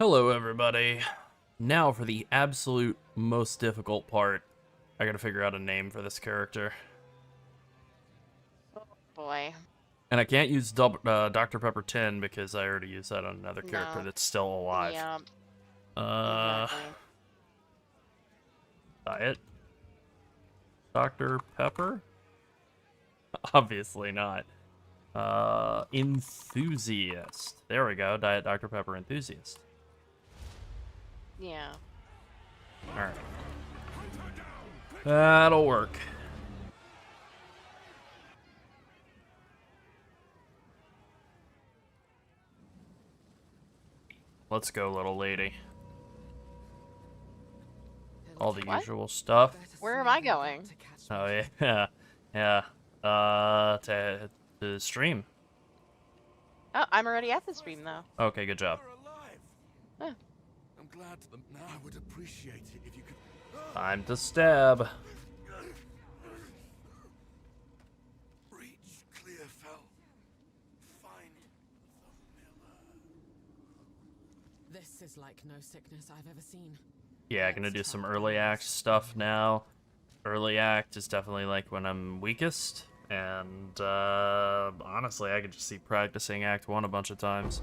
Hello, everybody. Now for the absolute most difficult part. I gotta figure out a name for this character. Oh boy. And I can't use Dr. Pepper 10 because I already used that on another character No. that's still alive. Yeah, Uh, exactly. Diet? Dr. Pepper? Obviously not. Enthusiast. There we go. Diet Dr. Pepper Enthusiast. Yeah. Alright. That'll work. Let's go, little lady. All the usual stuff. Where am I going? Oh, yeah. Yeah. To stream. Oh, I'm already at the stream though. Okay, good job. Huh. I'm glad to them now. I would appreciate it if you could. Time to stab. Reach Clearfell. Find the miller. This is like no sickness I've ever seen. Yeah, gonna do some early act stuff now. Early act is definitely like when I'm weakest. And honestly, I could just see practicing Act 1 a bunch of times.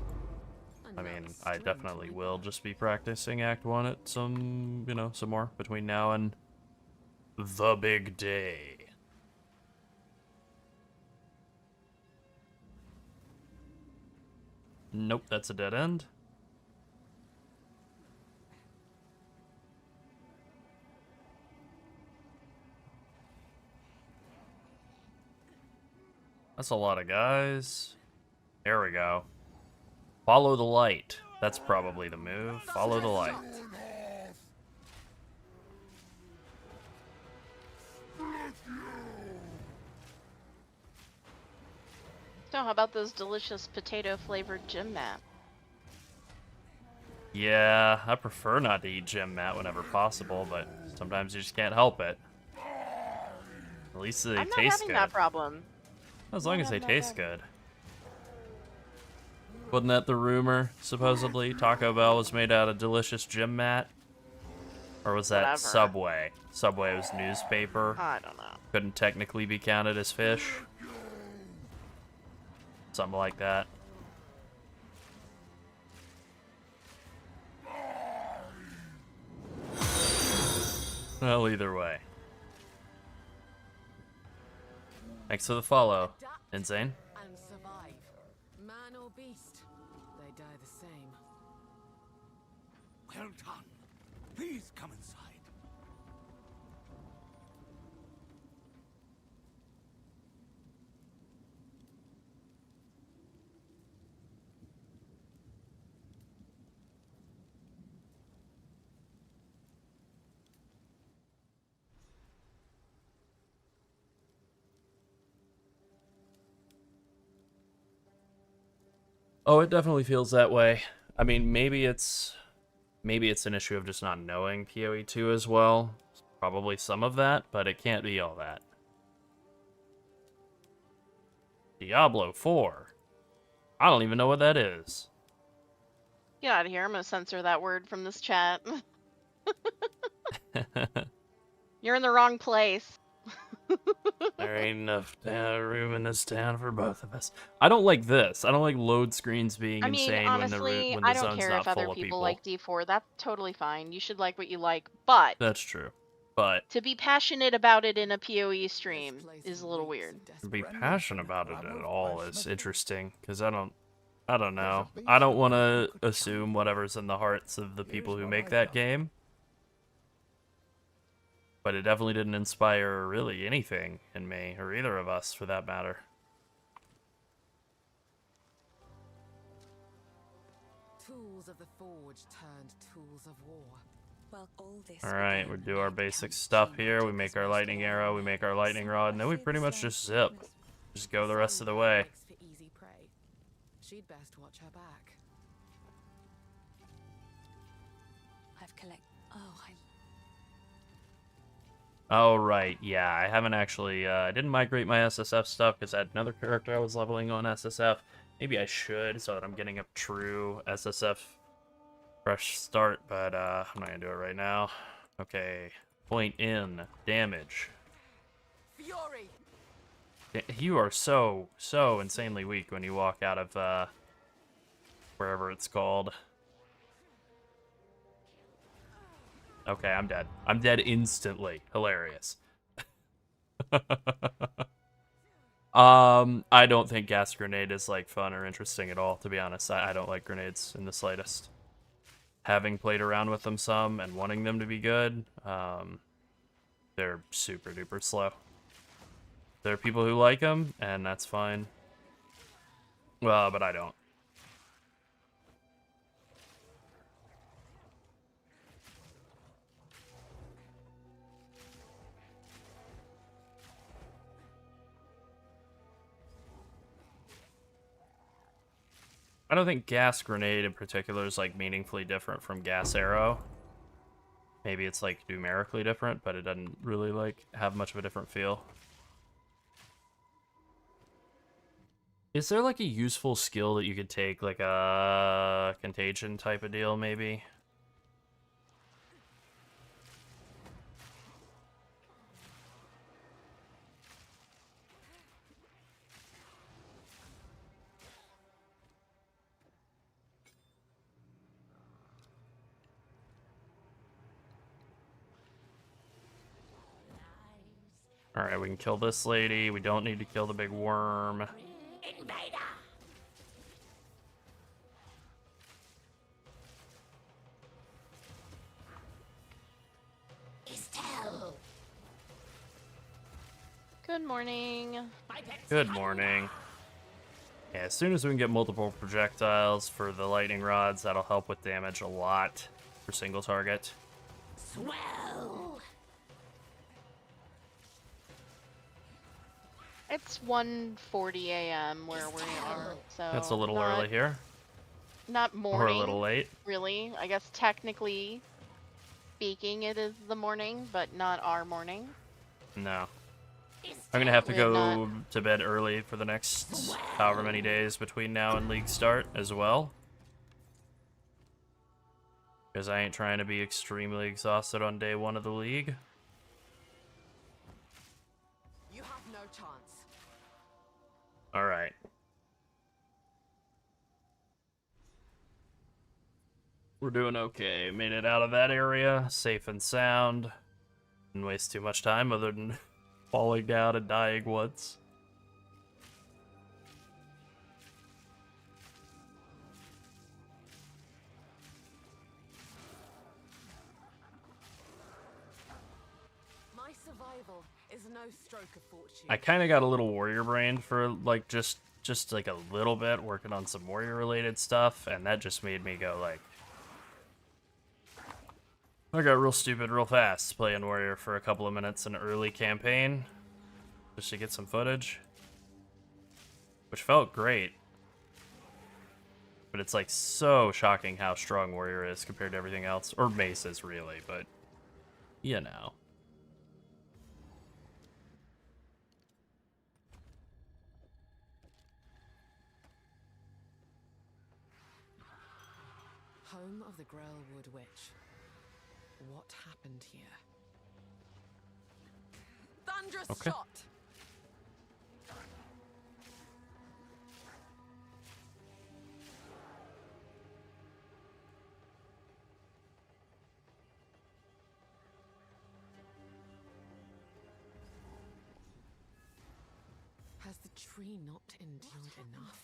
I mean, I definitely will just be practicing Act 1 at some more between now and the big day. Nope, that's a dead end. That's a lot of guys. There we go. Follow the light. That's probably the move. Follow the light. So how about those delicious potato flavored gym mat? Yeah, I prefer not to eat gym mat whenever possible, but sometimes you just can't help it. At least they I'm not taste having good. that problem. As long as they having that taste problem. good. Wasn't that the rumor? Supposedly Taco Bell was made out of delicious gym mat? Or was that Whatever. Subway? Subway was newspaper. I don't know. Couldn't technically be counted as fish. Something like that. Well, either way. Thanks for the follow, Insane. And survive. Man or beast, they die the same. Well done. Please come inside. Oh, it definitely feels that way. I mean, maybe it's an issue of just not knowing PoE 2 as well. Probably some of that, but it can't be all that. Diablo 4. I don't even know what that is. Get out of here. I'm gonna censor that word from this chat. You're in the wrong place. There ain't enough room in this town for both of us. I don't like this. I don't like load screens being I mean, insane honestly, when the I don't zone's care not if other full of people people. like D4. That's totally fine. You should like what you like. But That's true. But to be passionate about it in a PoE stream is a little weird. to be passionate about it at all is interesting, because I don't know. I don't want to assume whatever's in the hearts of the people who make that game. But it definitely didn't inspire really anything in me, or either of us for that matter. Tools of the forge turned tools of war. Well, all this Alright, we do our basic stuff here. We make our lightning arrow, we make our lightning rod, and then we pretty much just zip. Just go the rest of the way. Likes for easy prey. She'd best watch her back. I've collected. Oh, right, yeah, I haven't actually, I didn't migrate my SSF stuff because I had another character I was leveling on SSF. Maybe I should, so that I'm getting a true SSF fresh start, but I'm not gonna do it right now. Okay, point in damage. Fury. You are so insanely weak when you walk out of wherever it's called. Okay, I'm dead. I'm dead instantly. Hilarious. I don't think gas grenade is like fun or interesting at all, to be honest. I don't like grenades in the slightest. Having played around with them some and wanting them to be good, they're super duper slow. There are people who like them, and that's fine. Well, but I don't. I don't think gas grenade in particular is like meaningfully different from gas arrow. Maybe it's like numerically different, but it doesn't really like have much of a different feel. Is there like a useful skill that you could take, like a contagion type of deal maybe? Alright, we can kill this lady. We don't need to kill the big worm. Good morning. Good morning. Yeah, as soon as we can get multiple projectiles for the lightning rods, that'll help with damage a lot for single target. Swell. It's 1:40 a.m. where we are, so That's a little not, early here. Not morning. Or a little late. Really. I guess technically speaking it is the morning, but not our morning. No. I'm gonna have to We have go to bed early for the next however many days between now and league start as well. Because I ain't trying to be extremely exhausted on day 1 of the league. You have no chance. Alright. We're doing okay. Made it out of that area, safe and sound. Didn't waste too much time other than falling down and dying once. My survival is no stroke of fortune. I kind of got a little warrior brain for like just like a little bit working on some warrior related stuff, and that just made me go like, I got real stupid real fast playing warrior for a couple of minutes in early campaign just to get some footage, which felt great. But it's like so shocking how strong warrior is compared to everything else, or mace is really, but you know. Home of the Grelwood witch. What happened here? Thunderous Okay. shot. Has the tree not endured enough?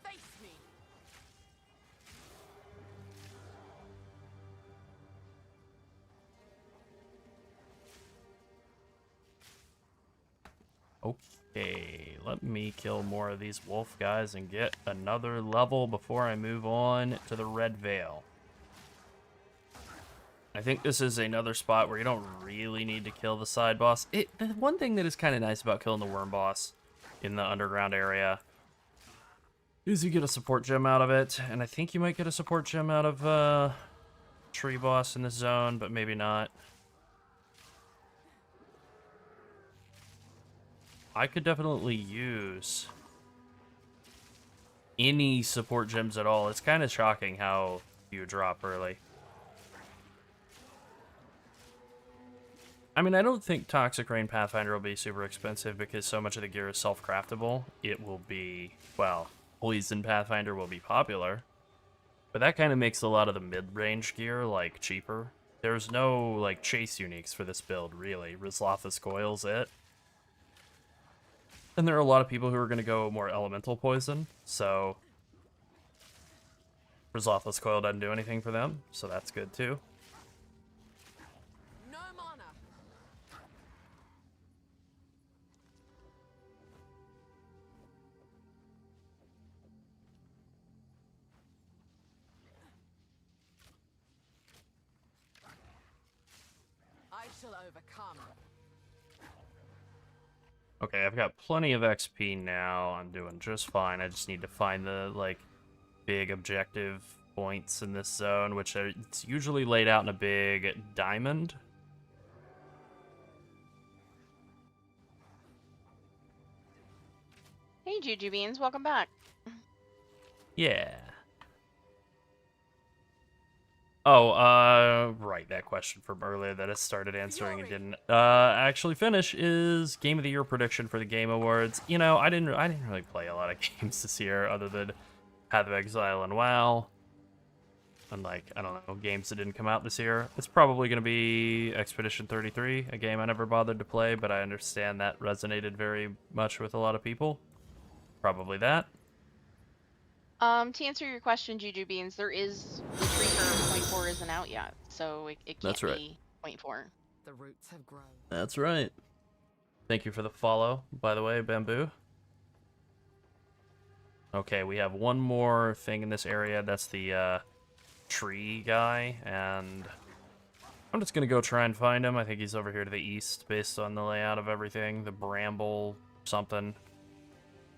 Face me. Okay, let me kill more of these wolf guys and get another level before I move on to the Red Vale. I think this is another spot where you don't really need to kill the side boss. The one thing that is kind of nice about killing the worm boss in the underground area is you get a support gem out of it, and I think you might get a support gem out of tree boss in this zone, but maybe not. I could definitely use any support gems at all. It's kind of shocking how you drop early. I mean, I don't think Toxic Rain Pathfinder will be super expensive because so much of the gear is self-craftable. It will be, well, Poison Pathfinder will be popular, but that kind of makes a lot of the mid-range gear, like, cheaper. There's no, like, chase uniques for this build, really. Rizlatha's Coil's it. And there are a lot of people who are going to go more elemental poison, so Rizlatha's Coil doesn't do anything for them, so that's good too. No mana. I shall overcome. Okay, I've got plenty of XP now. I'm doing just fine. I just need to find the, like, big objective points in this zone, which are, it's usually laid out in a big diamond. Hey, Juju Beans, welcome back. Yeah. Oh, right, that question from earlier that I started answering and didn't actually finish is Game of the Year prediction for the Game Awards. You know, I didn't really play a lot of games this year other than Path of Exile and WoW. And, like, I don't know, games that didn't come out this year. It's probably going to be Expedition 33, a game I never bothered to play, but I understand that resonated very much with a lot of people. Probably that. To answer your question, Juju Beans, there is the tree for point 4 isn't out yet, so it can't That's right. be point 4. The roots have grown. That's right. Thank you for the follow, by the way, Bamboo. Okay, we have one more thing in this area. That's the tree guy, and I'm just gonna go try and find him. I think he's over here to the east based on the layout of everything. The bramble something.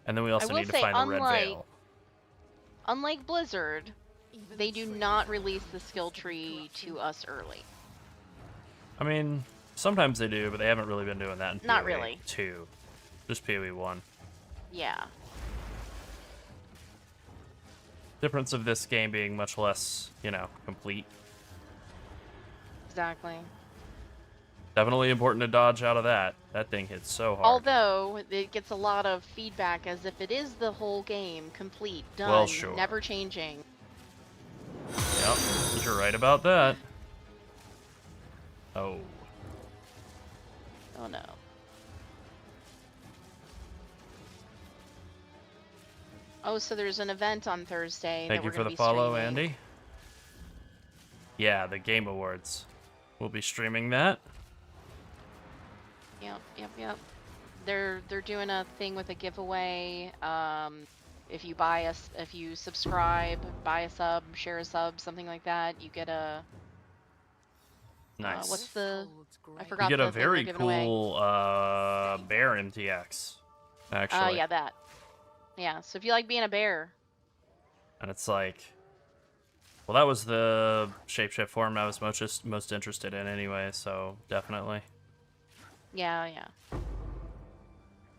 And then we also will need to say, find the Red Vale. Unlike Blizzard, Even they the do trees not have release the tasted skill tree to us early. I mean, sometimes they do, but they haven't really been doing that in PoE Not really. 2. Just PoE 1. Yeah. Difference of this game being much less, you know, complete. Exactly. Definitely important to dodge out of that. That thing hits so hard. Although it gets a lot of feedback as if it is the whole game, complete, done, Well, sure. never changing. Yep, you're right about that. Oh. Oh no. Oh, so there's an event on Thursday. Thank that you we're for gonna the be follow, streaming. Andy. Yeah, the Game Awards. We'll be streaming that. Yep. They're doing a thing with a giveaway. If you subscribe, buy a sub, share a sub, something like that, you get a Nice. what's the holds I great. forgot You get a the thing they're very giving away. cool bear MTX, actually. Yeah, that. Yeah, so if you like being a bear, And it's like, well, that was the shapeshift form I was most interested in anyway, so definitely. yeah.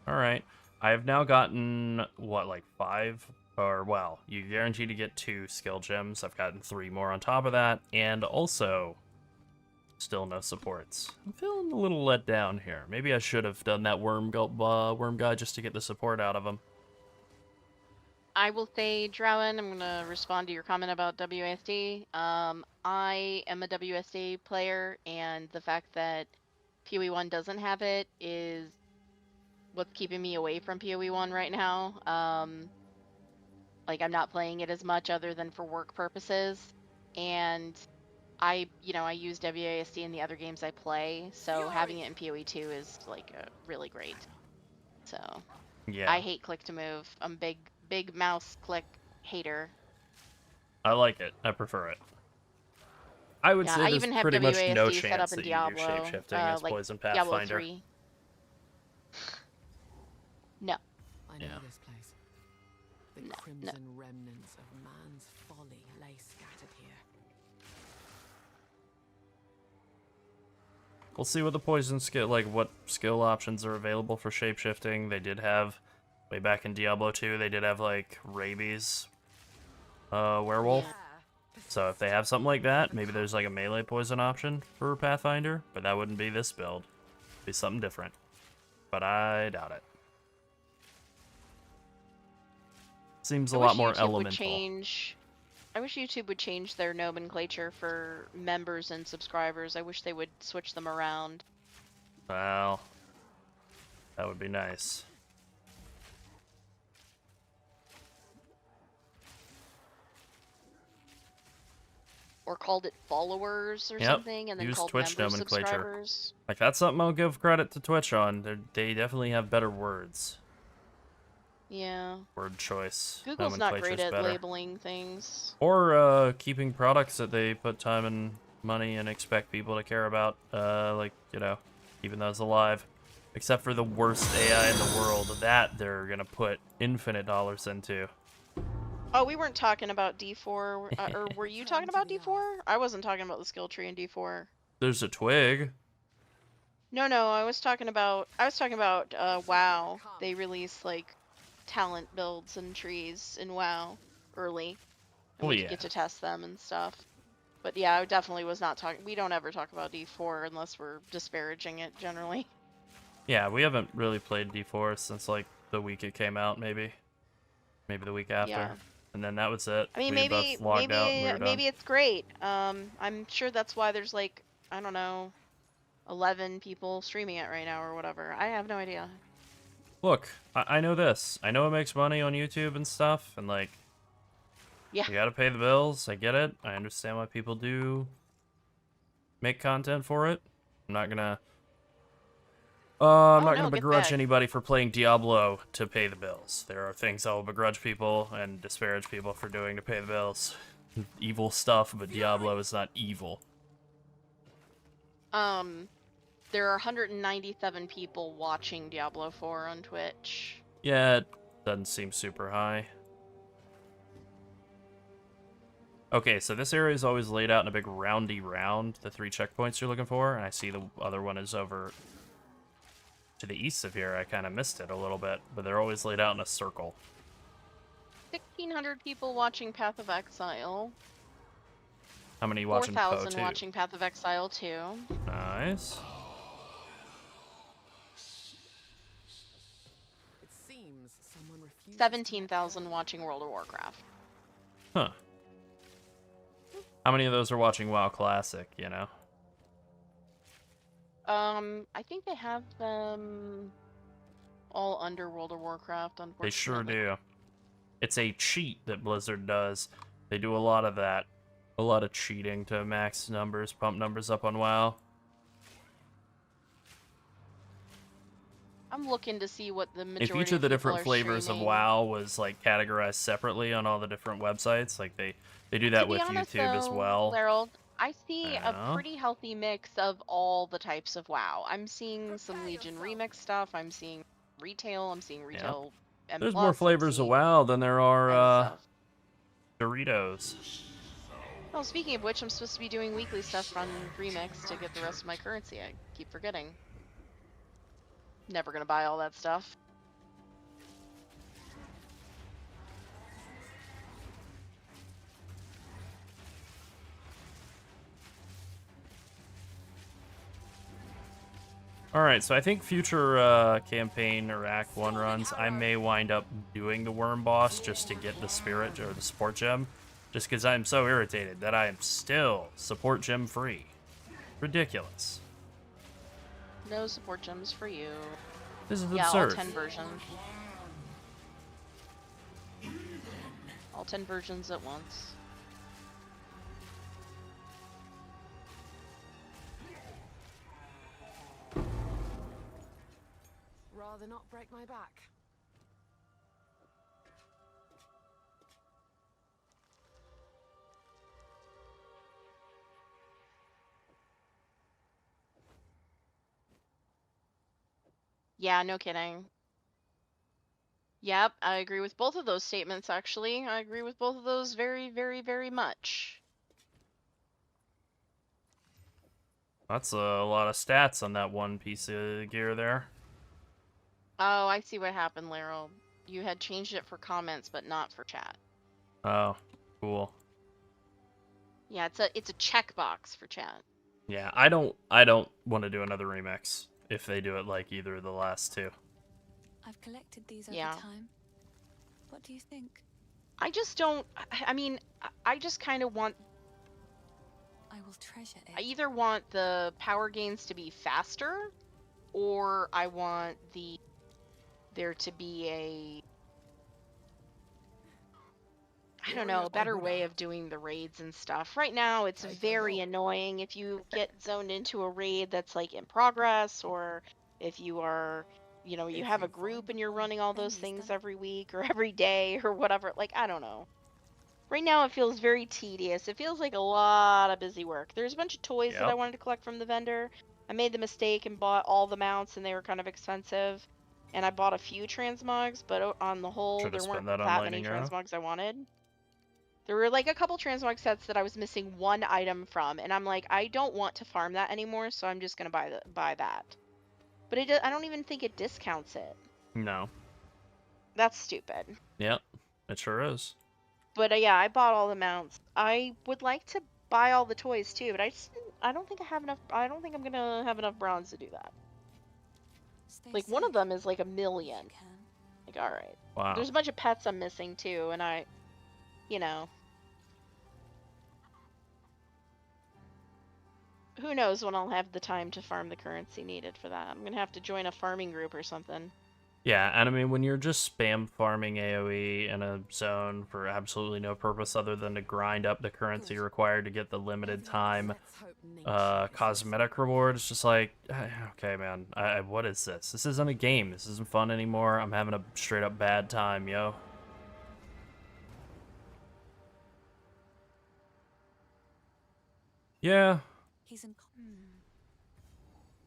All right. I have now gotten, what, like 5? Or, well, you guarantee to get 2 skill gems. I've gotten 3 more on top of that. And also, still no supports. I'm feeling a little let down here. Maybe I should have done that worm guy just to get the support out of him. I will say, Drowan, I'm gonna respond to your comment about WASD. I am a WSD player, and the fact that PoE 1 doesn't have it is what's keeping me away from PoE 1 right now. Like, I'm not playing it as much other than for work purposes, and I use WASD in the other games I play, so having it in PoE 2 is like really great. So Yeah. I hate click to move. I'm big mouse click hater. I like it. I prefer it. I would Yeah, say I there's even have pretty much no WASD set up chance in that you do Diablo, shapeshifting as like Poison Diablo Pathfinder. 3. No. I know Yeah. this place. The No, no. crimson remnants of man's folly lay scattered here. We'll see what the poison skill, like what skill options are available for shapeshifting. They did have, way back in Diablo 2, they did have like rabies werewolf. So if they have something like that, maybe there's like a melee poison option for Pathfinder, but that wouldn't be this build. It'd be something different. But I doubt it. Seems a lot more elemental. I wish YouTube would change their nomenclature for members and subscribers. I wish they would switch them around. Well, that would be nice. Or called it followers or something, and then use called Twitch member nomenclature. subscribers. Like, that's something I'll give credit to Twitch on. They definitely have better words. Yeah. Word choice. Google's not great Nomenclature's at better. labeling things. Or keeping products that they put time and money and expect people to care about, like, you know, keeping those alive. Except for the worst AI in the world, that they're gonna put infinite dollars into. Oh, we weren't talking about D4, or were you talking about D4? I wasn't talking about the skill tree in D4. There's a twig. No, I was talking about WoW. They release like talent builds and trees in WoW early, and we get to test them and stuff. But yeah, I definitely was not talking. We don't ever talk about D4 unless we're disparaging it generally. Yeah, we haven't really played D4 since like the week it came out, maybe the week after. Yeah. And then that was it. I mean, we both logged out and we were done. maybe it's great. I'm sure that's why there's like, I don't know, 11 people streaming it right now or whatever. I have no idea. Look, I know this. I know it makes money on YouTube and stuff, and like, yeah, you gotta pay the bills. I get it. I understand why people do make content for it. I'm not gonna begrudge anybody for playing Diablo to pay the bills. There are things I will begrudge people and disparage people for doing to pay the bills. Evil stuff, but Diablo is not evil. There are 197 people watching Diablo 4 on Twitch. Yeah, it doesn't seem super high. Okay, so this area is always laid out in a big roundy round, the 3 checkpoints you're looking for, and I see the other one is over to the east of here. I kind of missed it a little bit, but they're always laid out in a circle. 1,600 people watching Path of Exile. How many watching Poe 4,000 watching Path of Exile 2. Nice. It seems someone refused 17,000 watching World of Warcraft. Huh. How many of those are watching WoW Classic, you know? I think they have them all under World of Warcraft, unfortunately. They sure do. It's a cheat that Blizzard does. They do a lot of that. A lot of cheating to max numbers, pump numbers up on WoW. I'm looking to see what the majority If each of the different people are flavors streaming. of WoW was like categorized separately on all the different websites, like they do that with honest, YouTube as though, well. Harold, I see a Yeah. pretty healthy mix of all the types of WoW. I'm seeing some Legion remix stuff. I'm seeing retail. I'm seeing retail. M+, There's more I'm flavors of seeing WoW than there are stuff. Doritos. Oh, speaking of which, I'm supposed to be doing weekly stuff on Remix to get the rest of my currency. I keep forgetting. Never gonna buy all that stuff. Alright, so I think future campaign or Act 1 runs, I may wind up doing the Worm Boss just to get the Spirit or the Support Gem. Just because I'm so irritated that I am still Support Gem free. Ridiculous. No support gems for you. This is Yeah, absurd. all 10 versions. All 10 versions at once. rather not break my back. Yeah, no kidding. Yep, I agree with both of those statements, actually. I agree with both of those very, very, very much. That's a lot of stats on that one piece of gear there. Oh, I see what happened, Laryl. You had changed it for comments, but not for chat. Oh, cool. Yeah, it's a checkbox for chat. Yeah, I don't want to do another remix if they do it like either of the last two. I've collected these over Yeah. time. What do you think? I just don't. I mean, I just kind of want. I will treasure it. I either want the power gains to be faster, or I want there to be a, I don't know, a better way of doing the raids and stuff. Right now, it's very annoying if you get zoned into a raid that's like in progress, or if you are, you have a group and you're running all those things every week or every day or whatever. Like, I don't know. Right now, it feels very tedious. It feels like a lot of busy work. There's a bunch of toys that I Yep. wanted to collect from the vendor. I made the mistake and bought all the mounts, and they were kind of expensive. And I bought a few transmogs, but on the whole, Should've there spent weren't that on that many Lightning Arrow. transmogs I wanted. There were like a couple transmog sets that I was missing one item from, and I'm like, I don't want to farm that anymore, so I'm just gonna buy that. But I don't even think it discounts it. No. That's stupid. Yep, it sure is. But yeah, I bought all the mounts. I would like to buy all the toys too, but I don't think I have enough. I don't think I'm gonna have enough bronze to do that. Stay Like one of safe them is like a if you million. can. Like, all right. Wow. There's a bunch of pets I'm missing too, and you know, who knows when I'll have the time to farm the currency needed for that. I'm gonna have to join a farming group or something. Yeah, and I mean, when you're just spam farming AoE in a zone for absolutely no purpose other than to grind up the currency required to get the limited time Let's hope nature notices. cosmetic reward, it's just like, okay, man, what is this? This isn't a game. This isn't fun anymore. I'm having a straight up bad time, yo. Yeah, He's in.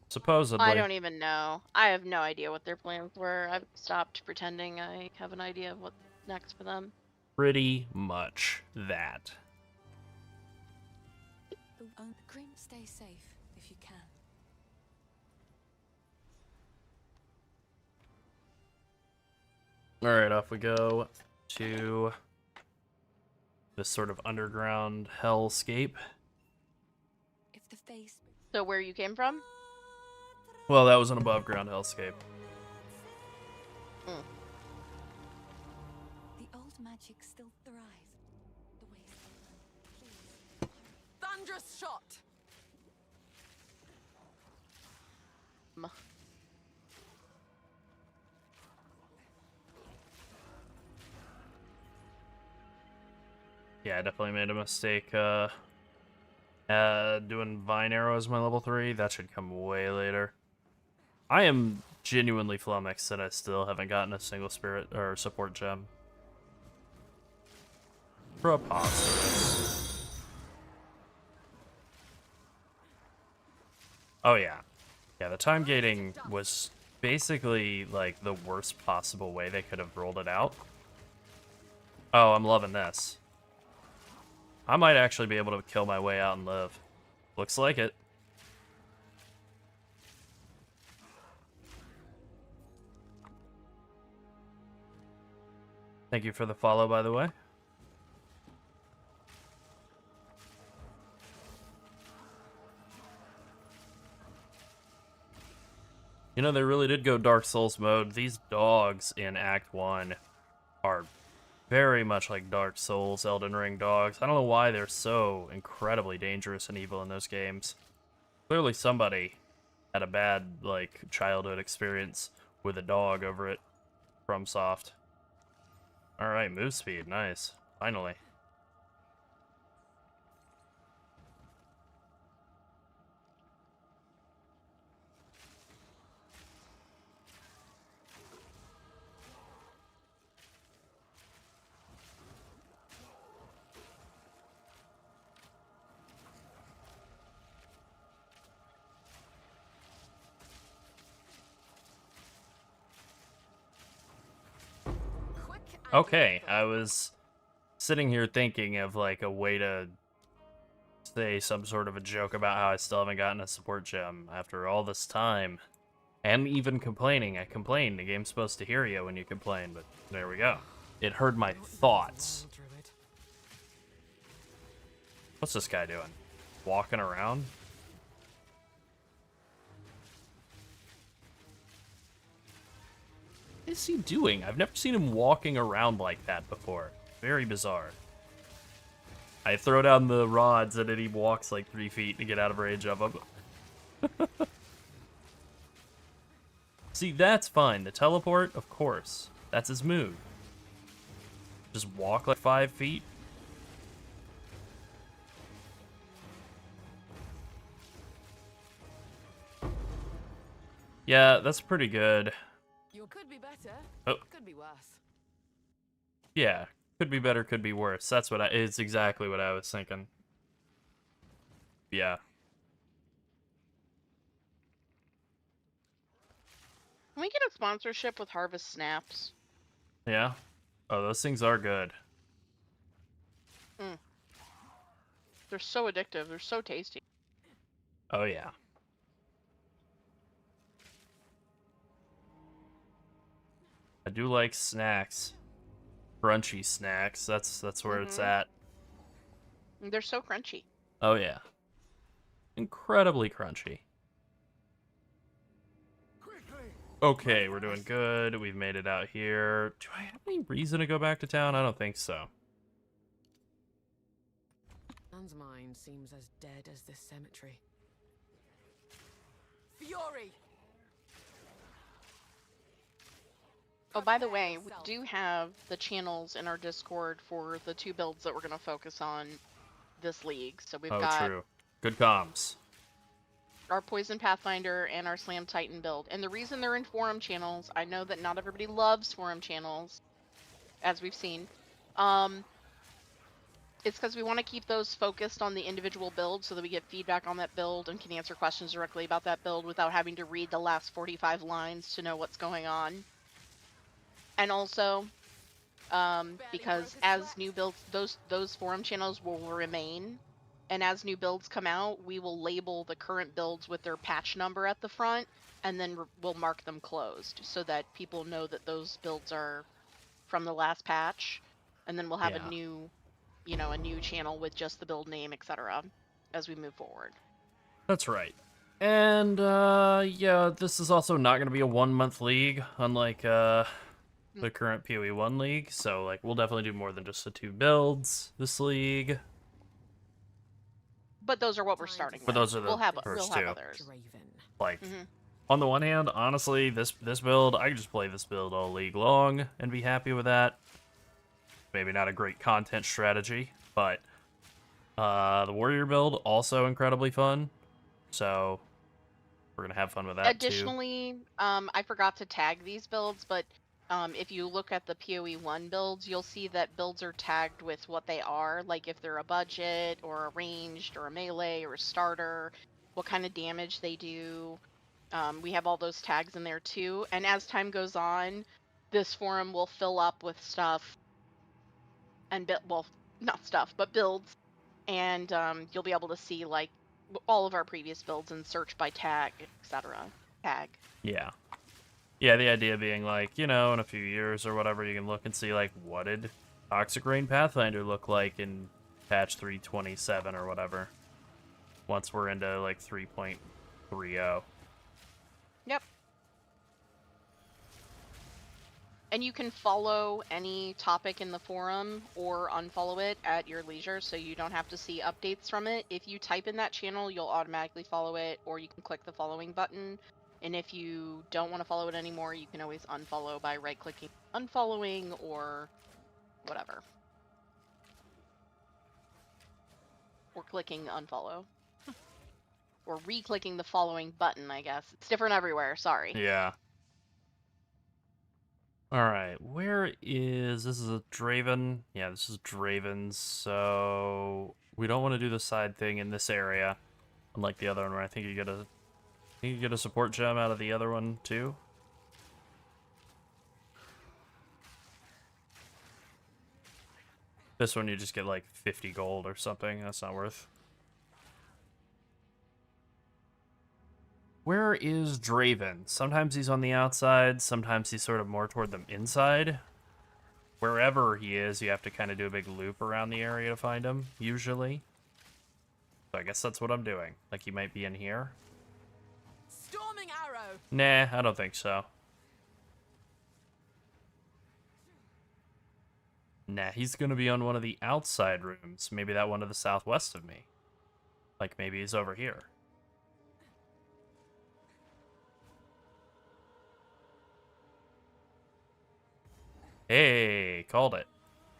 supposedly. I don't even know. I have no idea what their plans were. I've stopped pretending I have an idea of what's next for them. Pretty much that. Grim, stay safe if you can. Alright, off we go to this sort of underground hellscape. If the face. So where you came from? Well, that was an above ground hellscape. The old magic still thrives. The wasteland. Please. Thunderous shot. Yeah, I definitely made a mistake doing Vine Arrow as my level 3. That should come way later. I am genuinely flummoxed that I still haven't gotten a single spirit or support gem. Preposterous. Oh yeah. Yeah, the time gating was basically like the worst possible way they could have rolled it out. Oh, I'm loving this. I might actually be able to kill my way out and live. Looks like it. Thank you for the follow, by the way. You know, they really did go Dark Souls mode. These dogs in Act 1 are very much like Dark Souls, Elden Ring dogs. I don't know why they're so incredibly dangerous and evil in those games. Clearly somebody had a bad, like, childhood experience with a dog over at FromSoft. Alright, move speed, nice. Finally. Okay, I was sitting here thinking of like a way to say some sort of a joke about how I still haven't gotten a support gem after all this time. And even complaining. I complained. The game's supposed to hear you when you complain, but there we go. It heard my thoughts. What's this guy doing? Walking around? What is he doing? I've never seen him walking around like that before. Very bizarre. I throw down the rods and then he walks like 3 feet to get out of range of them. See, that's fine. The teleport, of course. That's his move. Just walk like 5 feet. Yeah, that's pretty good. You could be better. Oh. Could be worse. Yeah, could be better, could be worse. That's what it's exactly what I was thinking. Yeah. Can we get a sponsorship with Harvest Snaps? Yeah? Oh, those things are good. They're so addictive. They're so tasty. Oh, yeah. I do like snacks. Crunchy snacks. That's where it's at. They're so crunchy. Oh, yeah. Incredibly crunchy. Okay, we're doing good. We've made it out here. Do I have any reason to go back to town? I don't think so. Man's mind seems as dead as this cemetery. Fury! Oh, by the way, we do have the channels in our Discord for the 2 builds that we're going to focus on this league. So we've got True. Good comms. our Poison Pathfinder and our Slam Titan build. And the reason they're in forum channels, I know that not everybody loves forum channels, as we've seen. It's because we want to keep those focused on the individual build so that we get feedback on that build and can answer questions directly about that build without having to read the last 45 lines to know what's going on. And also, because as new builds, those forum channels will remain, and as new builds come out, we will label the current builds with their patch number at the front, and then we'll mark them closed so that people know that those builds are from the last patch, and then we'll have a new, a new channel with just the build name, etc. as we move forward. That's right. And, yeah, this is also not going to be a 1-month league, unlike, the current PoE 1 league, so, like, we'll definitely do more than just the 2 builds this league. But those are what we're starting with. But those are the we'll have first have 2. others. Like, on the one hand, honestly, this build, I could just play this build all league long and be happy with that. Maybe not a great content strategy, but the warrior build, also incredibly fun. So, we're going to have fun with that, Additionally, I forgot to tag these builds, but if you look at the PoE 1 builds, you'll see that builds are tagged with what they are, like if they're a budget, or a ranged, or a melee, or a starter, what kind of damage they do. We have all those tags in there too, and as time goes on, this forum will fill up with stuff, and well, not stuff, but builds, and you'll be able to see, like, all of our previous builds and search by tag, etc. Tag. Yeah. Yeah, the idea being, like, in a few years or whatever, you can look and see, like, what did Toxic Rain Pathfinder look like in patch 327 or whatever, once we're into, like, 3.30. Yep. And you can follow any topic in the forum or unfollow it at your leisure, so you don't have to see updates from it. If you type in that channel, you'll automatically follow it, or you can click the following button. And if you don't want to follow it anymore, you can always unfollow by right-clicking unfollowing or whatever. Or clicking unfollow. Or re-clicking the following button, I guess. It's different everywhere, sorry. Yeah. Alright, where is... This is a Draven. Yeah, this is Draven's, so... We don't want to do the side thing in this area. Unlike the other one, where I think you get a support gem out of the other one, too. This one you just get like 50 gold or something. That's not worth. Where is Draven? Sometimes he's on the outside, sometimes he's sort of more toward the inside. Wherever he is, you have to kind of do a big loop around the area to find him, usually. So I guess that's what I'm doing. Like he might be in here. Storming arrow. Nah, I don't think so. Nah, he's gonna be on one of the outside rooms. Maybe that one to the southwest of me. Like maybe he's over here. Hey, called it.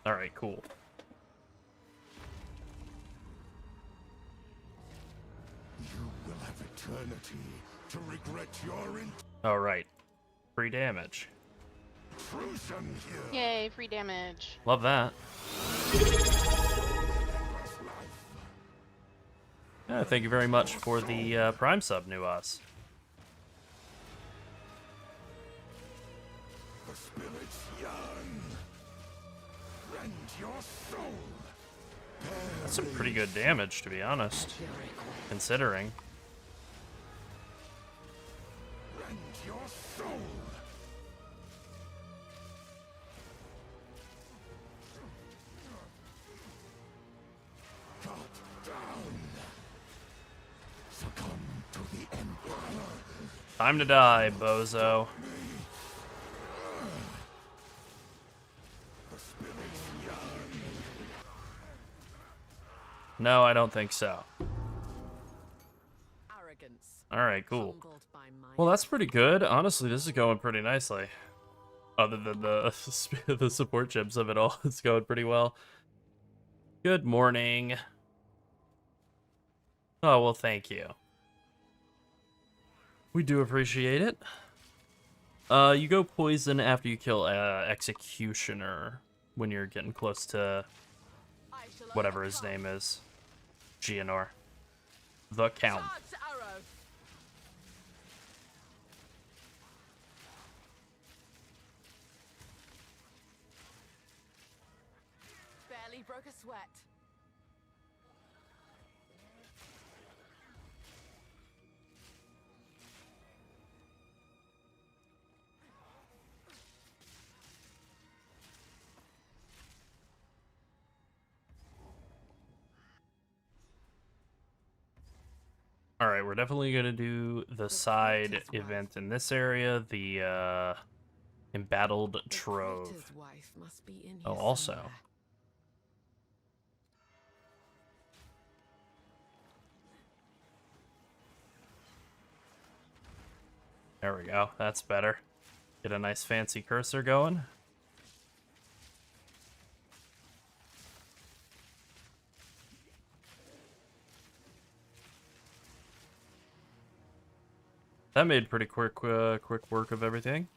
Alright, cool. You will have eternity to regret your Alright. Free damage. intrusion here. Yay, free damage. Love that. Yeah, thank you very much for the Prime sub, New Us. The spirits yearn. Rend your soul. That's some pretty good damage, to be honest. Considering. Rend your soul. Cut down. Succumb to the Empire. Time to die, bozo. The spirits yearn. No, I don't think so. Arrogance. Alright, cool. Humbled by my Well, that's pretty good. Honestly, this is going pretty nicely. Other than the the support chips of it all, it's going pretty well. Good morning. Oh, well, thank you. We do appreciate it. You go poison after you kill Executioner when you're getting close to I shall whatever his overcome. name is. Gianor. The Count. Charge arrow. Barely broke a sweat. Alright, we're definitely going to do the side event in this area, the Embattled The Trove. Praetor's wife must be in Oh, here also. somewhere. There we go, that's better. Get a nice fancy cursor going. That made pretty quick work of everything.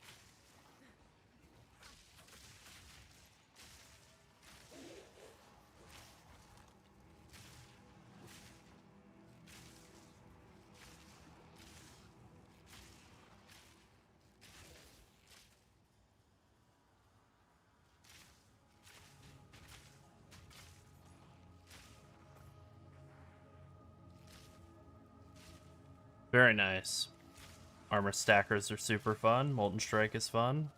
Very nice. Armor stackers are super fun. Molten Strike is fun.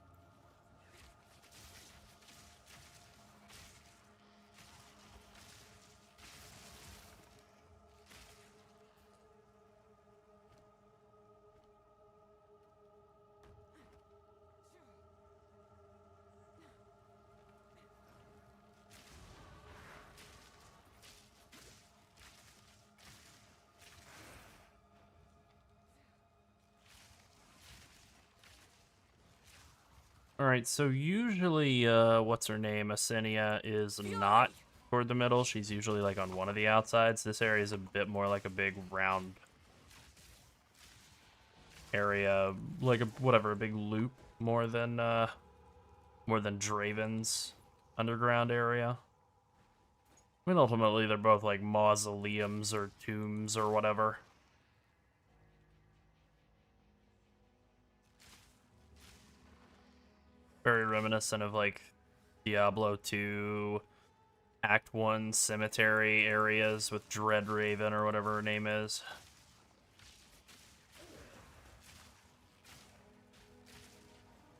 Alright, so usually, what's her name, Asinia, is not toward the middle. She's usually, like, on one of the outsides. This area is a bit more like a big round area, like, a big loop, more than Draven's underground area. I mean, ultimately, they're both, like, mausoleums or tombs or whatever. Very reminiscent of like Diablo 2, Act 1 cemetery areas with Dread Raven or whatever her name is.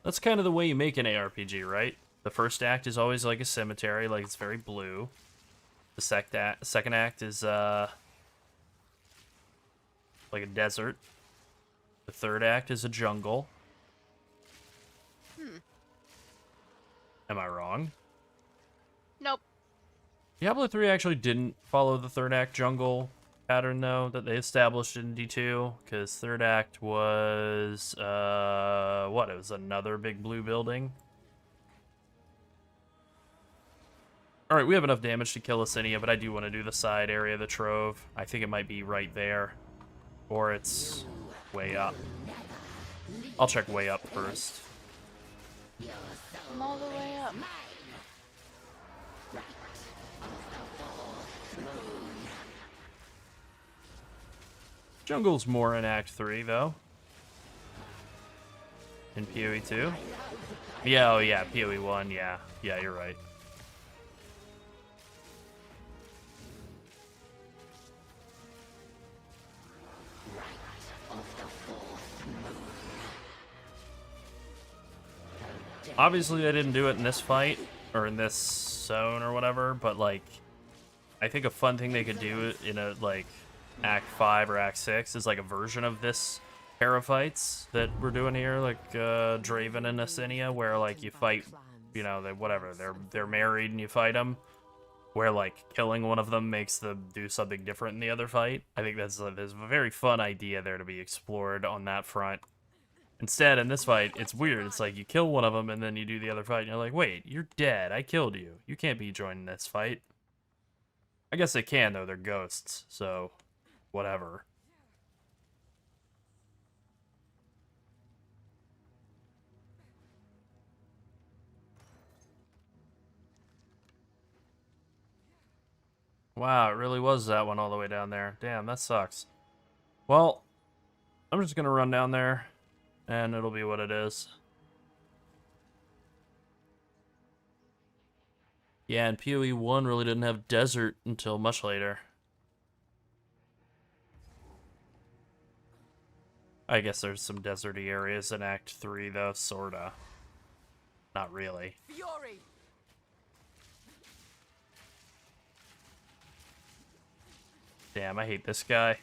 That's kind of the way you make an ARPG, right? The first act is always like a cemetery, like it's very blue. The second act is like a desert. The third act is a jungle. Am I wrong? Nope. Diablo 3 actually didn't follow the third act jungle pattern, though, that they established in D2, because third act was, what? It was another big blue building. Alright, we have enough damage to kill Asinia, but I do want to do the side area of the Trove. I think it might be right there. Or it's way up. I'll check way up first. I'm all the way up. Jungle's more in Act 3, though. In PoE 2. Yeah, oh yeah, PoE 1, yeah. Yeah, you're right. Obviously, I didn't do it in this fight, or in this zone, or whatever, but, like, I think a fun thing they could do in a, like, Act 5 or Act 6 is, like, a version of this pair of fights that we're doing here, like, Draven and Asinia, where, like, you fight, you know, they're married and you fight them, where, like, killing one of them makes them do something different in the other fight. I think there's a very fun idea there to be explored on that front. Instead, in this fight, it's weird. It's like you kill one of them and then you do the other fight and you're like, wait, you're dead. I killed you. You can't be joining this fight. I guess they can, though. They're ghosts, so whatever. Wow, it really was that one all the way down there. Damn, that sucks. Well, I'm just gonna run down there, and it'll be what it is. Yeah, and PoE 1 really didn't have desert until much later. I guess there's some deserty areas in Act 3, though, sorta. Not really. Fury! Damn, I hate this guy.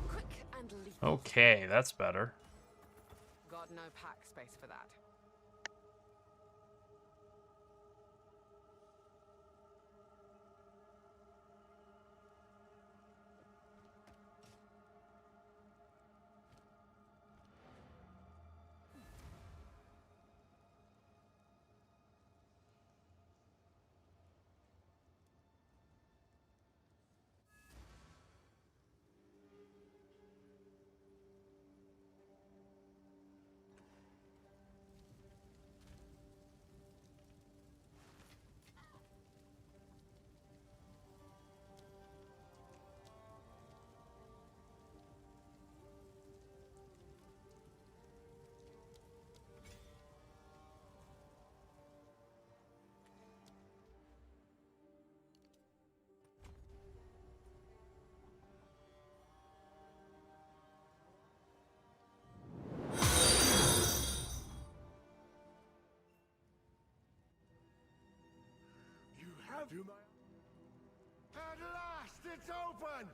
Quick and lethal. Okay, that's better. Got no pack space for that. You have to my... At last, it's open!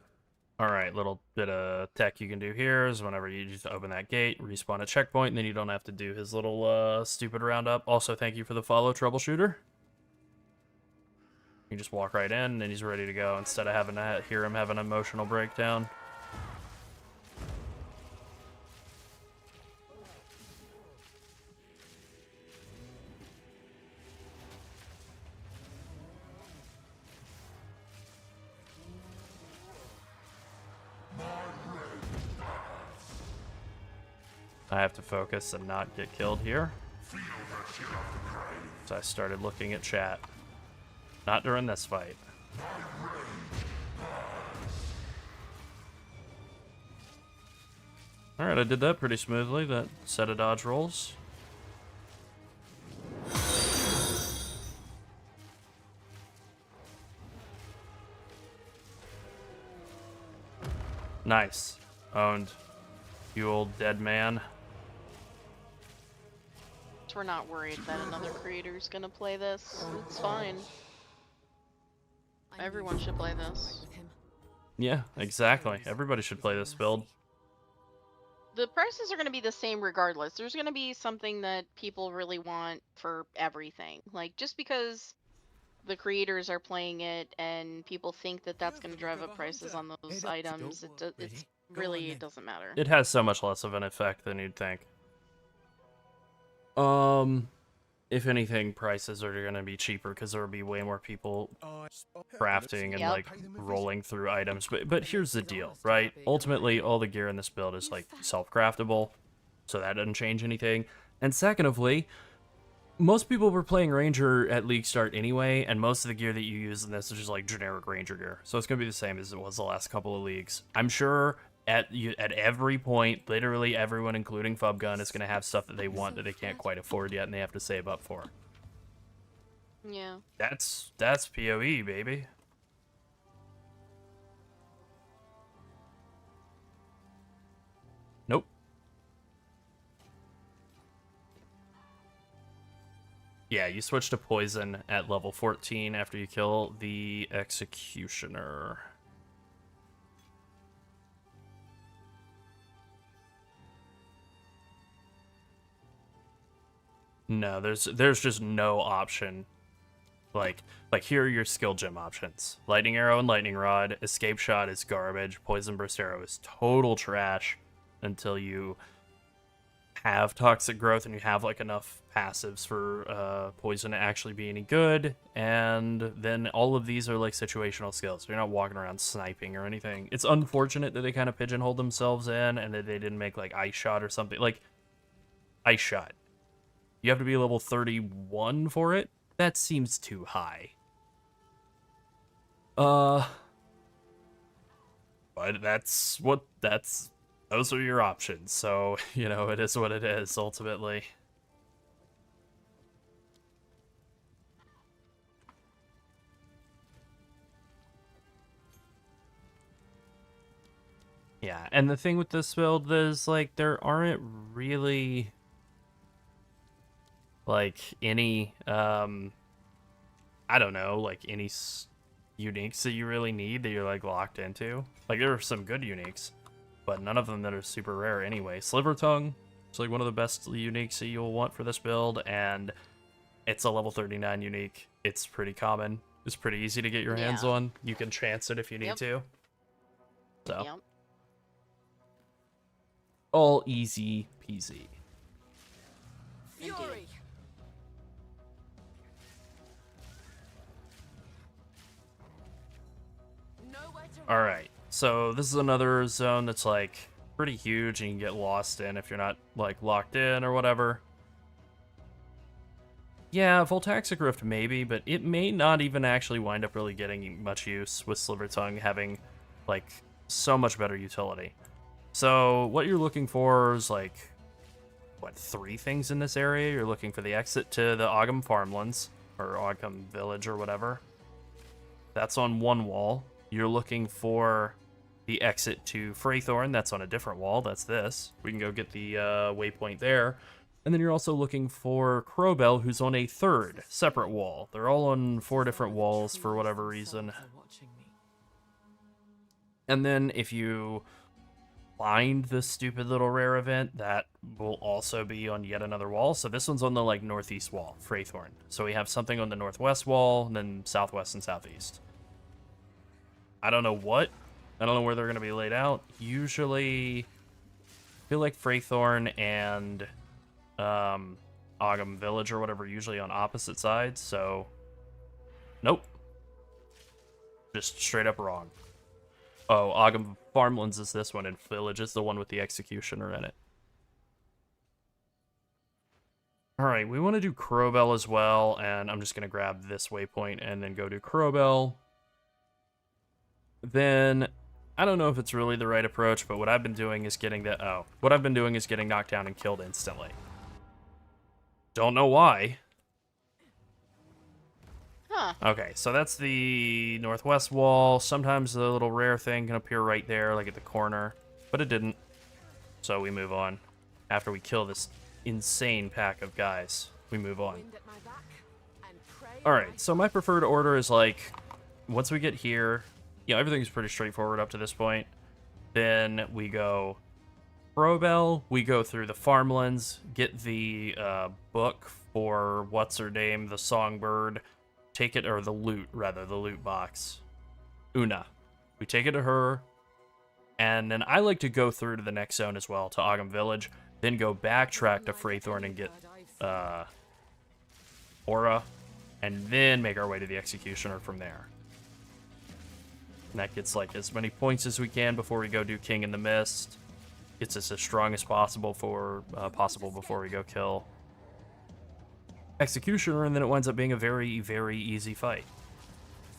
Alright, little bit of tech you can do here is whenever you just open that gate, respawn a checkpoint, and then you don't have to do his little stupid roundup. Also, thank you for the follow, Troubleshooter. You just walk right in, and he's ready to go instead of having to hear him have an emotional breakdown. I have to focus and not get killed here. So I started looking at chat. Not during this fight. Alright, I did that pretty smoothly, that set of dodge rolls. Nice. Owned. You old dead man. We're not worried that another creator's gonna play this. It's fine. I knew Everyone you should play wouldn't this. fight with him. Yeah, exactly. Everybody should play this build. The prices are going to be the same regardless. There's going to be something that people really want for everything. Like, just because the creators are playing it and people think that that's going to drive up prices on those items, it's really, it doesn't matter. It has so much less of an effect than you'd think. If anything, prices are going to be cheaper because there will be way more people crafting and Yep. like rolling through items. But here's the deal, right? Ultimately, all the gear in this build is like self-craftable, so that doesn't change anything. And secondly, most people were playing Ranger at League Start anyway, and most of the gear that you use in this is just like generic Ranger gear. So it's going to be the same as it was the last couple of leagues. I'm sure at every point, literally everyone, including Fubgun, is going to have stuff that they want that they can't quite afford yet and they have to save up for. Yeah. That's PoE, baby. Nope. Yeah, you switch to poison at level 14 after you kill the Executioner. No, there's just no option. Like here are your skill gem options. Lightning Arrow and Lightning Rod. Escape Shot is garbage. Poison Burst Arrow is total trash until you have Toxic Growth and you have like enough passives for poison to actually be any good. And then all of these are like situational skills. You're not walking around sniping or anything. It's unfortunate that they kind of pigeonholed themselves in and that they didn't make like Ice Shot or something. Like Ice Shot. You have to be level 31 for it? That seems too high. But those are your options. So, you know, it is what it is ultimately. Yeah, and the thing with this build is like there aren't really like any I don't know, like any uniques that you really need that you're like locked into. Like there are some good uniques, but none of them that are super rare anyway. Sliver Tongue is like one of the best uniques that you'll want for this build, and it's a level 39 unique. It's pretty common. It's pretty easy to get your hands Yeah. on. You can chance it if you need Yep. to. So Yep. all easy peasy. Fury! Nowhere to All right, so this is another zone that's like pretty huge and you can get lost in if you're not like locked in or whatever. Yeah, Voltaxic Rift maybe, but it may not even actually wind up really getting much use with Sliver Tongue having like so much better utility. So what you're looking for is like, what, 3 things in this area? You're looking for the exit to the Ogham farmlands, or Ogham village or whatever. That's on one wall. You're looking for the exit to Freythorn. That's on a different wall. That's this. We can go get the waypoint there. And then you're also looking for Crowbell, who's on a 3rd separate wall. They're all on 4 different walls for whatever reason. And then if you find this stupid little rare event, that will also be on yet another wall. So this one's on the like northeast wall, Freythorn. So we have something on the northwest wall, and then southwest and southeast. I don't know what. I don't know where they're going to be laid out. Usually, I feel like Freythorn and Ogham Village or whatever usually on opposite sides. So, nope. Just straight up wrong. Oh, Ogham Farmlands is this one, and Village is the one with the Executioner in it. Alright, we want to do Crowbell as well, and I'm just going to grab this waypoint and then go do Crowbell. Then, I don't know if it's really the right approach, but what I've been doing is getting knocked down and killed instantly. Don't know why. Huh. Okay, so that's the northwest wall. Sometimes the little rare thing can appear right there, like at the corner, but it didn't. So we move on. After we kill this insane pack of guys, we move on. Wind at my back and pray Alright, so my preferred order is like, once we get here, everything's pretty straightforward up to this point. Then we go Crowbell, we go through the farmlands, get the book for what's-her-name, the songbird, take it, or the loot box. Una. We take it to her, and then I like to go through to the next zone as well, to Ogham Village, then go backtrack to Freythorn and get Aura, and then make our way to the Executioner from there. And that gets like as many points as we can before we go do King in the Mist. Gets us as strong as possible before we go kill Executioner, and then it winds up being a very, very easy fight.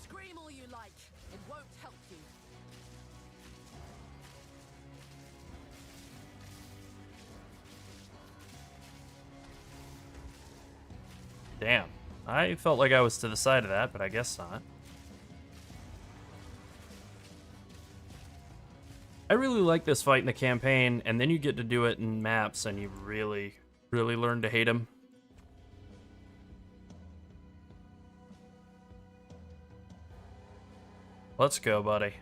Scream all you like. It won't help you. Damn. I felt like I was to the side of that, but I guess not. I really like this fight in the campaign, and then you get to do it in maps, and you really, really learn to hate him. Let's go, buddy.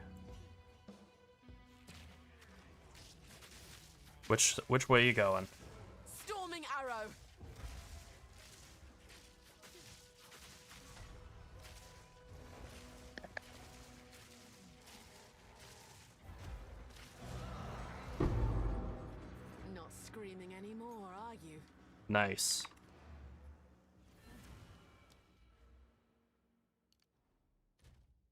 Which way you going? Storming arrow. Not screaming anymore, are you? Nice.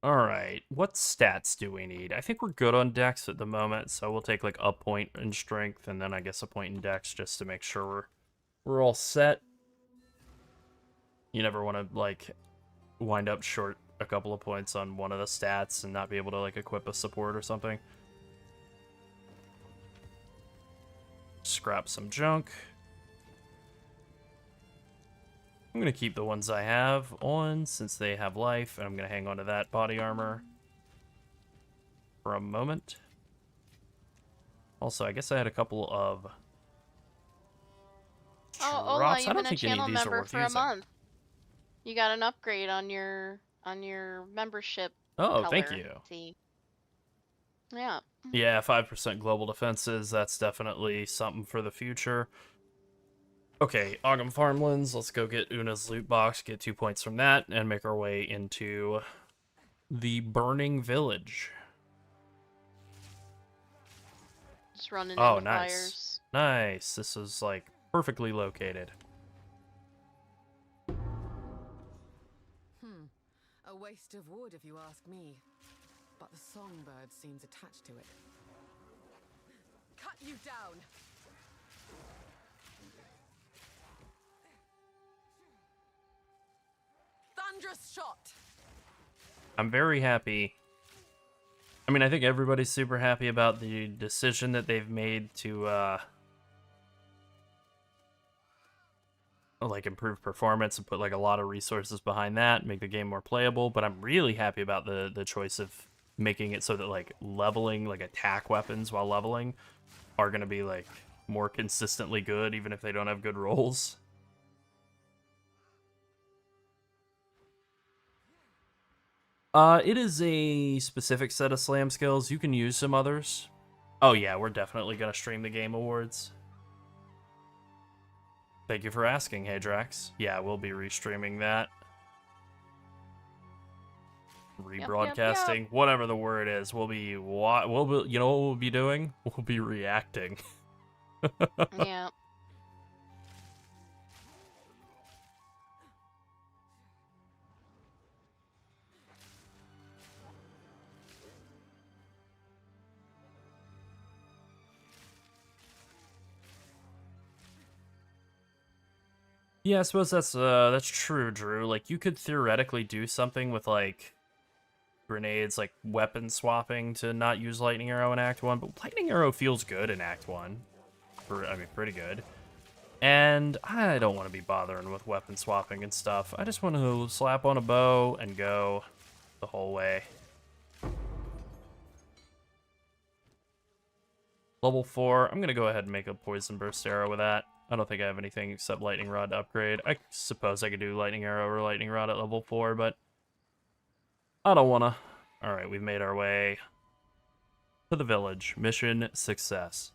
Alright, what stats do we need? I think we're good on Dex at the moment, so we'll take like a point in Strength, and then I guess a point in Dex just to make sure we're all set. You never want to, like, wind up short a couple of points on one of the stats and not be able to, like, equip a support or something. Scrap some junk. I'm going to keep the ones I have on since they have life, and I'm going to hang on to that body armor for a moment. Also, I guess I had a couple of Oh, drops. you've I don't been a think any of channel these are member worth for a using. month. You got an upgrade on your membership. Oh, color. thank you. See. Yeah. Yeah, 5% global defenses. That's definitely something for the future. Okay, Ogham Farmlands. Let's go get Una's loot box, get 2 points from that, and make our way into the Burning Village. Just running Oh, into nice. fires. Nice. This is, like, perfectly located. A waste of wood, if you ask me. But the songbird seems attached to it. Cut you down! Thunderous shot! I'm very happy. I mean, I think everybody's super happy about the decision that they've made to, like, improve performance and put, like, a lot of resources behind that, make the game more playable, but I'm really happy about the choice of making it so that, like, leveling, like, attack weapons while leveling are gonna be, like, more consistently good, even if they don't have good rolls. It is a specific set of slam skills. You can use some others. Oh yeah, we're definitely gonna stream the Game Awards. Thank you for asking, hey Drax. Yeah, we'll be restreaming that. Rebroadcasting, yep. whatever the word is. We'll be, you know what we'll be doing? We'll be reacting. Yeah. Yeah, I suppose that's true, Drew. Like, you could theoretically do something with, like, grenades, like weapon swapping to not use lightning arrow in Act 1, but lightning arrow feels good in Act 1. Pretty good. And I don't want to be bothering with weapon swapping and stuff. I just want to slap on a bow and go the whole way. Level 4, I'm going to go ahead and make a poison burst arrow with that. I don't think I have anything except lightning rod to upgrade. I suppose I could do lightning arrow or lightning rod at level 4, but I don't want to. Alright, we've made our way to the village. Mission success.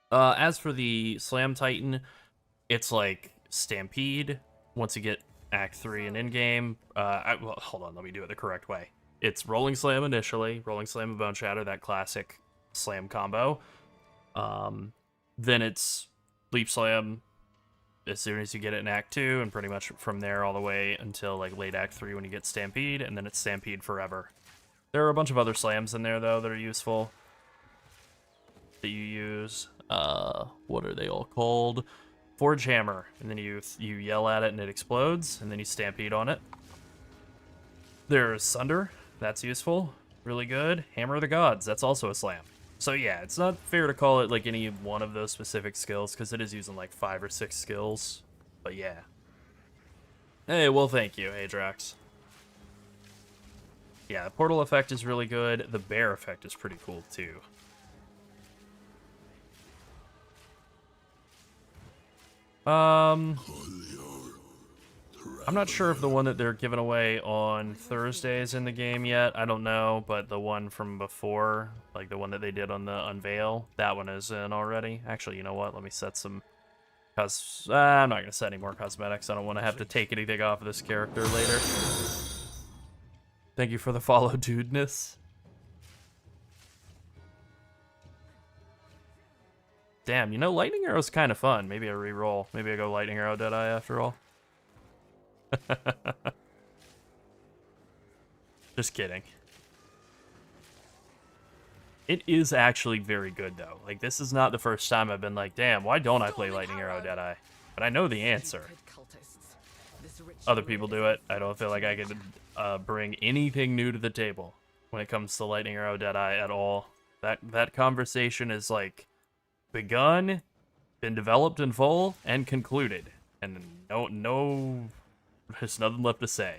As for the Slam Titan, it's like Stampede. Once you get Act 3 and Endgame, well, hold on, let me do it the correct way. It's Rolling Slam initially, Rolling Slam and Bone Shatter, that classic Slam combo. Then it's Leap Slam as soon as you get it in Act 2, and pretty much from there all the way until like late Act 3 when you get Stampede, and then it's Stampede forever. There are a bunch of other slams in there, though, that are useful that you use. What are they all called? Forge Hammer, and then you yell at it and it explodes, and then you Stampede on it. There's Sunder, that's useful, really good. Hammer of the Gods, that's also a slam. So yeah, it's not fair to call it like any one of those specific skills, because it is using like 5 or 6 skills, but yeah. Hey, well thank you, Adrax. Yeah, the portal effect is really good, the bear effect is pretty cool too. I'm not sure if the one that they're giving away on Thursday is in the game yet. I don't know, but the one from before, like the one that they did on the Unveil, that one is in already. Actually, you know what? Let me set some... I'm not going to set any more cosmetics. I don't want to have to take anything off of this character later. Thank you for the follow, dudeness. Damn, you know, Lightning Arrow's kind of fun. Maybe I re-roll. Maybe I go Lightning Arrow Deadeye after all. Just kidding. It is actually very good, though. Like, this is not the first time I've been like, damn, why don't I play Lightning Arrow Deadeye? But I know the answer. Other people do it. I don't feel like I could bring anything new to the table when it comes to Lightning Arrow Deadeye at all. That conversation is, like, begun, been developed in full, and concluded. And no, there's nothing left to say.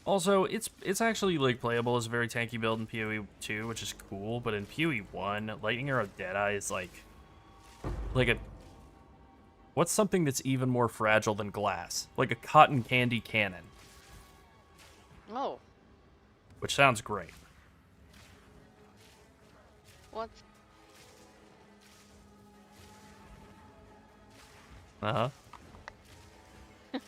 Also, it's actually like playable as a very tanky build in PoE 2, which is cool, but in PoE 1, Lightning Arrow Deadeye is like a... What's something that's even more fragile than glass? Like a cotton candy cannon. Oh. Which sounds great. What's... Uh-huh.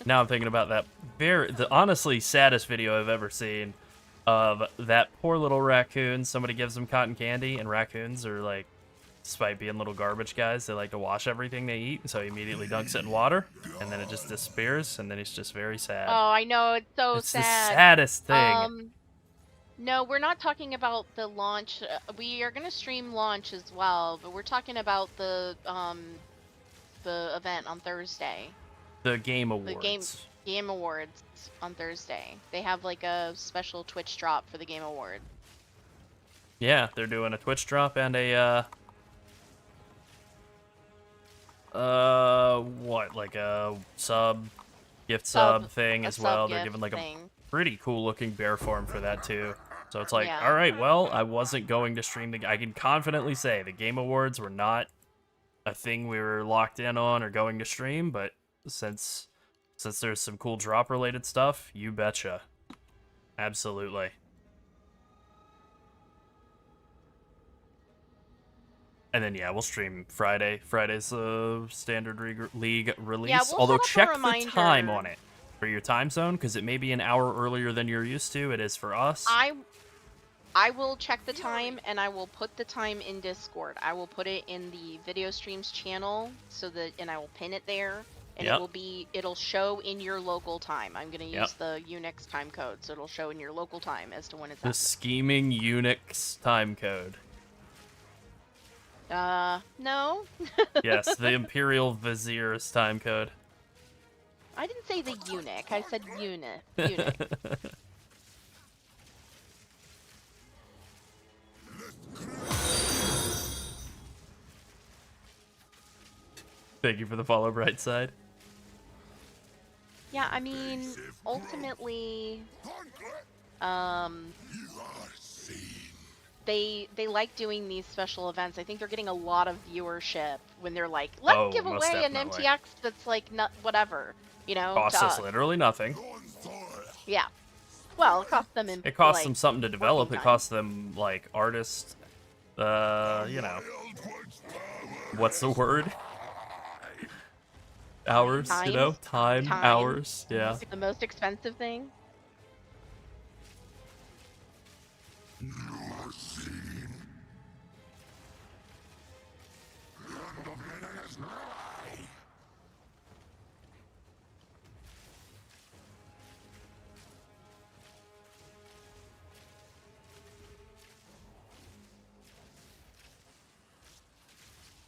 Now I'm thinking about that the honestly saddest video I've ever seen of that poor little raccoon. Somebody gives him cotton candy, and raccoons are like, despite being little garbage guys, they like to wash everything they eat, and so he immediately dunks it in water, and then it just disappears, and then he's just very sad. Oh, I know, it's so it's sad. It's the saddest thing. No, we're not talking about the launch. We are going to stream launch as well, but we're talking about the event on Thursday. The Game Awards. The Game Awards on Thursday. They have like a special Twitch drop for the Game Award. Yeah, they're doing a Twitch drop and a like a gift sub thing as well. They're giving like a pretty cool looking bear form for that too. So it's like, all right, well, I wasn't going to stream I can confidently say the Game Awards were not a thing we were locked in on or going to stream, but since there's some cool drop related stuff, you betcha. Absolutely. And then yeah, we'll stream Friday. Friday's standard league release. Yeah, we'll although set up check the time on it for your time zone, because it may be an hour earlier than you're used to. It is for us. I will check the time, and I will put the time in Discord. I will put it in the video streams channel, and I will pin it there, and it'll show in your local time. I'm gonna use the Unix time code, so it'll show in your local time as to when it's happening. The scheming Unix time code. No. Yes, the Imperial Vizier's time code. I didn't say the eunuch. I said eunuch. Thank you for the follow, bright side. Yeah, I mean, ultimately, they like doing these special events. I think they're getting a lot of viewership when they're like, let's give most away an definitely. MTX that's like not whatever, you know, Costs to us us. literally nothing. Yeah. Well, it costs them. It costs like, them something to develop. working It time. costs them like artists. You know, what's the word? Hours. You know, time. Hours. Yeah. The most expensive thing.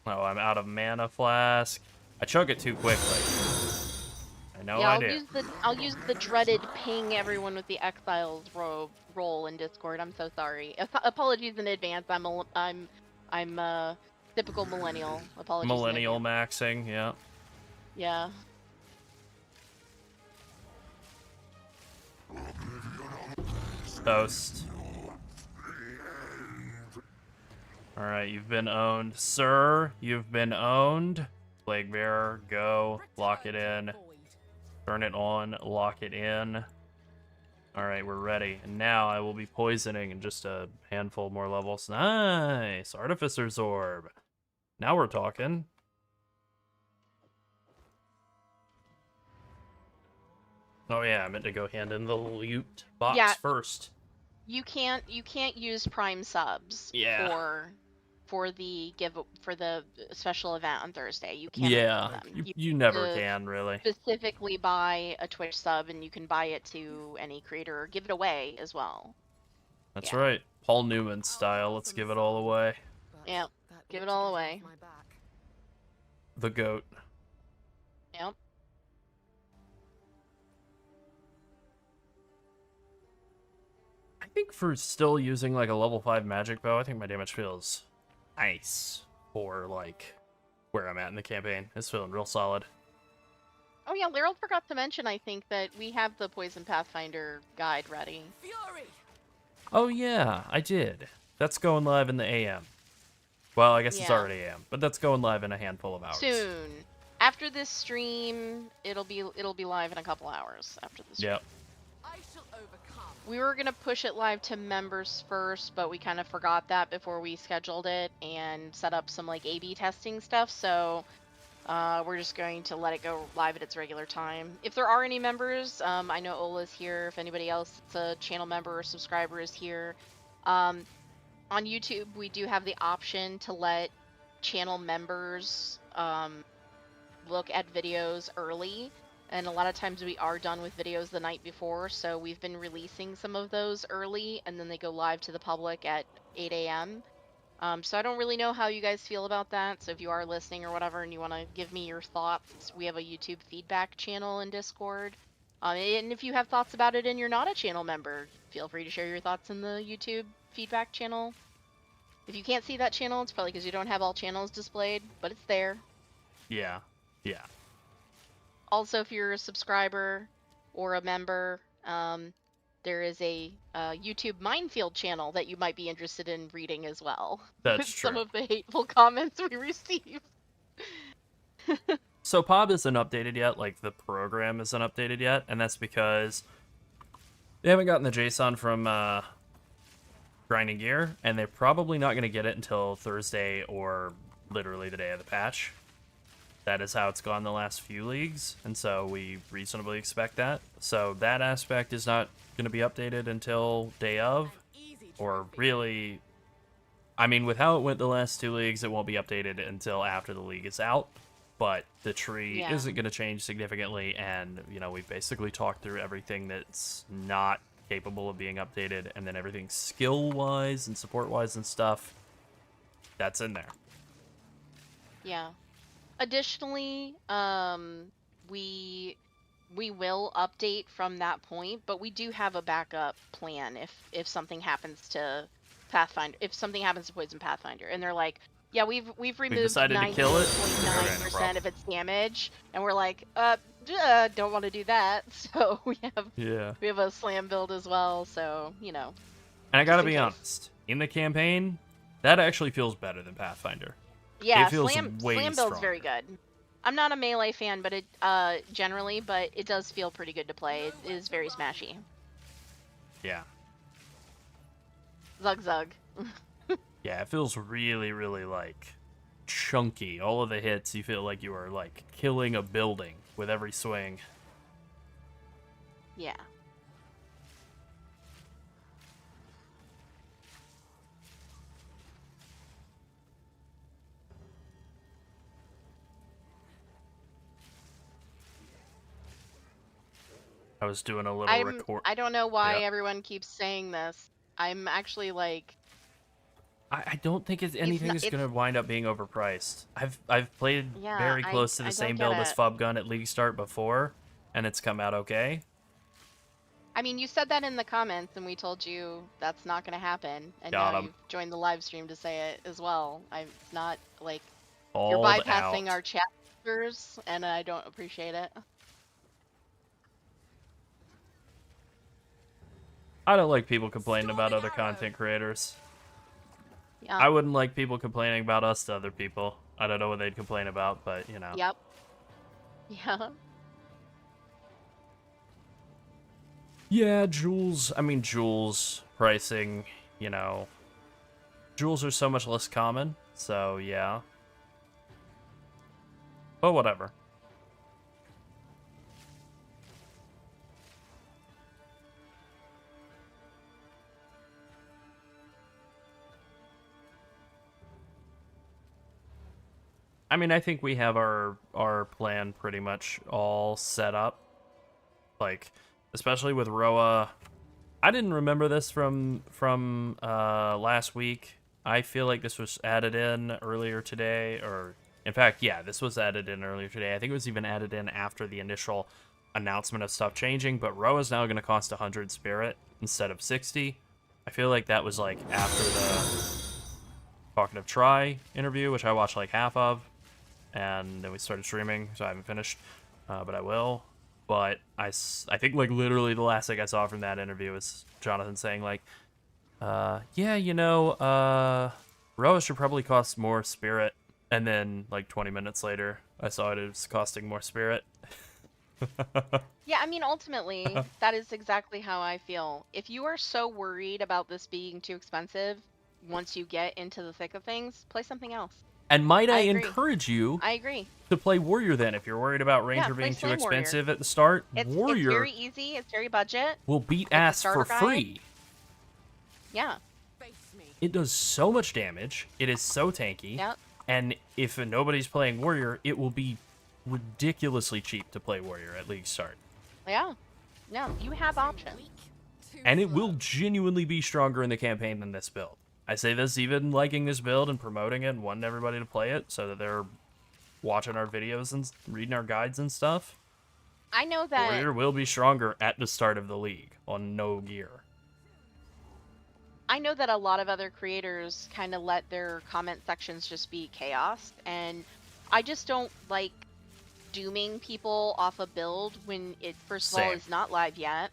Oh, I'm out of mana flask. I chug it too quickly. I know Yeah, I do. I'll use the dreaded ping everyone with the exiles role in Discord. I'm so sorry. Apologies in advance. I'm typical millennial. Apologies. Millennial in advance. maxing. Yeah. Yeah. Toast. Alright, you've been owned. Sir, you've been owned. Plague Bearer, go. Lock it in. Turn it on. Lock it in. Alright, we're ready. And now I will be poisoning in just a handful more levels. Nice! Artificer's Orb. Now we're talking. Oh yeah, I meant to go hand in the loot box first. You can't use Prime subs for the special event on Thursday. You can't. Yeah, you never can, really. Specifically buy a Twitch sub, and you can buy it to any creator or give it away as well. That's right. Paul Newman style. Let's give it all away. Yeah, give it all away. The goat. Yep. I think for still using like a level 5 magic bow, I think my damage feels nice for like where I'm at in the campaign. It's feeling real solid. Oh yeah, Laryl forgot to mention, I think, that we have the Poison Pathfinder guide ready. Fury! Oh yeah, I did. That's going live in the AM. Well, I guess it's already AM, but that's going live in a handful of hours. Soon. After this stream, it'll be live in a couple hours after the stream. Yep. I shall overcome. We were gonna push it live to members first, but we kind of forgot that before we scheduled it and set up some like A/B testing stuff. So we're just going to let it go live at its regular time. If there are any members, I know Ola's here. If anybody else that's a channel member or subscriber is here, on YouTube we do have the option to let channel members look at videos early. And a lot of times we are done with videos the night before, so we've been releasing some of those early, and then they go live to the public at 8 a.m. So I don't really know how you guys feel about that, so if you are listening or whatever and you want to give me your thoughts, we have a YouTube feedback channel in Discord. And if you have thoughts about it and you're not a channel member, feel free to share your thoughts in the YouTube feedback channel. If you can't see that channel, it's probably because you don't have all channels displayed, but it's there. Yeah. Yeah. Also, if you're a subscriber or a member, there is a YouTube Minefield channel that you might be interested in reading as well. That's with true. Some of the hateful comments we receive. So POB isn't updated yet, like the program isn't updated yet, and that's because they haven't gotten the JSON from Grinding Gear, and they're probably not going to get it until Thursday or literally the day of the patch. That is how it's gone the last few leagues, and so we reasonably expect that. So that aspect is not going to be updated until day of, or really, I mean, with how it went the last 2 leagues, it won't be updated until after the league is out, but the tree isn't going to change significantly, and, you know, we've basically talked through everything that's not capable of being updated, and then everything skill-wise and support-wise and stuff, that's in there. Yeah. Additionally, we will update from that point, but we do have a backup plan if something happens to Pathfinder, if something happens to Poison Pathfinder, and they're like, yeah, we've removed decided to kill it? 98.9% problem. of its damage, and we're like, don't want to do that, so Yeah. we have a slam build as well, so And I gotta just in be case. honest, in the campaign, that actually feels better than Pathfinder. Yeah, It feels slam way build's very stronger. good. I'm not a melee fan, but it generally, but it does feel pretty good to play. It is very smashy. Yeah. Zug zug. Yeah, it feels really, really, like, chunky. All of the hits, you feel like you are, like, killing a building with every swing. Yeah. I was doing a little record. I don't know why Yeah. everyone keeps saying this. I'm actually like, I don't think anything is it's- gonna wind up being overpriced. I've played Yeah, very I- close to I the don't same get build as it. Fubgun at League Start before, and it's come out okay. I mean, you said that in the comments, and we told you that's not going to happen, and Got now 'em. you've joined the live stream to say it as well. It's not like you're All bypassing out. our chapters, and I don't appreciate it. I don't like people complaining about other content creators. Yeah. I wouldn't like people complaining about us to other people. I don't know what they'd complain about, but you know. Yep. Yeah. Yeah, jewels. I mean, jewels pricing, you know. Jewels are so much less common, so yeah. But whatever. I mean, I think we have our plan pretty much all set up. Like, especially with Roa. I didn't remember this from last week. I feel like this was added in earlier today, or in fact, yeah, this was added in earlier today. I think it was even added in after the initial announcement of stuff changing, but Roa's now going to cost 100 spirit instead of 60. I feel like that was like after the Talking of Try interview, which I watched like half of, and then we started streaming, so I haven't finished, but I will. But I think like literally the last thing I saw from that interview was Jonathan saying like, yeah, you know, Roa should probably cost more spirit. And then like 20 minutes later, I saw it was costing more spirit. Yeah, I mean, ultimately, that is exactly how I feel. If you are so worried about this being too expensive, once you get into the thick of things, play something else. And might I agree. encourage you I agree. to play Warrior then, if you're worried about Ranger play being too Flame Warrior. expensive at the start. It's Warrior very easy. It's very budget. will beat a ass for starter guide. free. Yeah. Face me. It does so much damage. It is so tanky. Yep. And if nobody's playing Warrior, it will be ridiculously cheap to play Warrior at League Start. Yeah. No, you have options. Weak, too And it slow. will genuinely be stronger in the campaign than this build. I say this even liking this build and promoting it and wanting everybody to play it so that they're watching our videos and reading our guides and stuff. I know that. Warrior will be stronger at the start of the league on no gear. I know that a lot of other creators kind of let their comment sections just be chaos, and I just don't like dooming people off a build when it, first of all, Same. is not live yet.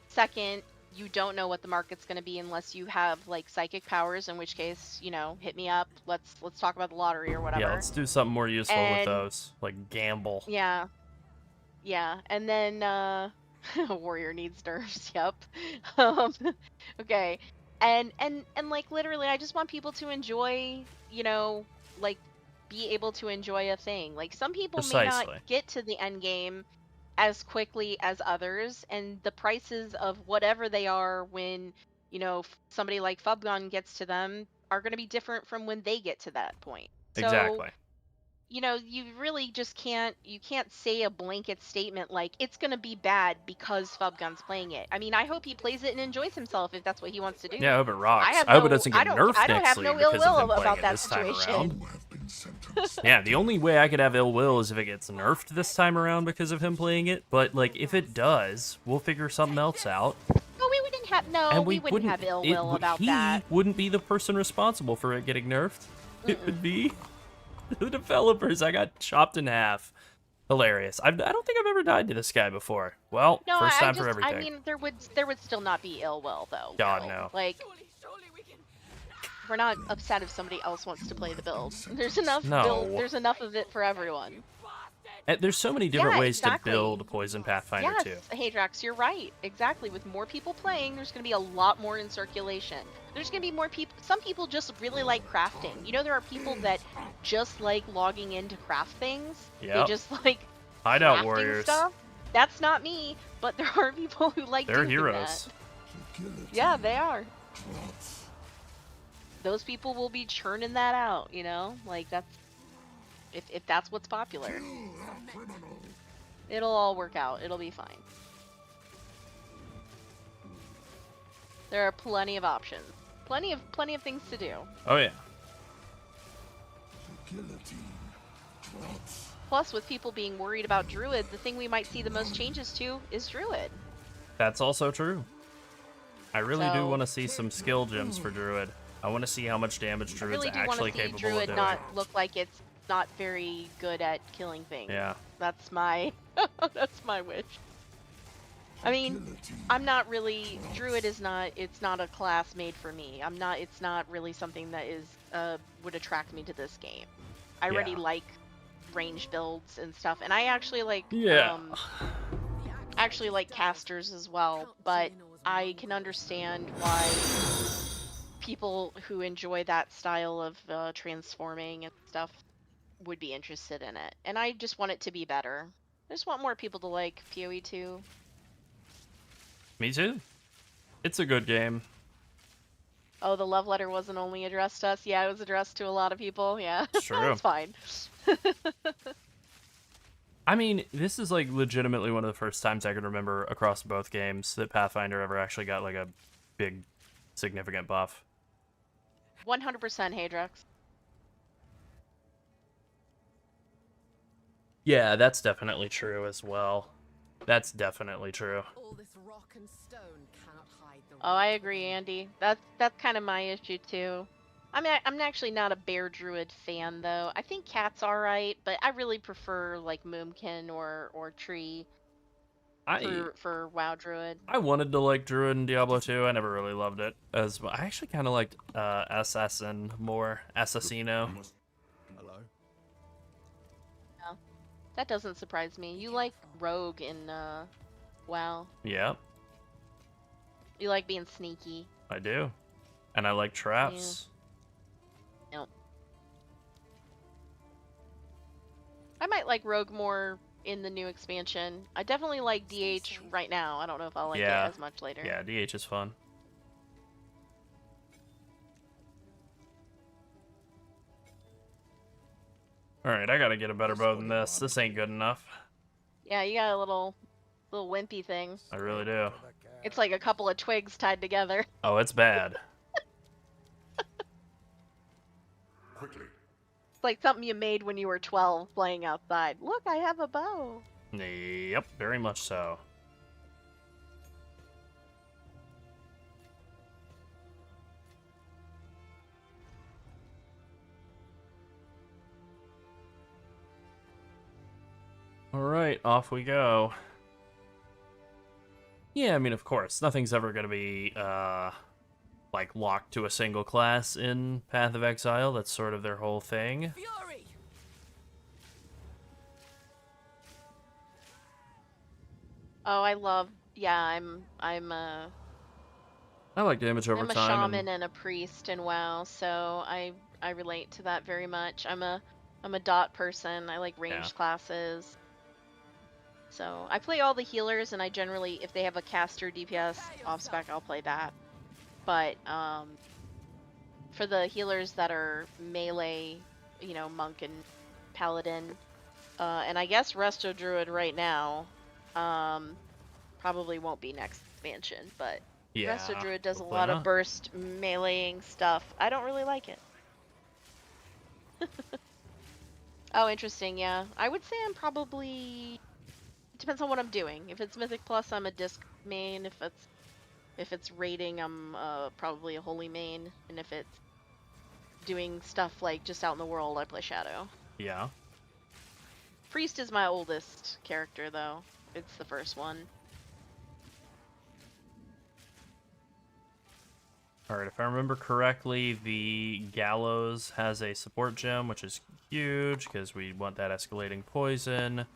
Second, you don't know what the market's going to be unless you have like psychic powers, in which case, you know, hit me up. Let's talk about the lottery or whatever. Yeah, let's do something more useful with And- those. Like gamble. Yeah. Yeah. And then Warrior needs nerfs, yep. Okay. And like literally I just want people to enjoy, you know, like be able to enjoy a thing. Like some people may Precisely. not get to the end game as quickly as others, and the prices of whatever they are when, you know, somebody like Fubgon gets to them are going to be different from when they get to that point. So, Exactly. you know, you really just can't say a blanket statement like it's going to be bad because Fubgun's playing it. I mean, I hope he plays it and enjoys himself if that's what he wants to do. Yeah, I hope it rocks. I have I hope it no- doesn't I get don't- nerfed I don't next have league no because ill will of him about playing it that this time situation. around. You have been sentence. Yeah, the only way I could have ill will is if it gets nerfed this time around because of him playing it. But like, if it does, we'll figure something else out. No, we wouldn't have. No, And we wouldn't have ill will about he that. wouldn't be the person responsible for it getting nerfed. It would be the developers. I got chopped in half. Hilarious. I don't think I've ever died to this guy before. Well, No, first time just, for everything. I mean, there would still not be ill will though. God, Will. no. Like, we're not upset if somebody else wants to play the build. There's enough No. there's enough of it for everyone. And there's so many different Yeah, ways exactly. to build Poison Pathfinder Yes, too. hey Drax, you're right. Exactly. With more people playing, there's going to be a lot more in circulation. There's going to be more people. Some people just really like crafting. You know, there are people that just like logging in to craft things. They Yep. just like Hideout crafting warriors. stuff. That's not me, but there are people who like They're doing heroes. that. The guillotine Yeah, they are. trots. Those people will be churning that out, you know? Like, that's... If that's what's popular. Kill that criminal. It'll all work out. It'll be fine. There are plenty of options. Plenty of things to do. Oh yeah. The guillotine trots. Plus, with people being worried about Druid, the thing we might see the most changes to is Druid. That's also true. I really do So- want to see some skill gems for Druid. I want to see how much damage I Druid's really do want actually to see capable Druid of doing. not look like it's not very good at killing things. Yeah. That's my... that's my wish. I mean, Guillotine. I'm not really... Druid is not... It's not a class made for me. I'm not... It's not really something that is... would attract me to this game. I already Yeah. like range builds and stuff, and I actually like... Yeah. actually like casters as well, but I can understand why people who enjoy that style of transforming and stuff would be interested in it. And I just want it to be better. I just want more people to like PoE 2. Me too. It's a good game. Oh, the love letter wasn't only addressed to us. Yeah, it was addressed to a lot of people. Yeah, It's true. that's fine. I mean, this is like legitimately one of the first times I can remember across both games that Pathfinder ever actually got like a big, significant buff. 100% Hadrox. Yeah, that's definitely true as well. That's definitely true. All this rock and stone cannot hide the Oh, I agree, Andy. That's kind of my issue too. I mean, I'm actually not a bear druid fan though. I think cat's all right, but I really prefer like Moomkin or tree for WoW druid. I wanted to like Druid in Diablo 2. I never really loved it. I actually kind of liked Assassin more. Assassino. Hello. That doesn't surprise me. You like rogue in WoW. Yeah, You like being sneaky. I do. And I like traps. Nope. I might like rogue more in the new expansion. I definitely like DH right now. I don't know if I'll like Yeah. it as much later. Yeah, DH is fun. Alright, I gotta get a better bow than this. This ain't good enough. Yeah, you got a little wimpy thing. I really do. It's like a couple of twigs tied together. Oh, it's bad. Quickly. It's like something you made when you were 12 playing outside. Look, I have a bow. Yep, very much so. Alright, off we go. Yeah, I mean, of course, nothing's ever gonna be, like, locked to a single class in Path of Exile. That's sort of their whole thing. fury. Oh, I love. Yeah, I'm I like damage over I'm a time. shaman and a priest in WoW, so I relate to that very much. I'm a dot person. I like ranged Yeah. classes. So I play all the healers, and I generally, if they have a caster DPS off spec, I'll play that. But for the healers that are melee, you know, monk and paladin, and I guess resto druid right now, probably won't be next expansion, but Yeah, resto druid does a hopefully lot not. of burst meleeing stuff. I don't really like it. Oh, interesting. Yeah, I would say I'm probably. It depends on what I'm doing. If it's Mythic Plus, I'm a disc main. If it's raiding, I'm probably a holy main. And if it's doing stuff like just out in the world, I play Shadow. Yeah. Priest is my oldest character, though. It's the first one. Alright, if I remember correctly, the Gallows has a support gem, which is huge, because we want that escalating poison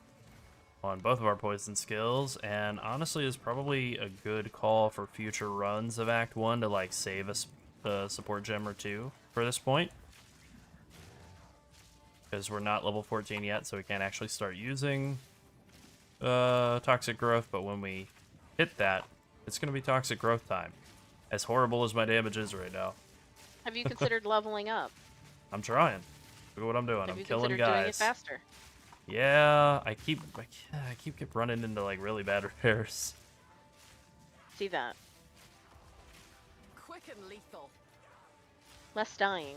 on both of our poison skills, and honestly is probably a good call for future runs of Act 1 to, like, save a support gem or two for this point. Because we're not level 14 yet, so we can't actually start using Toxic Growth, but when we hit that, it's going to be Toxic Growth time. As horrible as my damage is right now. Have you considered leveling up? I'm trying. Look at what I'm doing. Have I'm you killing considered doing it guys. faster? Yeah, I keep running into like really bad repairs. See that. Quick and lethal. Less dying.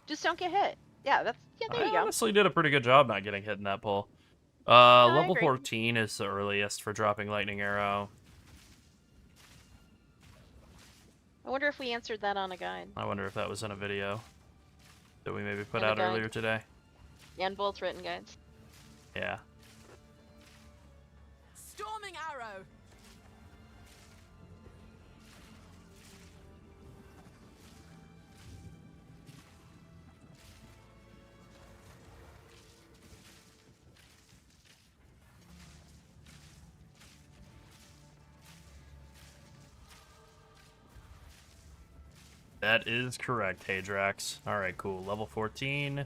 Just don't get hit. Yeah, there I you go. honestly did a pretty good job not getting hit in that pull. I Level agree. 14 is the earliest for dropping Lightning Arrow. I wonder if we answered that on a guide. I wonder if that was in a video that we maybe put In a out guide. earlier today. And both written guides. Yeah. Storming arrow. That is correct, Hadrax. Alright, cool. Level 14.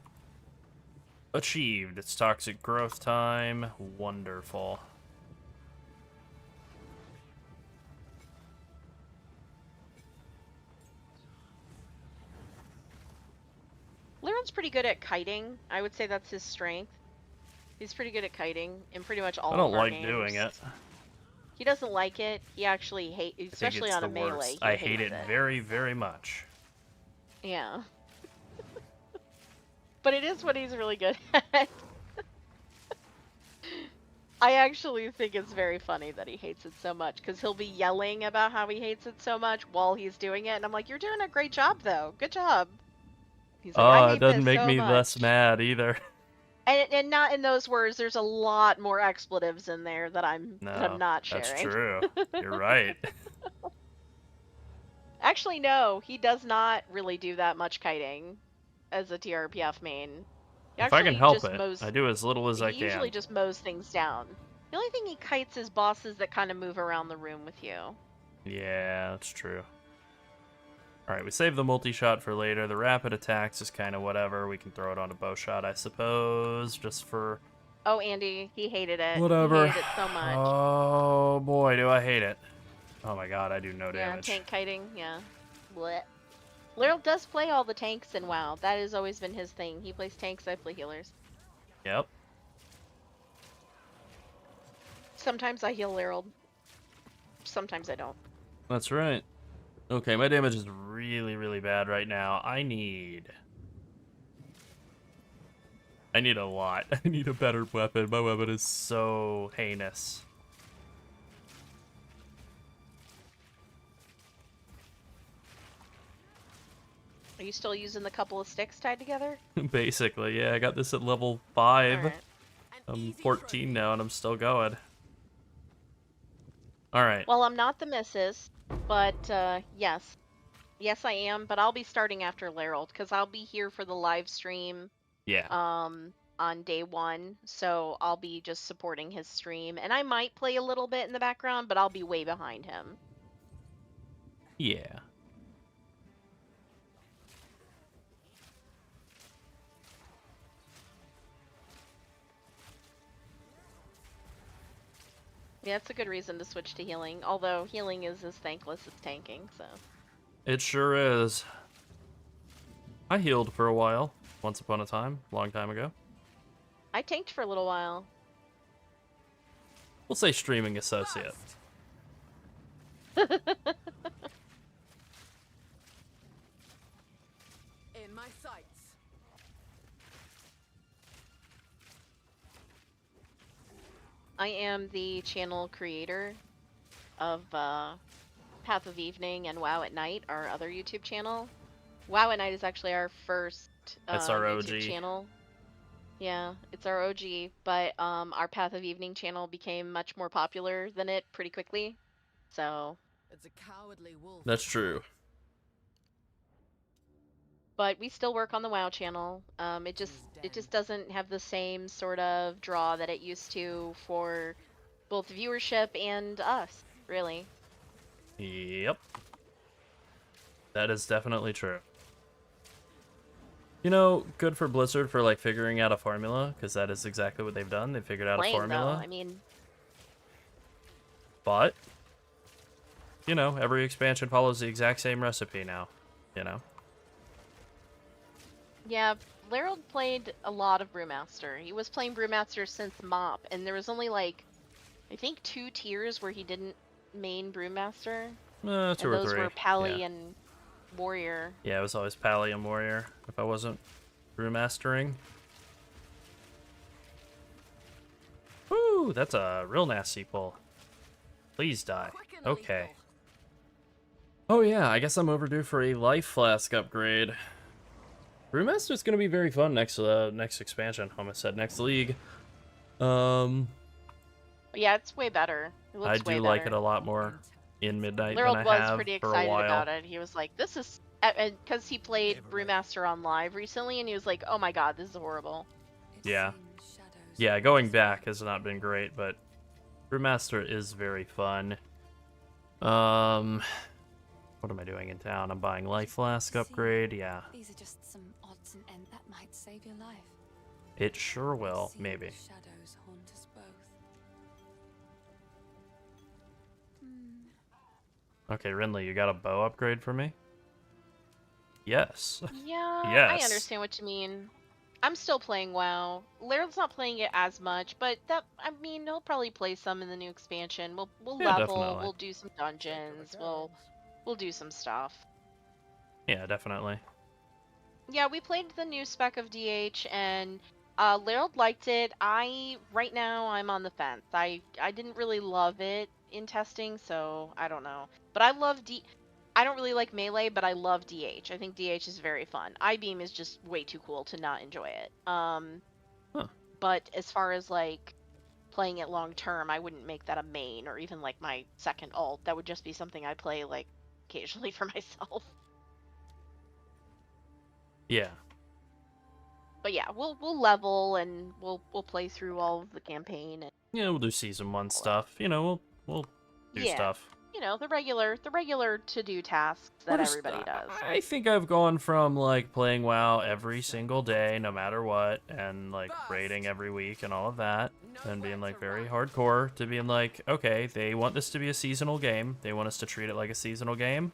Achieved. It's Toxic Growth time. Wonderful. Lyron's pretty good at kiting. I would say that's his strength. He's pretty good at kiting in pretty much all I don't of our like games. doing it. He doesn't like it. He actually hates, I think especially it's on a the melee. worst. He I hate hates it very, very much. Yeah. But it is what he's really good at. I actually think it's very funny that he hates it so much, because he'll be yelling about how he hates it so much while he's doing it, and I'm like, you're doing a great job, though. Good job. He's like, I Oh, hate it doesn't this make so me much. less mad either. And not in those words. There's a lot more expletives in there that I'm No, not sharing. that's true. You're right. Actually, no, he does not really do that much kiting as a TRPF main. He If I can actually help just it, mows, I do as little as I he usually can. just mows things down. The only thing he kites is bosses that kind of move around the room with you. Yeah, that's true. Alright, we save the multi-shot for later. The rapid attacks is kind of whatever. We can throw it on a bow shot, I suppose, just for... Oh, Andy, he hated it. Whatever. He hated it so much. Oh, boy, do I hate it. Oh my god, I do no Yeah, damage. tank kiting, yeah. Blech. Lyril does play all the tanks in WoW. That has always been his thing. He plays tanks, I play healers. Yep. Sometimes I heal Lyril. Sometimes I don't. That's right. Okay, my damage is really, really bad right now. I need a lot. I need a better weapon. My weapon is so heinous. Are you still using the couple of sticks tied together? Basically, yeah, I got this at level 5. Alright. I'm 14 now and I'm still going. Alright. Well, I'm not the missus, but yes. Yes, I am, but I'll be starting after Larold, because I'll be here for the live stream Yeah. on day 1, so I'll be just supporting his stream, and I might play a little bit in the background, but I'll be way behind him. Yeah. Yeah, it's a good reason to switch to healing, although healing is as thankless as tanking, so. It sure is. I healed for a while, once upon a time, long time ago. I tanked for a little while. We'll say streaming associate. In my sights. I am the channel creator of Path of Evening and WoW at Night, our other YouTube channel. WoW at Night is actually our first That's our YouTube OG. channel. Yeah, it's our OG, but our Path of Evening channel became much more popular than it pretty quickly. So, It's a cowardly wolf. That's true. but we still work on the WoW channel. It just doesn't have the same sort of draw that it used to for both viewership and us, really. Yep. That is definitely true. You know, good for Blizzard for like figuring out a formula, because that is exactly what they've done. They figured out a Plain, formula. though. I mean, But, you know, every expansion follows the exact same recipe now, you know? yeah, Larold played a lot of Brewmaster. He was playing Brewmaster since MOP, and there was only like, I think 2 tiers where he didn't main Brewmaster. 2 And or those 3. were Pally yeah. and Warrior. Yeah, it was always Pally and Warrior if I wasn't brewmastering. Woo, that's a real nasty pull. Please die. Quick and Okay. lethal. Oh yeah, I guess I'm overdue for a life flask upgrade. Brewmaster's gonna be very fun next expansion. Almost said next league. But yeah, it's way better. It looks I way do like it better. a lot more in Midnight than Larold I was have pretty for a excited while. about it. He was like, this is... Because he played Brewmaster on live recently, and he was like, oh my god, this is horrible. It Yeah. seems shadows Yeah, haunt going us back both. has not been great, but Brewmaster is very fun. What am I doing in town? I'm buying life flask upgrade. Yeah, These are just some odds and ends that might save your life. it sure will. It seems Maybe. Shadows haunt us both. Okay, Rinley, you got a bow upgrade for me? Yes. Yeah, I Yes. understand what you mean. I'm still playing WoW. Larold's not playing it as much, but I mean, he'll probably play some in the new expansion. We'll Yeah, level, definitely. we'll do some dungeons, we'll do some stuff. Yeah, definitely. Yeah, we played the new spec of DH, and Larold liked it. Right now I'm on the fence. I didn't really love it in testing, so I don't know. But I don't really like melee, but I love DH. I think DH is very fun. I-beam is just way too cool to not enjoy it. Huh. But as far as like playing it long term, I wouldn't make that a main or even like my second ult. That would just be something I play like occasionally for myself. Yeah. But yeah, we'll level and we'll play through all of the campaign. And, Yeah, we'll do season 1 stuff. You know, we'll do Yeah. stuff. you know, the regular to-do tasks that We're just- everybody does. I think I've gone from like playing WoW every single day, no matter what, and like raiding every week and all of that, and being like very hardcore, to being like, okay, they want this to be a seasonal game. They want us to treat it like a seasonal game.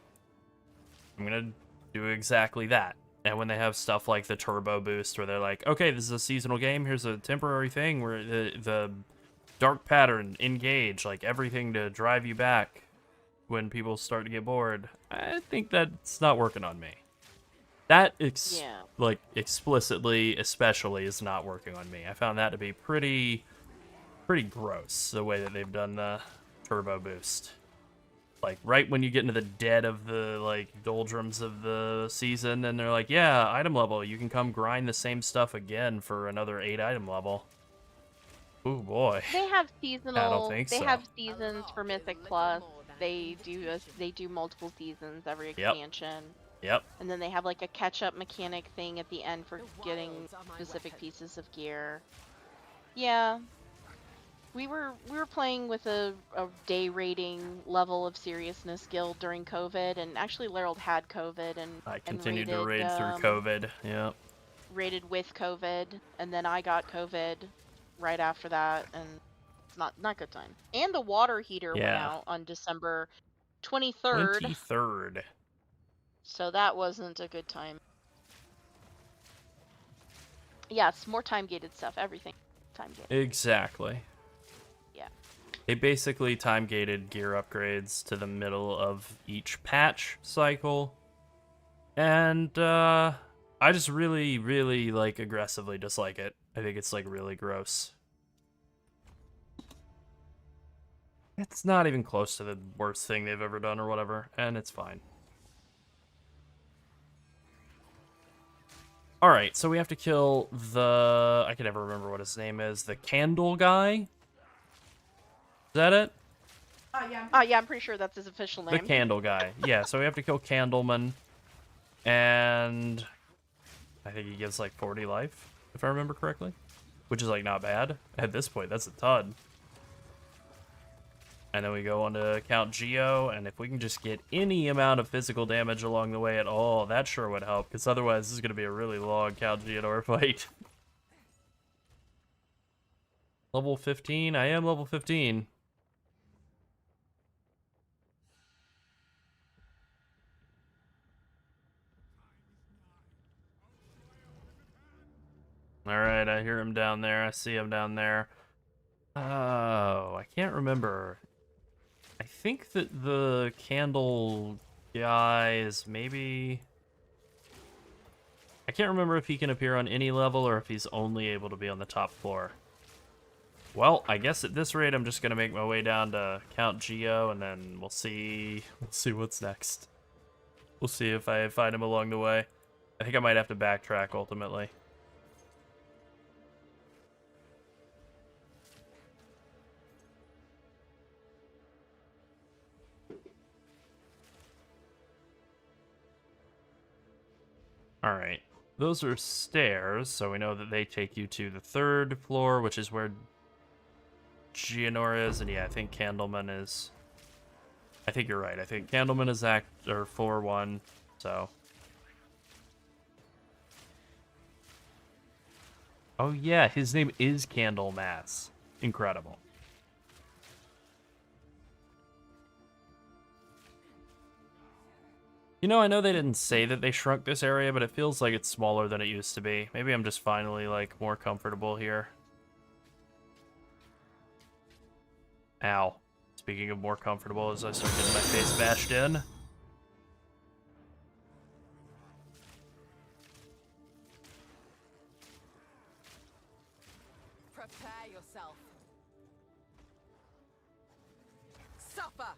I'm gonna do exactly that. And when they have stuff like the turbo boost, where they're like, okay, this is a seasonal game. Here's a temporary thing where the dark pattern, engage, like everything to drive you back when people start to get bored. I think that's not working on me. That Yeah. like explicitly, especially, is not working on me. I found that to be pretty gross, the way that they've done the turbo boost. Like right when you get into the dead of the like doldrums of the season, and they're like, yeah, item level, you can come grind the same stuff again for another 8 item level. Ooh boy. They have seasonal. think they so. have seasons for Mythic Plus. They do multiple seasons every expansion. Yep. And then they have like a catch-up mechanic thing at the end for getting specific pieces of gear. Yeah. We were playing with a day rating level of seriousness guild during COVID, and actually Larold had COVID and I continued raided, to raid through COVID. Yep. raided with COVID, and then I got COVID right after that, and it's not good time. And the water heater went Yeah. out on December 23rd, 23rd. so that wasn't a good time. Yes, more time-gated stuff, everything time-gated. Exactly. Yeah. They basically time-gated gear upgrades to the middle of each patch cycle. And I just really, really like aggressively dislike it. I think it's like really gross. It's not even close to the worst thing they've ever done or whatever, and it's fine. Alright, so we have to kill the... I can never remember what his name is. The candle guy? Is that it? Yeah, I'm pretty sure that's his official The name. candle guy. Yeah, so we have to kill Candleman. And... I think he gives like 40 life, if I remember correctly. Which is like not bad. At this point, that's a ton. And then we go on to Count Geo, and if we can just get any amount of physical damage along the way at all, that sure would help, because otherwise this is going to be a really long Count Geodor fight. Level 15? I am level 15. Alright, I hear him down there. I see him down there. Oh, I can't remember. I think that the candle guy is maybe... I can't remember if he can appear on any level or if he's only able to be on the top floor. Well, I guess at this rate I'm just going to make my way down to Count Geo, and then we'll see what's next. We'll see if I find him along the way. I think I might have to backtrack ultimately. Alright, those are stairs, so we know that they take you to the 3rd floor, which is where Geonor is, and yeah, I think Candleman is... I think you're right, I think Candleman is floor 1, so... Oh yeah, his name is Candlemass. Incredible. You know, I know they didn't say that they shrunk this area, but it feels like it's smaller than it used to be. Maybe I'm just finally, like, more comfortable here. Ow. Speaking of more comfortable, as I start getting my face bashed in. Prepare yourself. Suffer.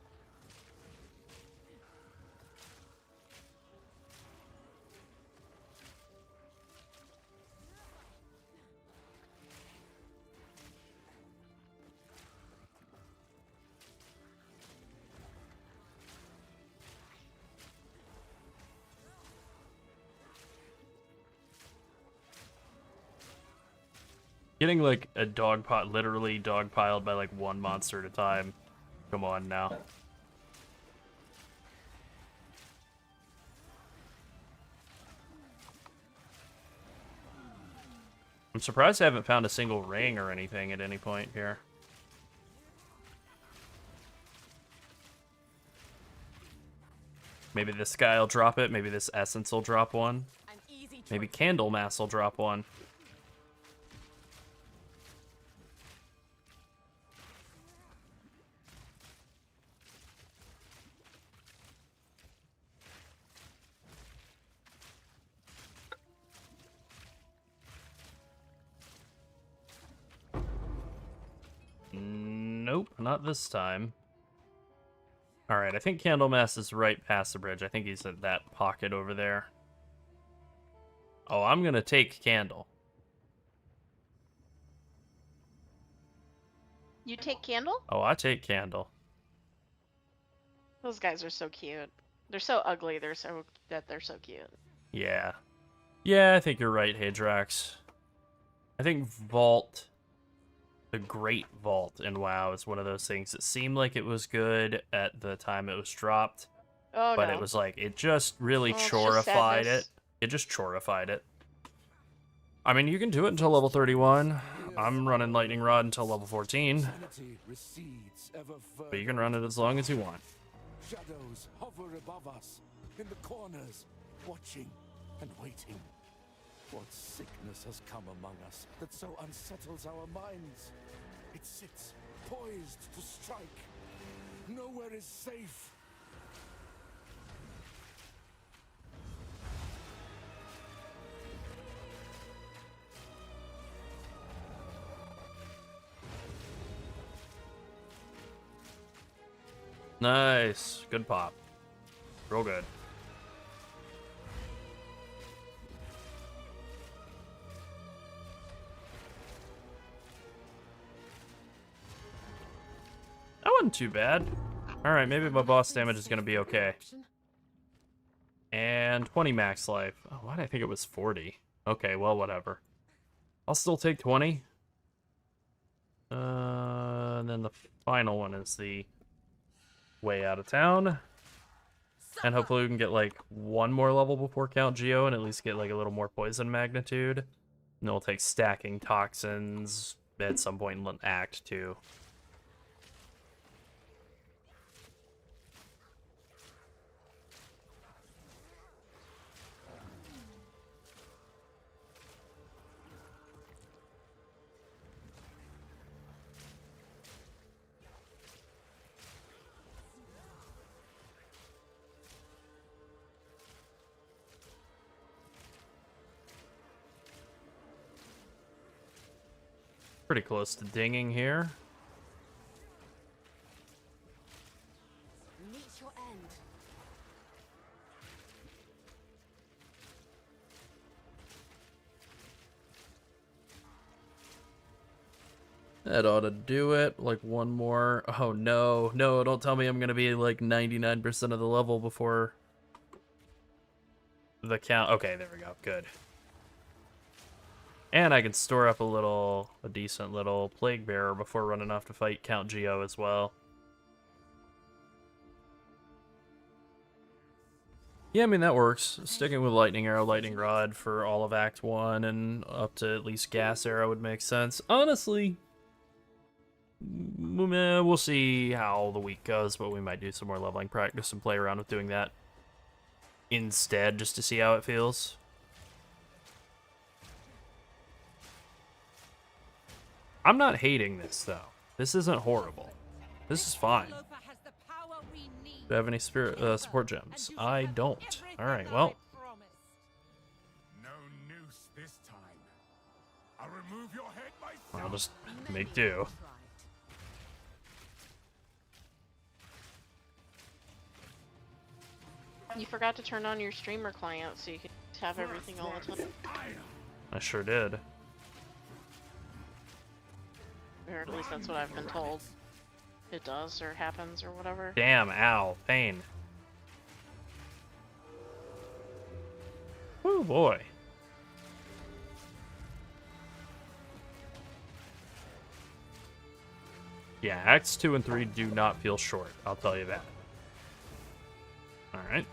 Getting, like, a literally dogpiled by, like, one monster at a time. Come on now. I'm surprised I haven't found a single ring or anything at any point here. Maybe this guy will drop it. Maybe this essence will drop one. Maybe Candlemass will drop one. Nope, not this time. Alright, I think Candlemass is right past the bridge. I think he's at that pocket over there. Oh, I'm gonna take Candle. You take Candle? Oh, I take Candle. Those guys are so cute. They're so ugly, they're so cute. Yeah. Yeah, I think you're right, Hadrax. I think Vault... The Great Vault in WoW is one of those things that seemed like it was good at the time it was dropped. Oh, but no. it was like, it just really It's just chorified it. sadness. It just chorified it. I mean, you can do it until level 31. I'm running Lightning Rod until level 14. Sanity recedes ever But you further. can run it as long as you want. Shadows hover above us, in the corners, watching and waiting. What sickness has come among us that so unsettles our minds? It sits, poised to strike. Nowhere is safe. Nice. Good pop. Real good. That wasn't too bad. Alright, maybe my boss damage is gonna be okay. And 20 max life. Oh, why did I think it was 40? Okay, well, whatever. I'll still take 20. And then the final one is the way out of town. And hopefully we can get like one more level before Count Geo and at least get like a little more poison magnitude. And then we'll take stacking toxins at some point in Act 2. Pretty close to dinging here. Meet your end. That ought to do it. Like one more. Oh no, no, don't tell me I'm gonna be like 99% of the level before the count. Okay, there we go. Good. And I can store up a decent little Plague Bearer before running off to fight Count Geo as well. Yeah, I mean, that works. Sticking with Lightning Arrow, Lightning Rod for all of Act 1 and up to at least Gas Arrow would make sense. Honestly, we'll see how the week goes, but we might do some more leveling practice and play around with doing that instead just to see how it feels. I'm not hating this, though. This isn't horrible. This is fine. Do I have any support gems? I don't. Alright, well. No noose this time. I'll remove your head myself. I'll just make do. You forgot to turn on your streamer client so you could have everything all the time. I sure did. Or at least that's what I've been told. It does, or happens, or whatever. Damn, ow, pain. Oh boy. Yeah, Acts 2 and 3 do not feel short, I'll tell you that. Alright.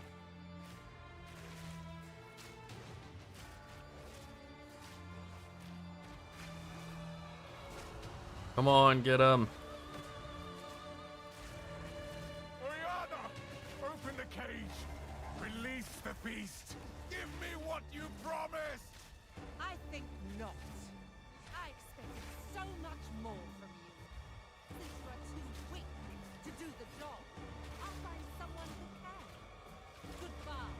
Come on, get him. Oriana, open the cage. Release the beast. Give me what you promised. I think not. I expected so much more from you. Since you are too weak to do the job, I'll find someone who can. Goodbye,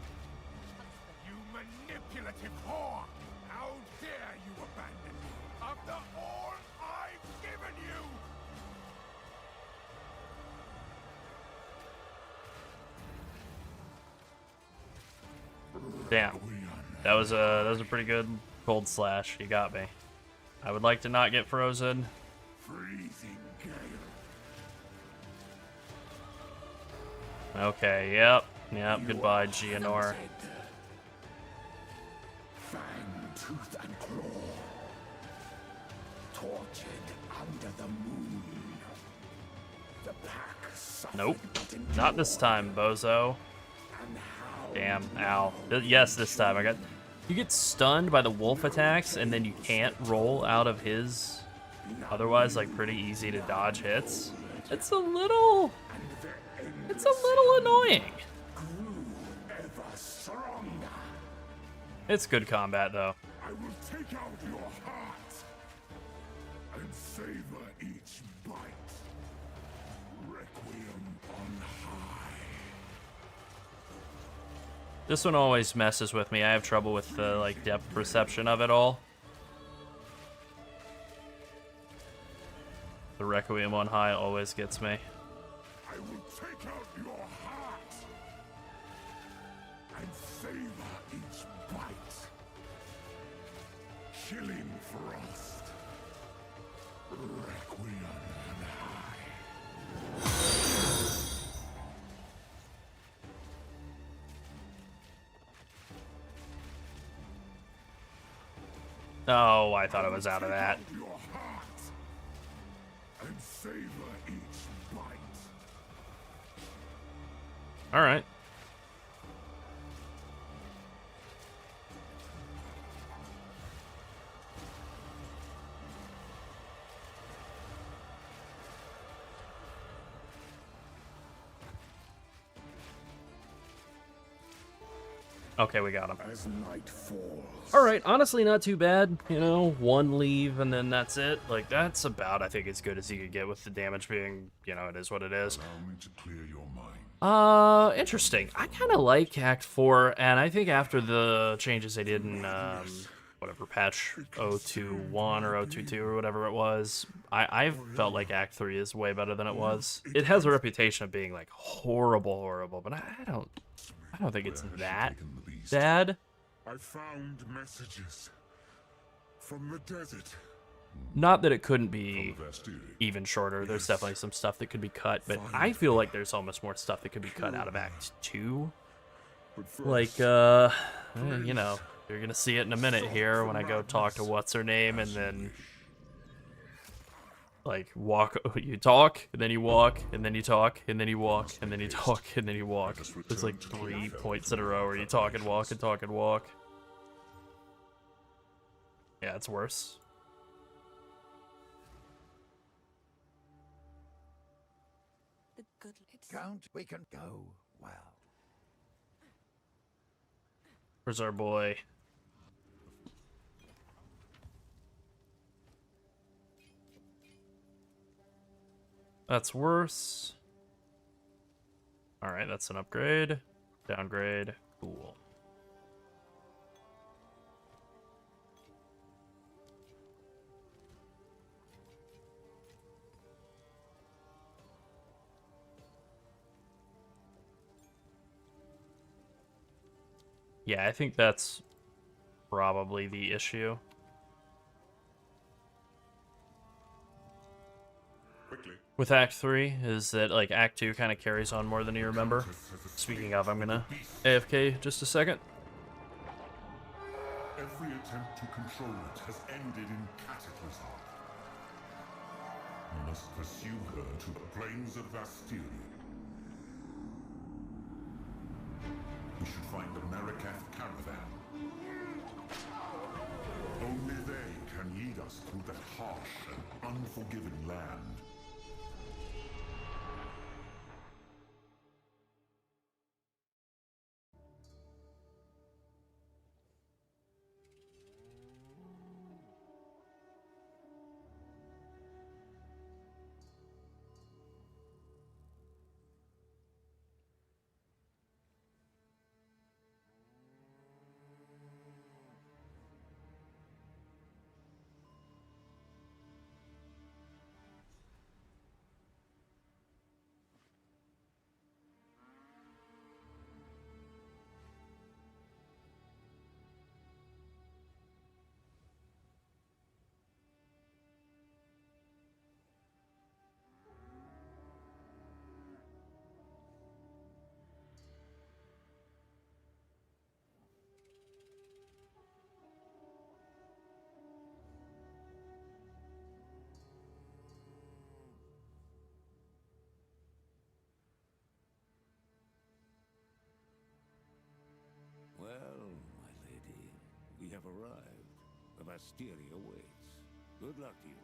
husband. You manipulative whore. How dare you abandon me after all I've given you? Damn. That was a pretty good cold slash. You got me. I would like to not get frozen. Freezing gale. Okay, yep. Goodbye, Gianor. Fang, tooth, and claw. Tortured under the moon. The pack suffered Nope. but Not this time, bozo. and how Damn, ow. Yes, this time. You get stunned by the wolf attacks, and then you can't roll out of his otherwise, like, pretty easy to dodge hits. It's a little annoying. grew ever stronger. It's good combat, though. I will take out your heart and savor each bite. Requiem on high. This one always messes with me. I have trouble with the, like, depth perception of it all. The Requiem on high always gets me. I will Take out your heart and savor each bite. Chilling frost. Requiem and high. Oh, I thought I was out of that. Take out your heart and savor each bite. All right. Okay, we got him. As night falls. All right, honestly, not too bad. You know, one leave and then that's it. Like, that's about, I think, as good as you could get with the damage being, you know, it is what it is. Allow me to clear your mind. Interesting. I kind of like Act 4, and I think after the changes they did in, whatever, patch 021 or 022 or whatever it was, I felt like Act 3 is way better than it was. It has a reputation of being, like, horrible, but I don't think it's that bad. I found messages from the desert. Not that it couldn't be From Vastiri. even shorter. There's Yes. definitely some stuff that could be cut, but Fine. I feel like there's almost more stuff that could be cut out of Act 2. But first, Like, you know, you're gonna see it in a minute here when I go talk to what's her name and then, like, walk. You talk, and then you walk, and then you talk, and then you walk, and then you talk, and then you walk. There's like 3 points in a row where you talk and walk and talk and walk. Yeah, it's worse. The good it's Count, we can go well. Where's our boy? That's worse. Alright, that's an upgrade. Downgrade. Cool. Yeah, I think that's probably the issue. quickly. With Act 3 is that, like, Act 2 kind of carries on more than you remember. Speaking of, I'm gonna AFK just a second. Every attempt to control it has ended in cataclysm. You must pursue her to the plains of Vastiri. We should find the Marikath caravan. Only they can lead us through that harsh and unforgiving land. Well, my lady, we have arrived. The Vastiri awaits. Good luck to you.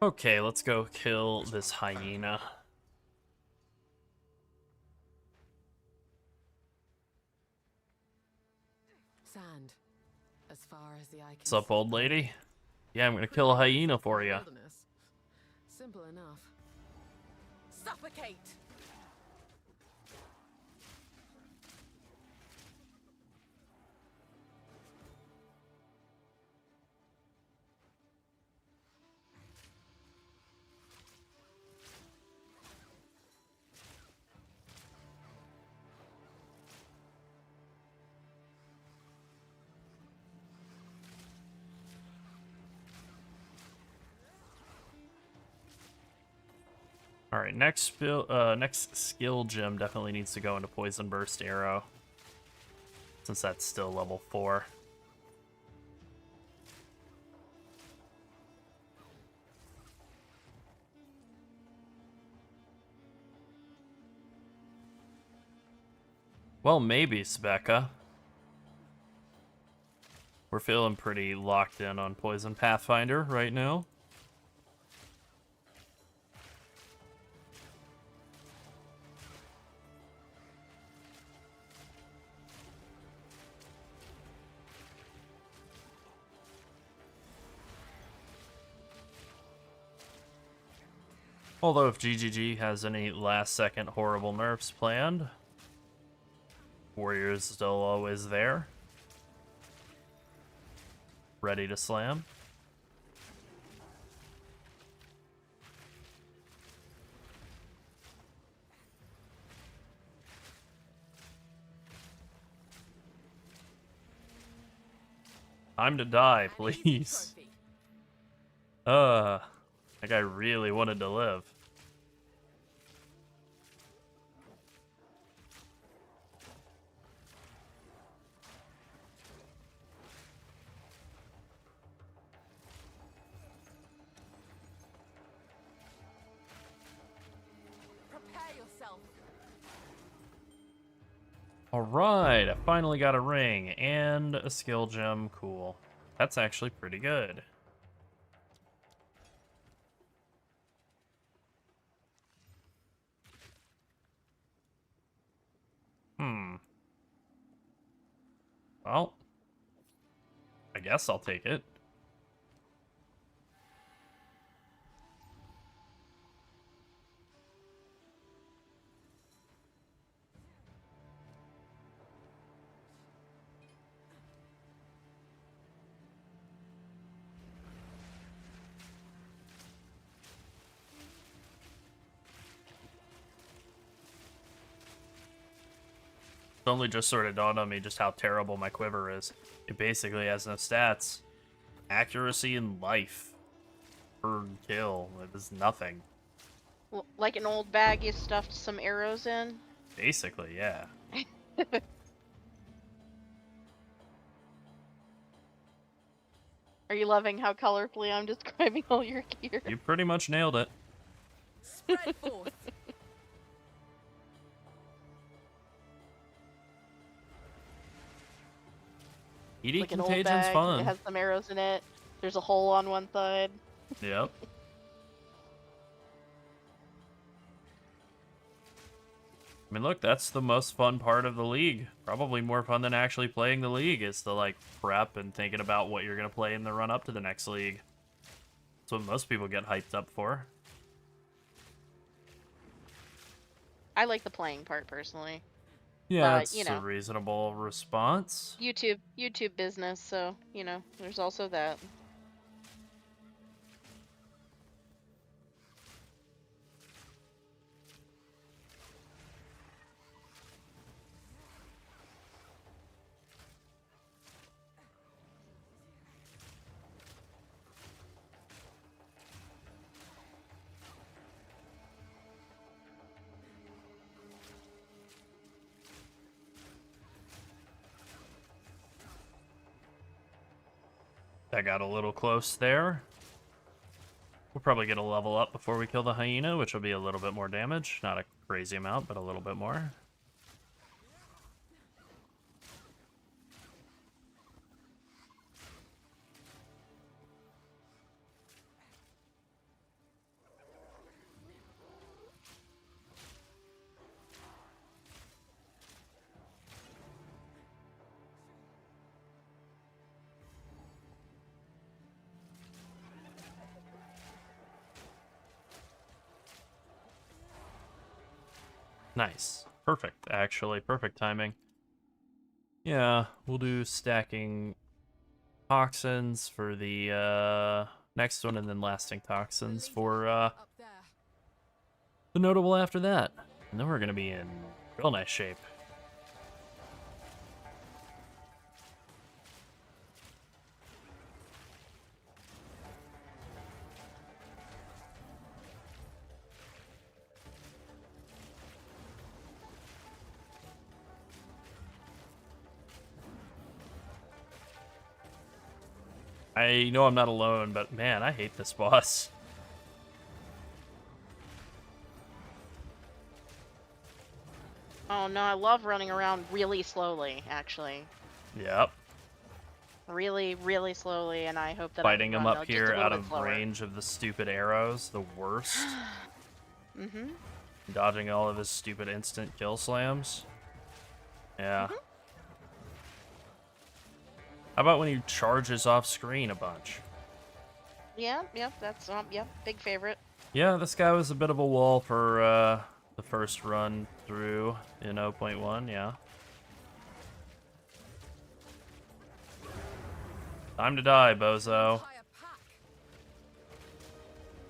Okay, let's go kill this hyena. As far as the eye can What's up, see. old lady? Yeah, I'm gonna kill a hyena for you. Wilderness. Simple enough. Suffocate! All right, next skill gem definitely needs to go into Poison Burst Arrow, since that's still level 4. Well, maybe, Specca. We're feeling pretty locked in on Poison Pathfinder right now. Although if GGG has any last-second horrible nerfs planned, Warrior's still always there, ready to slam. Time to die, please. That guy really wanted to live. Prepare yourself. Alright, I finally got a ring and a skill gem. Cool. That's actually pretty good. Well, I guess I'll take it. It only just sort of dawned on me just how terrible my quiver is. It basically has no stats. Accuracy and life per kill. It is nothing. Well, like an old bag you stuffed some arrows in? Basically, yeah. Are you loving how colorfully I'm describing all your gear? You pretty much nailed it. Spread forth. ED Like an old Contagion's bag, fun. it has some arrows in it. There's a hole on one side. Yep. I mean, look, that's the most fun part of the league. Probably more fun than actually playing the league is to, like, prep and thinking about what you're going to play in the run-up to the next league. That's what most people get hyped up for. I like the playing part, personally. Yeah, But, that's you know. a reasonable response. YouTube business, so, you know, there's also that. That got a little close there. We'll probably get a level up before we kill the hyena, which will be a little bit more damage. Not a crazy amount, but a little bit more. Nice. Perfect, actually. Perfect timing. Yeah, we'll do stacking toxins for the next one, and then lasting toxins for Up there. the notable after that. And then we're gonna be in real nice shape. I know I'm not alone, but man, I hate this boss. Oh no, I love running around really slowly, actually. Yep. Really, really slowly, and I hope that Fighting I him can run, up though, just here a little out bit of slower. range of the stupid arrows, the worst. Mm-hmm. Dodging all of his stupid instant kill slams. Yeah. How about when he charges off screen a bunch? Yeah, yep, that's yep, big favorite. Yeah, this guy was a bit of a wall for the first run through in 0.1, yeah. Time to die, bozo. Entire pack.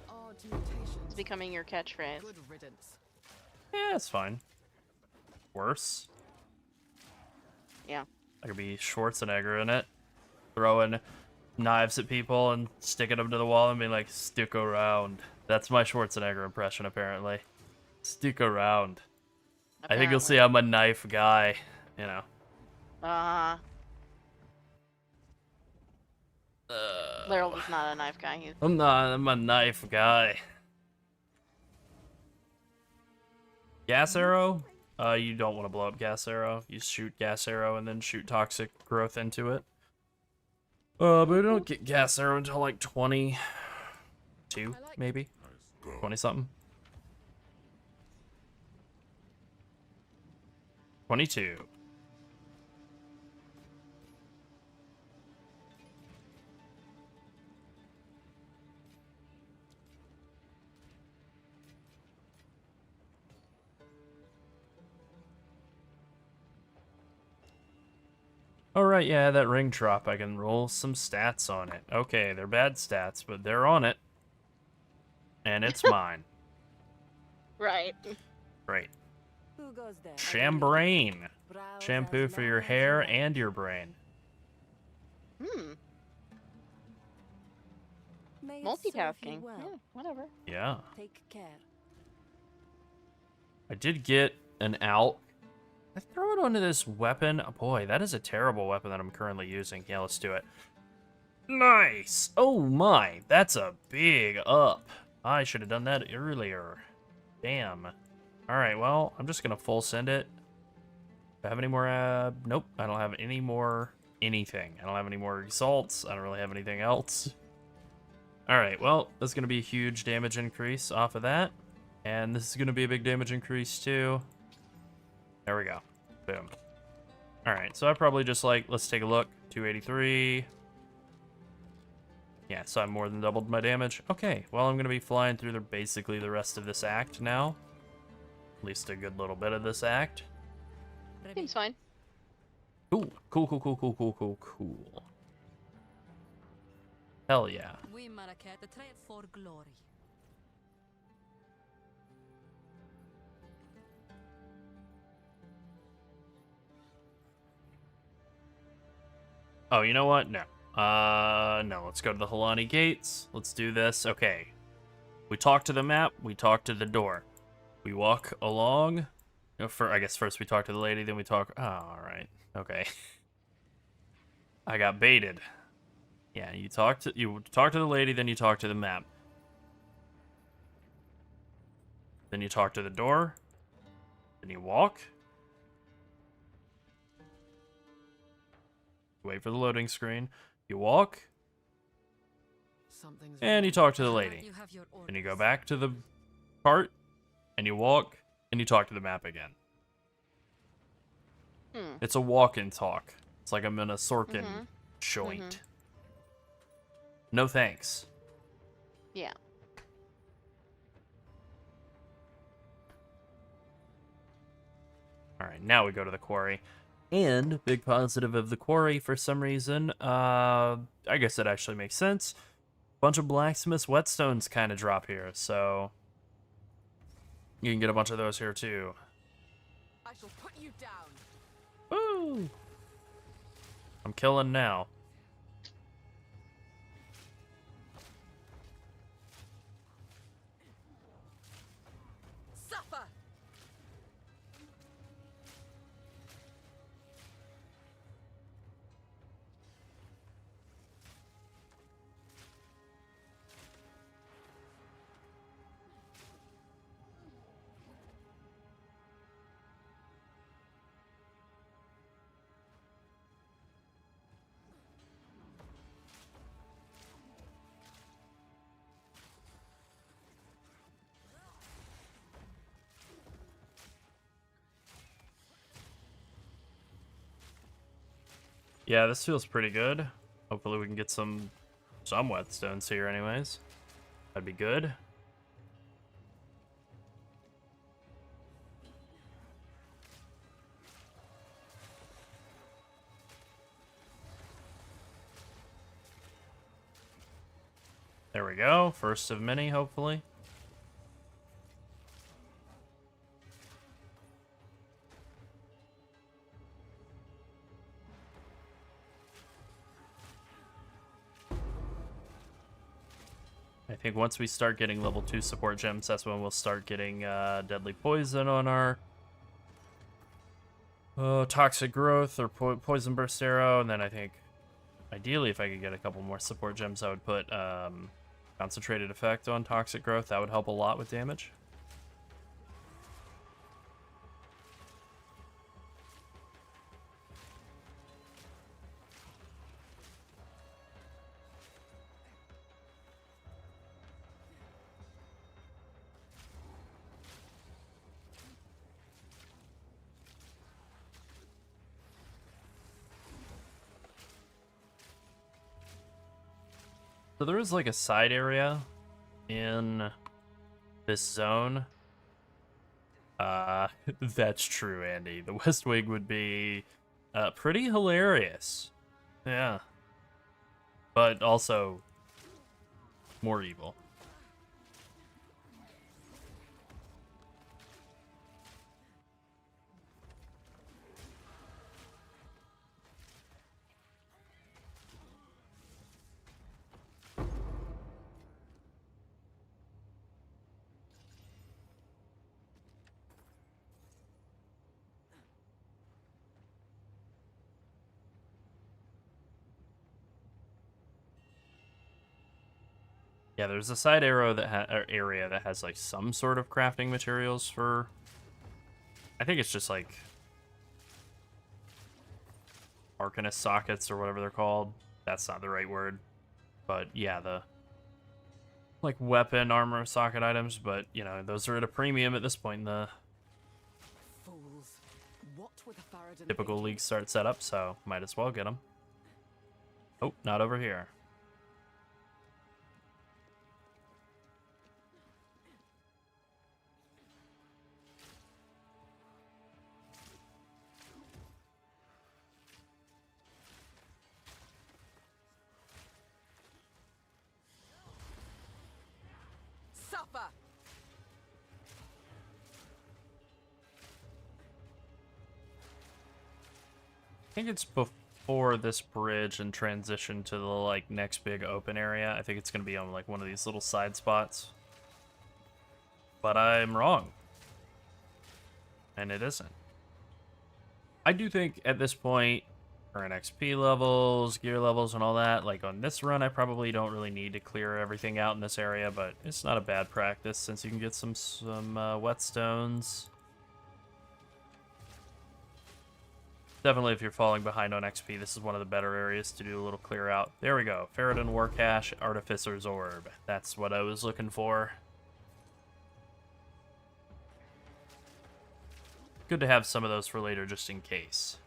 Odd mutations. It's becoming your catchphrase. Good riddance. Yeah, it's fine. Worse. Yeah. I could be Schwarzenegger in it. Throwing knives at people and sticking them to the wall and being like, stick around. That's my Schwarzenegger impression, apparently. Stick around. I think you'll see I'm a knife guy, you know. Laryl is not a knife guy. He's I'm a knife guy. Gas arrow? You don't want to blow up gas arrow. You shoot gas arrow and then shoot toxic growth into it. But we don't get gas arrow until like 22, maybe? 20 something. 22. Alright, yeah, that ring drop, I can roll some stats on it. Okay, they're bad stats, but they're on it. And it's mine. right. Great. Who goes there? Chambrain. Brows Shampoo as for your long as hair you and your brain. Hmm. May it serve you Multitasking. well. Yeah, whatever. Yeah. Take care. I did get an out. I throw it onto this weapon. Oh, boy, that is a terrible weapon that I'm currently using. Yeah, let's do it. Nice. Oh my, that's a big up. I should have done that earlier. Damn. Alright, well, I'm just gonna full send it. Do I have any more, nope, I don't have any more anything. I don't have any more exalts. I don't really have anything else. Alright, well, that's gonna be a huge damage increase off of that. And this is gonna be a big damage increase too. There we go. Boom. Alright, so I probably just like, let's take a look. 283. Yeah, so I more than doubled my damage. Okay, well, I'm gonna be flying through basically the rest of this act now. At least a good little bit of this act. Seems fine. Cool. Cool. Hell yeah. We Maraket, the trade for glory. Oh, you know what? No. No, let's go to the Halani gates. Let's do this. Okay. We talk to the map, we talk to the door. We walk along. I guess first we talk to the lady, then we talk. Oh, alright. Okay. I got baited. Yeah, you talk to the lady, then you talk to the map. Then you talk to the door. Then you walk. Wait for the loading screen. You walk. Something's And you talk to the lady. You have your Then you orders. go back to the cart. And you walk. And you talk to the map again. Hmm. It's a walk and talk. It's like I'm in a Sorkin joint. No thanks. Yeah. Alright, now we go to the quarry. And, big positive of the quarry, for some reason, I guess it actually makes sense. Bunch of blacksmith's whetstones kind of drop here, so you can get a bunch of those here too. I shall put you down. Woo! I'm killing now. Suffer. Yeah, this feels pretty good. Hopefully we can get some whetstones here anyways. That'd be good. There we go. First of many, hopefully. I think once we start getting level 2 support gems, that's when we'll start getting deadly poison on our toxic growth or poison burst arrow, and then I think ideally if I could get a couple more support gems, I would put concentrated effect on toxic growth. That would help a lot with damage. So there is like a side area in this zone. That's true, Andy. The West Wing would be pretty hilarious. Yeah. But also more evil. Yeah, there's a side arrow that area that has like some sort of crafting materials for. I think it's just like Arcanist sockets or whatever they're called. That's not the right word, but yeah, the like weapon armor socket items. But you know, those are at a premium at this point in the Fools. What were the Farad'n typical thinking? league start setup. So might as well get them. Oh, not over here. Suffer. I think it's before this bridge and transition to the like next big open area. I think it's gonna be on like one of these little side spots. But I'm wrong. And it isn't. I do think at this point, current XP levels, gear levels, and all that, like on this run, I probably don't really need to clear everything out in this area, but it's not a bad practice since you can get some whetstones. Definitely, if you're falling behind on XP, this is one of the better areas to do a little clear out. There we go. Farad'n War Cache, Artificer's Orb. That's what I was looking for. Good to have some of those for later, just in case.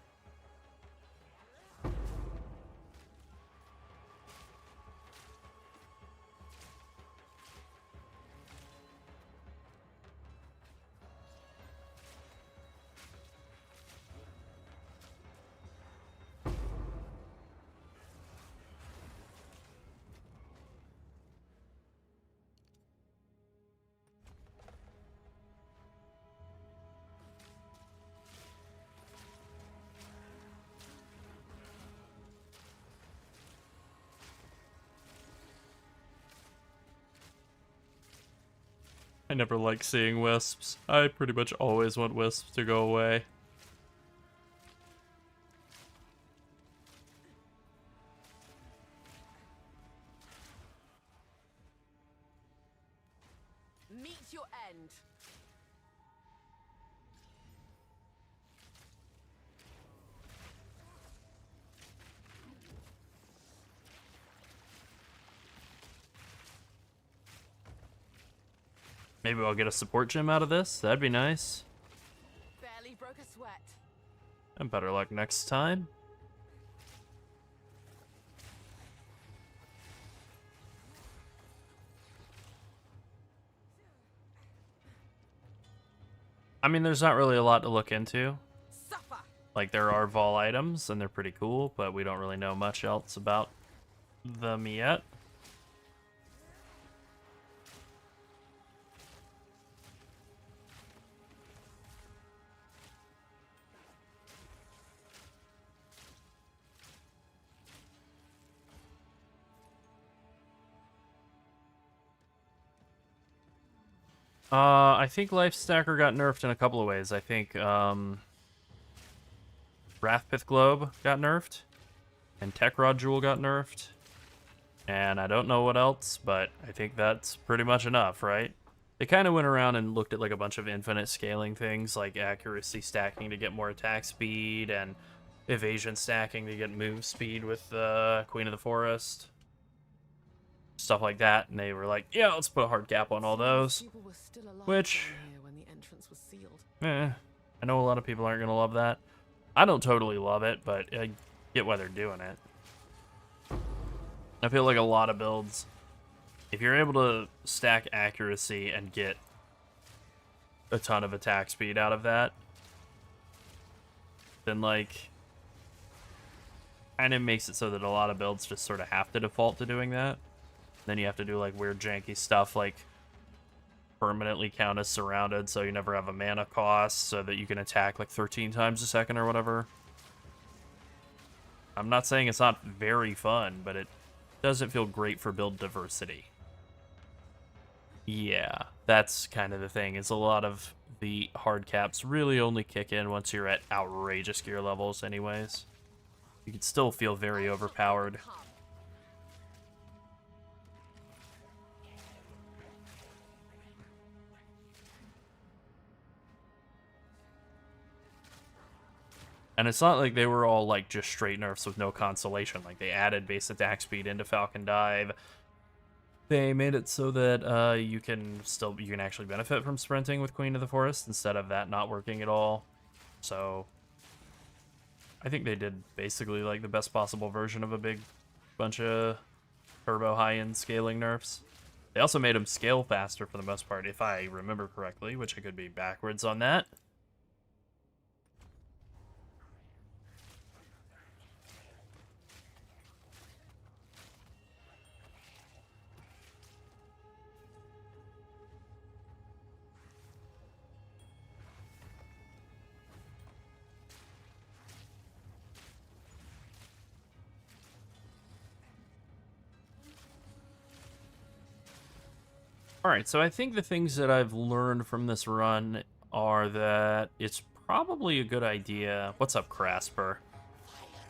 I never like seeing wisps. I pretty much always want wisps to go away. Meet your end. Maybe I'll get a support gem out of this. That'd be nice. Barely broke a sweat. And better luck next time. I mean, there's not really a lot to look into. Suffer. Like, there are Vol items, and they're pretty cool, but we don't really know much else about them yet. I think Life Stacker got nerfed in a couple of ways. I think, Wrathpith Globe got nerfed, and Tech Rod Jewel got nerfed, and I don't know what else, but I think that's pretty much enough, right? They kind of went around and looked at like a bunch of infinite scaling things, like accuracy stacking to get more attack speed, and evasion stacking to get move speed with Queen of the Forest. Stuff like that, and they were like, yeah, let's put a hard cap on all those. People were still alive Which, down here when the entrance was sealed. I know a lot of people aren't going to love that. I don't totally love it, but I get why they're doing it. I feel like a lot of builds, if you're able to stack accuracy and get a ton of attack speed out of that, then, like, kind of makes it so that a lot of builds just sort of have to default to doing that. Then you have to do, like, weird janky stuff, like permanently count as surrounded, so you never have a mana cost, so that you can attack, like, 13 times a second or whatever. I'm not saying it's not very fun, but it doesn't feel great for build diversity. Yeah, that's kind of the thing, is a lot of the hard caps really only kick in once you're at outrageous gear levels anyways. You can still feel very overpowered. And it's not like they were all, like, just straight nerfs with no consolation. Like, they added base attack speed into Falcon Dive. They made it so that you can actually benefit from sprinting with Queen of the Forest instead of that not working at all. So I think they did basically, like, the best possible version of a big bunch of turbo high-end scaling nerfs. They also made them scale faster for the most part, if I remember correctly, which I could be backwards on that. Alright, so I think the things that I've learned from this run are that it's probably a good idea. What's up, Crasper?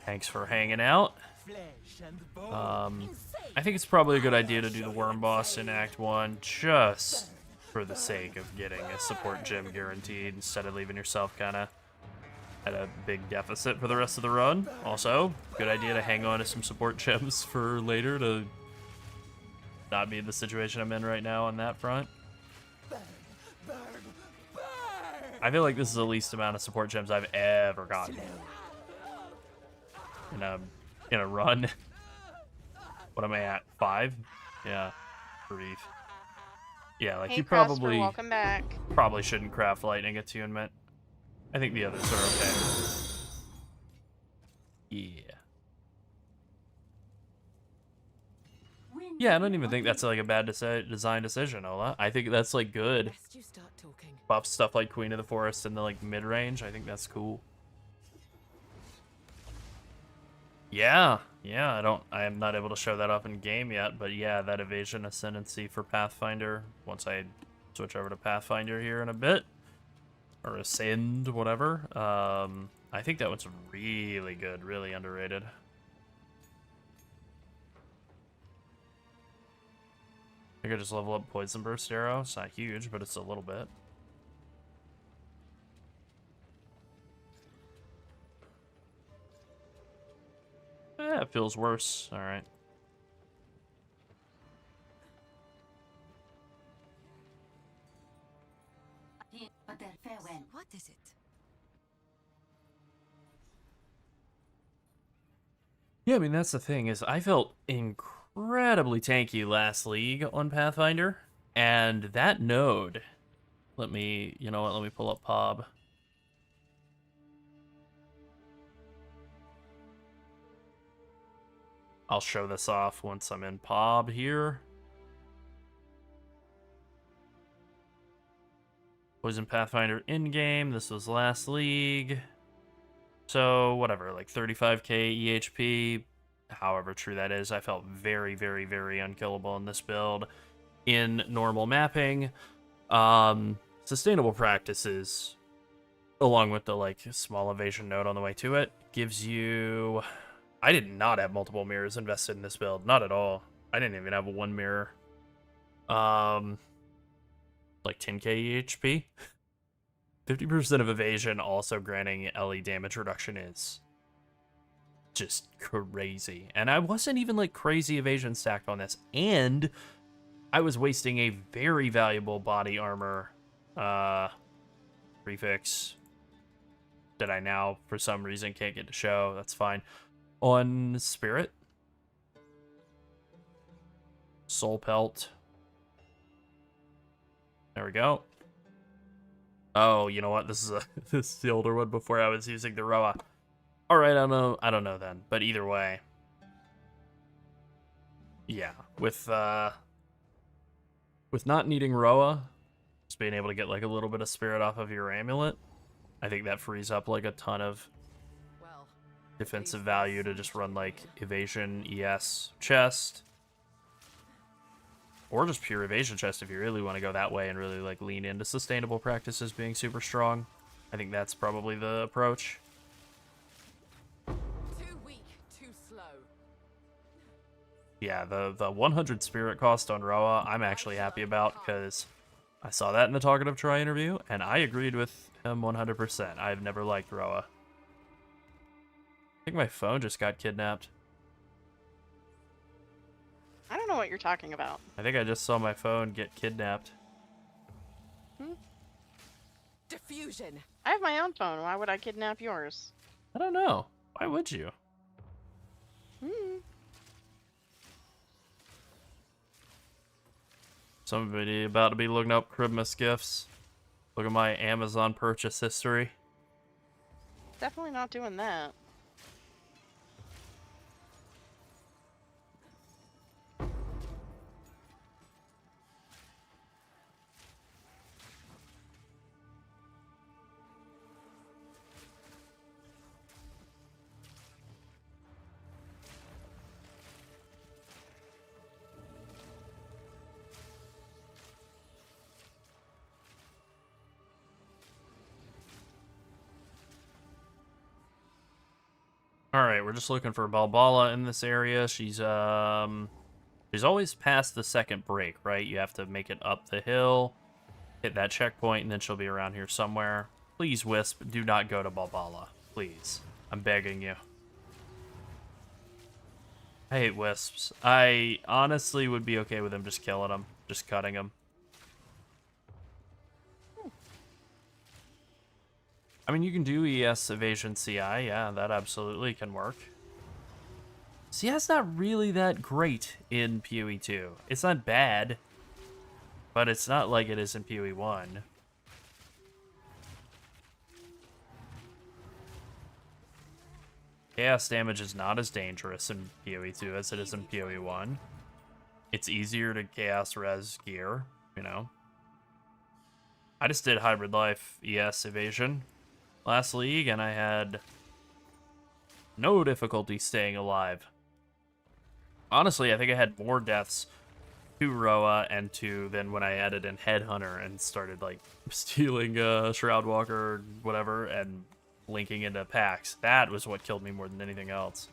Thanks for hanging out. I think it's probably a good idea to do the Worm Boss in Act 1 just for the sake of getting a support gem guaranteed instead of leaving yourself kind of at a big deficit for the rest of the run. Also, good idea to hang on to some support gems for later to not be in the situation I'm in right now on that front. I feel like this is the least amount of support gems I've ever gotten in a run. What am I at? 5? Yeah. Grief. Yeah, like, Hey, you Prosper, probably welcome back. probably shouldn't craft lightning attunement. I think the others are okay. Yeah. Yeah, I don't even think that's like a bad design decision, Ola. I think that's like good. Best you start talking. Buff stuff like Queen of the Forest in the like mid-range. I think that's cool. Yeah, I am not able to show that off in game yet, but yeah, that evasion ascendancy for Pathfinder, once I switch over to Pathfinder here in a bit. Or Ascend, whatever. I think that one's really good, really underrated. I could just level up Poison Burst Arrow. It's not huge, but it's a little bit. It feels worse. Alright. What is it? Yeah, I mean, that's the thing, is I felt incredibly tanky last league on Pathfinder, and that node, you know what, let me pull up Pob. I'll show this off once I'm in Pob here. Poison Pathfinder in-game, this was last league. So, whatever, like 35k EHP, however true that is, I felt very, very, very unkillable in this build. In normal mapping, sustainable practices, along with the, like, small evasion node on the way to it, gives you... I did not have multiple mirrors invested in this build, not at all. I didn't even have one mirror. Like 10k EHP. 50% of evasion also granting LE damage reduction is just crazy. And I wasn't even like crazy evasion stacked on this. And I was wasting a very valuable body armor prefix that I now, for some reason, can't get to show. That's fine. On Spirit. Soul Pelt. There we go. Oh, you know what? This is the older one before I was using the Roa. All right, I don't know then, but either way, yeah, with not needing Roa, just being able to get like a little bit of spirit off of your amulet, I think that frees up like a ton of defensive value to just run like evasion, ES, chest. Or just pure evasion chest if you really want to go that way and really like lean into sustainable practices being super strong. I think that's probably the approach. Too weak, too slow. Yeah, the 100 spirit cost on Roa, I'm actually happy about because I saw that in the Talkative Troy interview and I agreed with him 100%. I've never liked Roa. I think my phone just got kidnapped. I don't know what you're talking about. I think I just saw my phone get kidnapped. Diffusion. I have my own phone. Why would I kidnap yours? I don't know. Why would you? Somebody about to be looking up Christmas gifts. Look at my Amazon purchase history. Definitely not doing that. Alright, we're just looking for Balbala in this area. She's always past the second break, right? You have to make it up the hill, hit that checkpoint, and then she'll be around here somewhere. Please, Wisp, do not go to Balbala. Please. I'm begging you. I hate Wisps. I honestly would be okay with him just killing them, just cutting them. I mean, you can do ES Evasion CI, yeah, that absolutely can work. CI's not really that great in PoE 2. It's not bad, but it's not like it is in PoE 1. Chaos damage is not as dangerous in PoE 2 as it is in PoE 1. It's easier to Chaos res gear, you know. I just did Hybrid Life ES Evasion last league, and I had no difficulty staying alive. Honestly, I think I had more deaths to Roa and to then when I added in Headhunter and started like stealing Shroudwalker or whatever and linking into packs. That was what killed me more than anything else.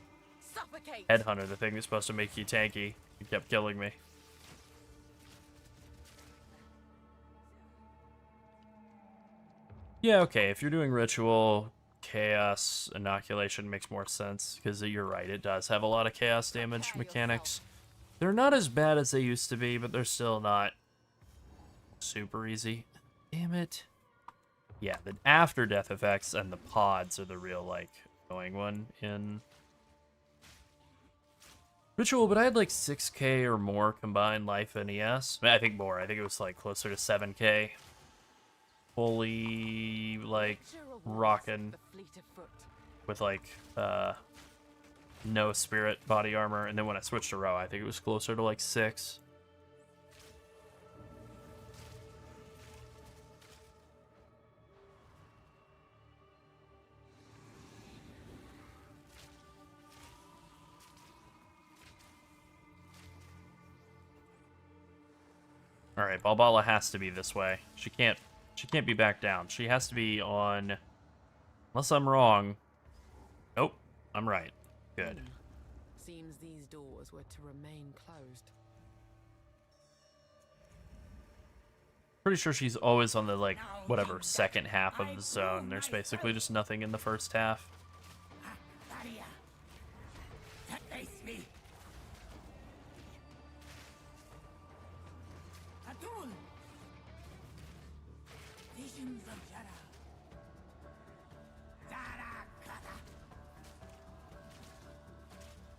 Suffocate! Headhunter, the thing that's supposed to make you tanky, it kept killing me. Yeah, okay, if you're doing ritual, chaos inoculation makes more sense, because you're right, it does have a lot of chaos damage mechanics. They're not as bad as they used to be, but they're still not super easy. Damn it. Yeah, the after death effects and the pods are the real, like, annoying one in Ritual, but I had like 6k or more combined life and ES. I think more. I think it was like closer to 7k. Fully, like, rocking with, like, no spirit body armor. And then when I switched to Row, I think it was closer to like 6. All right, Balbala has to be this way. She can't be back down. She has to be on, unless I'm wrong. Nope, I'm right. Good. Seems these doors were to remain closed. Pretty sure she's always on the, like, whatever, second half of the zone. There's basically just nothing in the first half.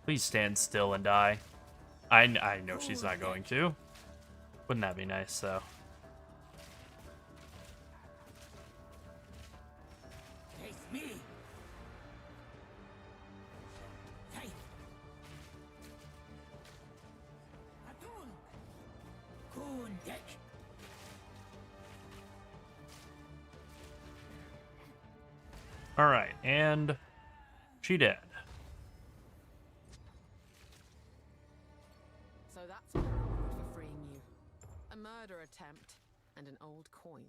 Please stand still and die. I know she's not going to. Wouldn't that be nice, though? Alright, and she dead. So that's my reward for freeing you. A murder attempt and an old coin.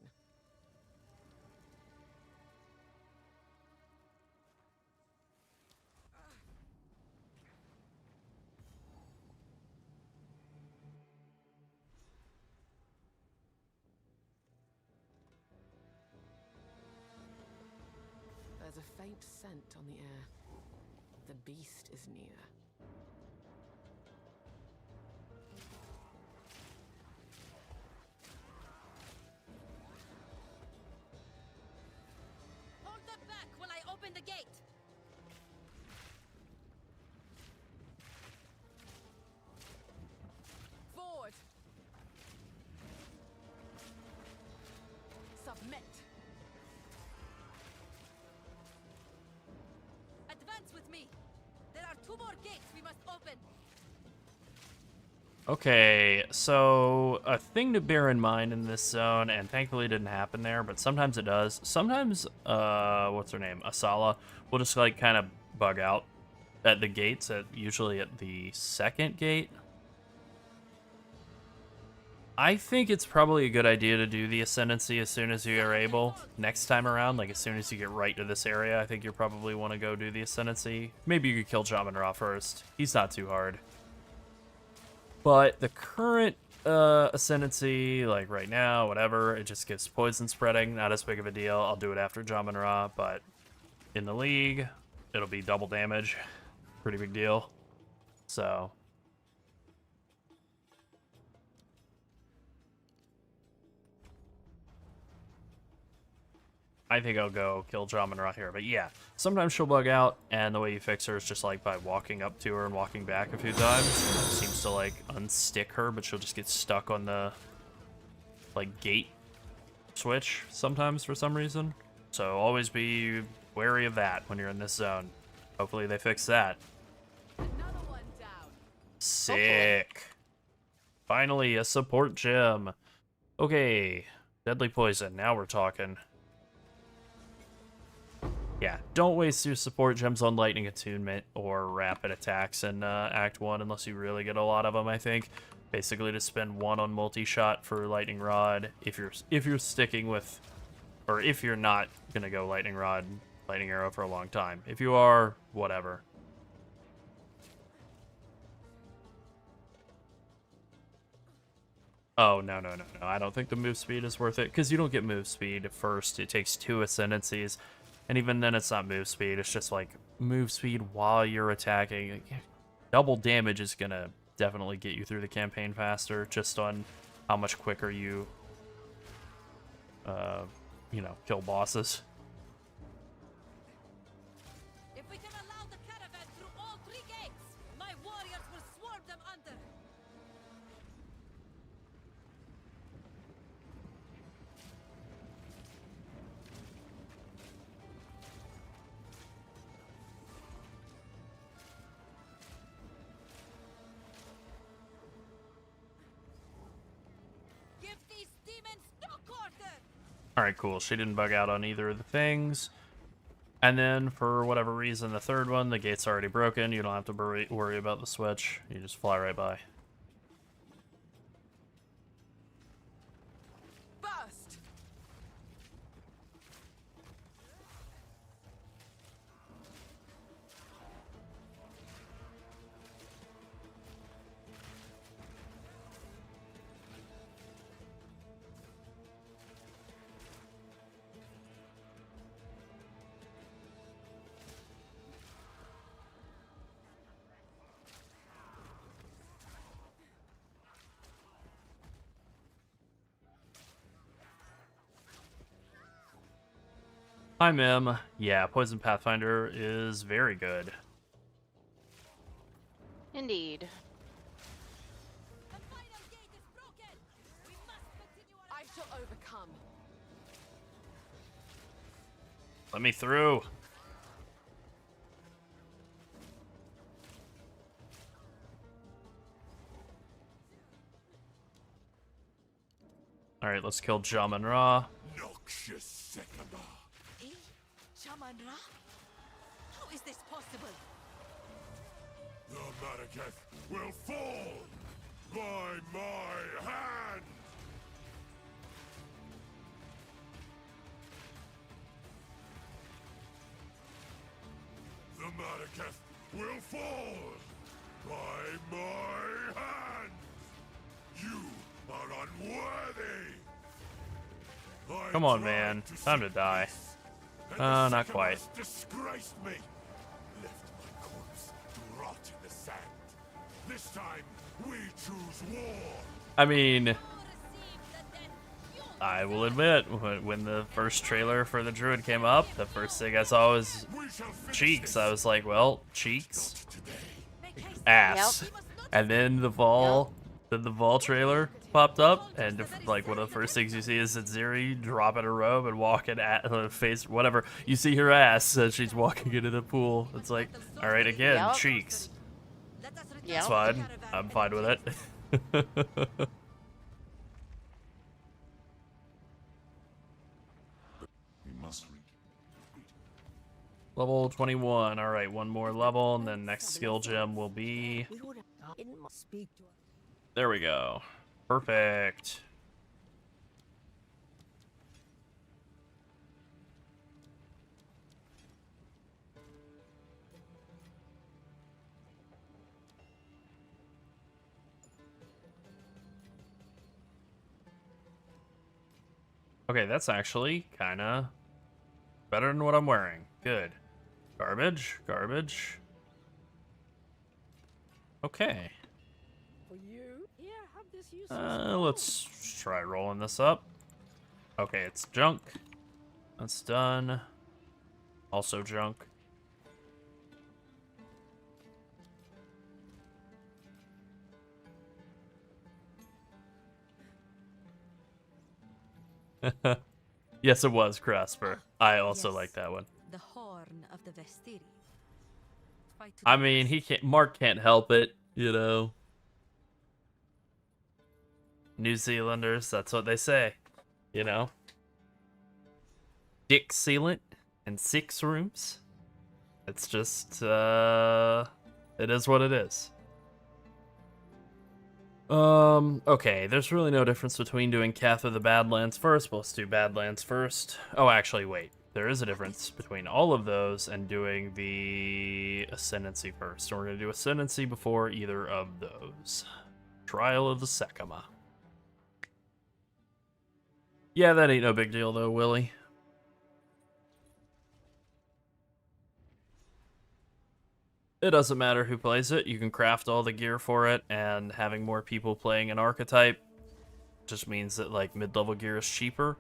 There's a faint scent on the air. The beast is near. Hold them back while I open the gate. Forward! Submit! Advance with me. There are 2 more gates we must open. Okay, so a thing to bear in mind in this zone, and thankfully it didn't happen there, but sometimes it does. Sometimes, what's her name? Asala will just, like, kind of bug out at the gates, usually at the second gate. I think it's probably a good idea to do the Ascendancy as soon as you are able. Next time around, like as soon as you get right to this area, I think you probably want to go do the Ascendancy. Maybe you could kill Jamin Ra first. He's not too hard. But the current Ascendancy, like right now, whatever, it just gives poison spreading. Not as big of a deal. I'll do it after Jamin Ra, but in the league, it'll be double damage. Pretty big deal. So I think I'll go kill Jamin Ra here. But yeah, sometimes she'll bug out, and the way you fix her is just like by walking up to her and walking back a few times. It seems to like unstick her, but she'll just get stuck on the like gate switch sometimes for some reason. So always be wary of that when you're in this zone. Hopefully they fix that. Another one down. Sick. Finally, a support gem. Okay, deadly poison. Now we're talking. Yeah, don't waste your support gems on lightning attunement or rapid attacks in Act 1 unless you really get a lot of them, I think. Basically, to spend 1 on multi-shot for lightning rod if you're sticking with, or if you're not gonna go lightning rod, lightning arrow for a long time. If you are, whatever. Oh, no. I don't think the move speed is worth it, because you don't get move speed at first. It takes 2 Ascendancies, and even then it's not move speed. It's just like move speed while you're attacking. Double damage is going to definitely get you through the campaign faster, just on how much quicker you, kill bosses. If we can allow the caravan through all 3 gates, my warriors will swarm them under. Give these demons no quarter. Alright, cool. She didn't bug out on either of the things. And then, for whatever reason, the third one, the gate's already broken. You don't have to worry about the switch. You just fly right by. Burst! Hi, Mim. Yeah, Poison Pathfinder is very good. Indeed. The final gate is broken. We must continue our I shall overcome. Let me through. Alright, let's kill Jaman Ra. Noxious Seconder. Shaman Ra? How is this possible? The Maraketh will fall by my hand! The Maraketh will fall by my hand! You are unworthy! I Come on, tried man. to Time to seek die. peace, and the Not quite. Sycamores disgraced me. Left my corpse to rot in the sand. This time, we choose war. I mean, Receive the death you I will admit, when the first trailer for the Druid came up, the first thing I saw was We shall finish Cheeks. this. I was like, well, Cheeks, Today. make haste. ass. And then the Vol trailer popped up, and like one of the first things you see is that Ziri dropping her robe and walking at her face, whatever. You see her ass as she's walking into the pool. It's like, all right, again, Yep. Cheeks. Let us return Yep. It's to the fine. caravan I'm and fine with it. We must reach. Level 21. All right, one more level, and then next skill gem will be... There we go. Perfect. Okay, that's actually kind of better than what I'm wearing. Good. Garbage, garbage. Okay. Let's try rolling this up. Okay, it's junk. That's done. Also junk. Yes, it was Crasper. I also Yes. like that one. The horn of the Vestiri. Fight to I the mean, last. he can't. Mark can't help it, you know. New Zealanders, that's what they say, you know. Dick sealant. and 6 rooms. It's just, it is what it is. Okay, there's really no difference between doing Cath or the Badlands first, but let's do Badlands first. Oh, actually, wait. There is a difference between all of those and doing the Ascendancy first. So we're going to do Ascendancy before either of those. Trial of the Sekima. Yeah, that ain't no big deal though, Willie. It doesn't matter who plays it. You can craft all the gear for it, and having more people playing an archetype just means that like mid-level gear is cheaper.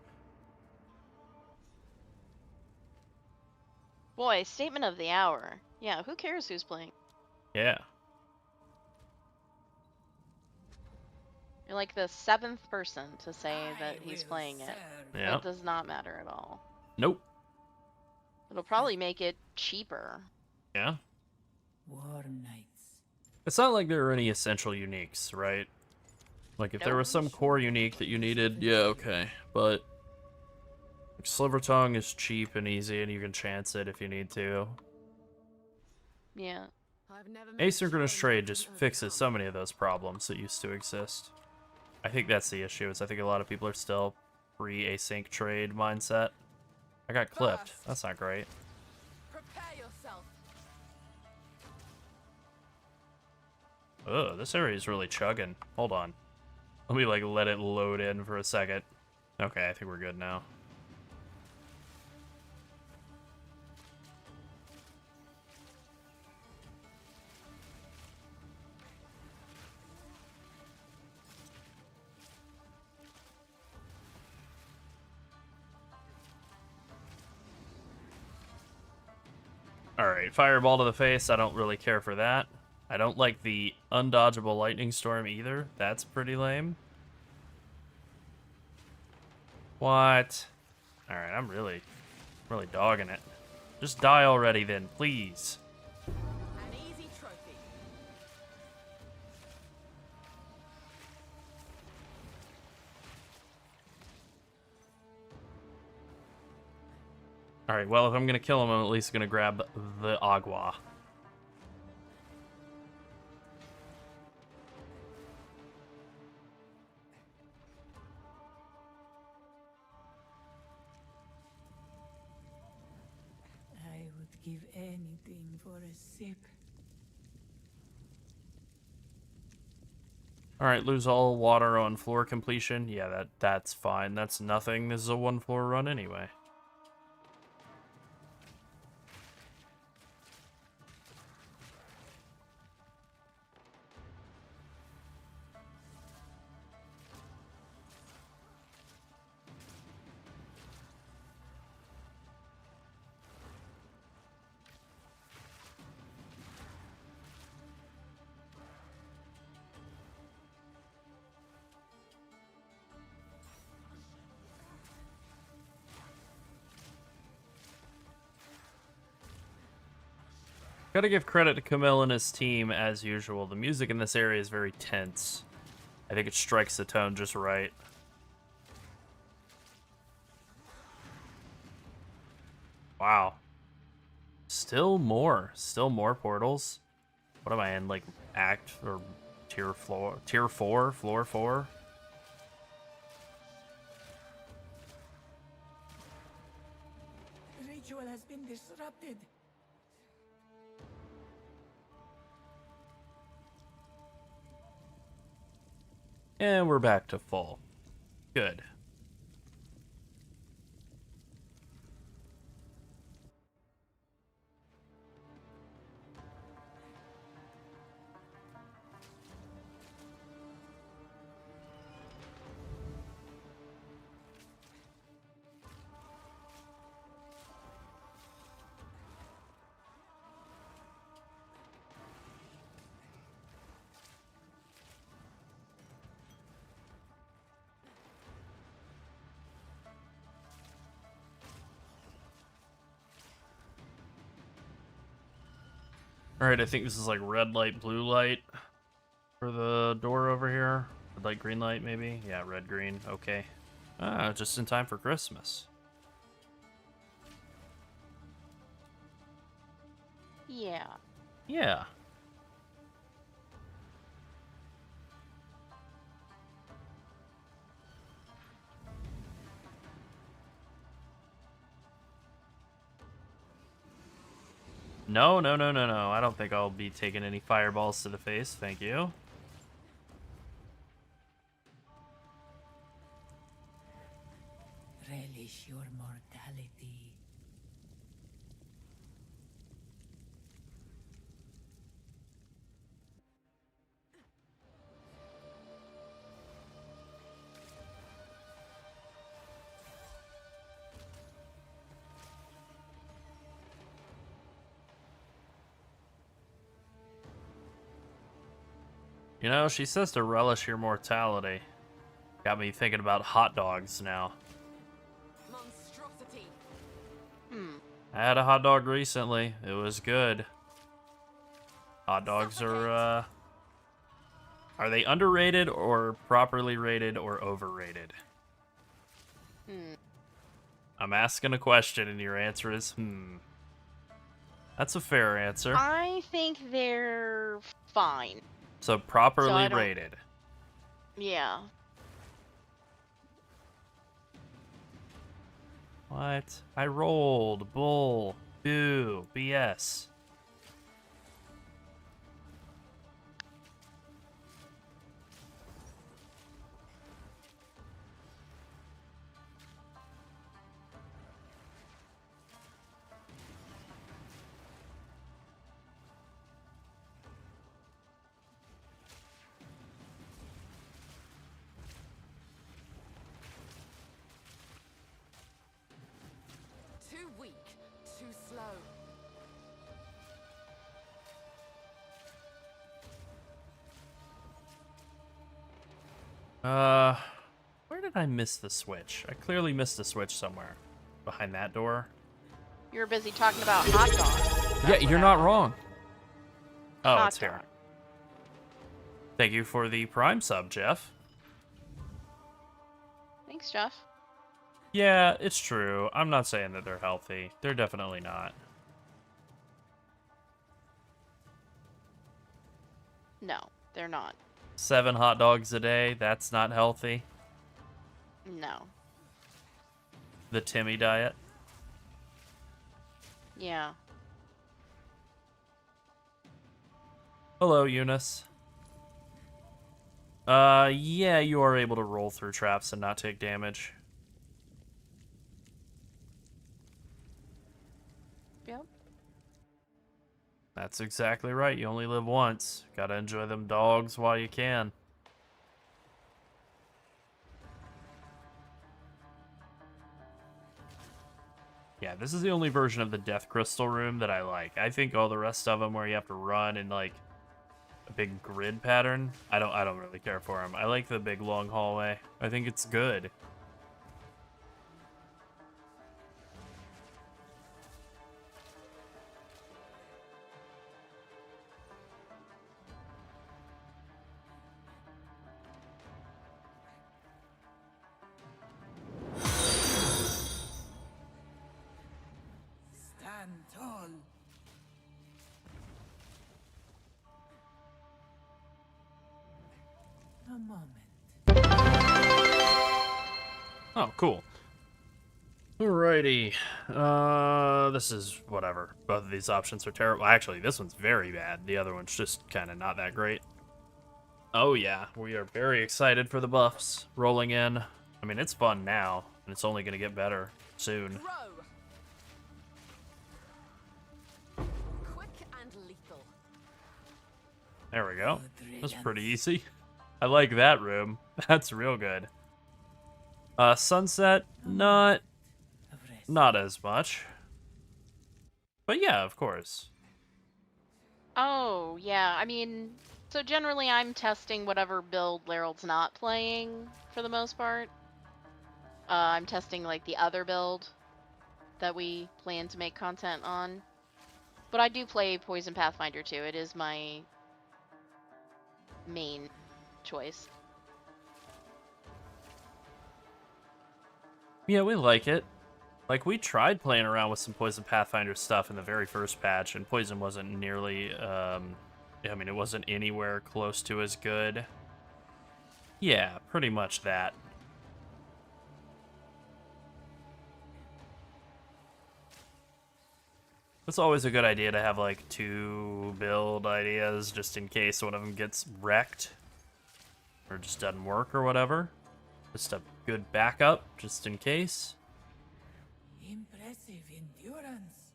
Boy, statement of the hour. Yeah, who cares who's playing? Yeah. You're like the 7th person to say that he's playing it. Yeah. It does not matter at all. Nope. It'll probably make it cheaper. Yeah. War Knights. It's not like there are any essential uniques, right? Like, if there was some core unique that you needed, yeah, okay. But like, Sliver Tongue is cheap and easy, and you can chance it if you need to. Yeah. Asynchronous trade just fixes so many of those problems that used to exist. I think that's the issue, is I think a lot of people are still pre-async trade mindset. I got clipped. That's not great. Prepare yourself. Ugh, this area is really chugging. Hold on. Let me, like, let it load in for a second. Okay, I think we're good now. Alright, fireball to the face. I don't really care for that. I don't like the undodgeable lightning storm either. That's pretty lame. What? Alright, I'm really dogging it. Just die already then, please. An easy trophy. Alright, well, if I'm gonna kill him, I'm at least gonna grab the agua. I would give anything for a sip. Alright, lose all water on floor completion. Yeah, that's fine. That's nothing. This is a 1-floor run anyway. Gotta give credit to Camille and his team, as usual. The music in this area is very tense. I think it strikes the tone just right. Wow. Still more portals. What am I in, like, act or tier 4, floor 4? The ritual has been disrupted. And we're back to full. Good. Alright, I think this is like red light, blue light for the door over here. Red light, green light, maybe? Yeah, red, green. Okay. Ah, just in time for Christmas. Yeah. Yeah. No, no, no, no, no. I don't think I'll be taking any fireballs to the face. Thank you. Relish your mortality. You know, she says to relish your mortality. Got me thinking about hot dogs now. Monstrosity. I had a hot dog recently. It was good. Hot dogs are they underrated or properly rated or overrated? I'm asking a question and your answer is That's a fair answer. I think they're fine. So properly don't- rated. Yeah. What? I rolled. Bull. Boo. BS. Too weak, too slow. Where did I miss the switch? I clearly missed the switch somewhere. Behind that door? You were busy talking about hot dogs. Yeah, you're not wrong. Oh, Hot it's here. dog. Thank you for the Prime sub, Jeff. Thanks, Jeff. Yeah, it's true. I'm not saying that they're healthy. They're definitely not. No, they're not. 7 hot dogs a day, that's not healthy. No. The Timmy diet. Yeah. Hello, Eunice. Yeah, you are able to roll through traps and not take damage. Yep. That's exactly right. You only live once. Gotta enjoy them dogs while you can. Yeah, this is the only version of the Death Crystal room that I like. I think all the rest of them where you have to run in like a big grid pattern, I don't really care for them. I like the big long hallway. I think it's good. Stand tall. A moment. Oh, cool. Alrighty. This is whatever. Both of these options are terrible. Actually, this one's very bad. The other one's just kind of not that great. Oh yeah, we are very excited for the buffs rolling in. I mean, it's fun now, and it's only going to get better soon. Grow. Quick and lethal. There we go. That's pretty easy. I like that room. That's real good. Sunset, not as much. But yeah, of course. Oh, yeah. I mean, so generally I'm testing whatever build Lerald's not playing for the most part. I'm testing like the other build that we plan to make content on. But I do play Poison Pathfinder too. It is my main choice. Yeah, we like it. Like, we tried playing around with some Poison Pathfinder stuff in the very first patch, and Poison wasn't nearly, I mean, it wasn't anywhere close to as good. Yeah, pretty much that. It's always a good idea to have, like, 2 build ideas, just in case one of them gets wrecked. Or just doesn't work or whatever. Just a good backup, just in case. Impressive endurance.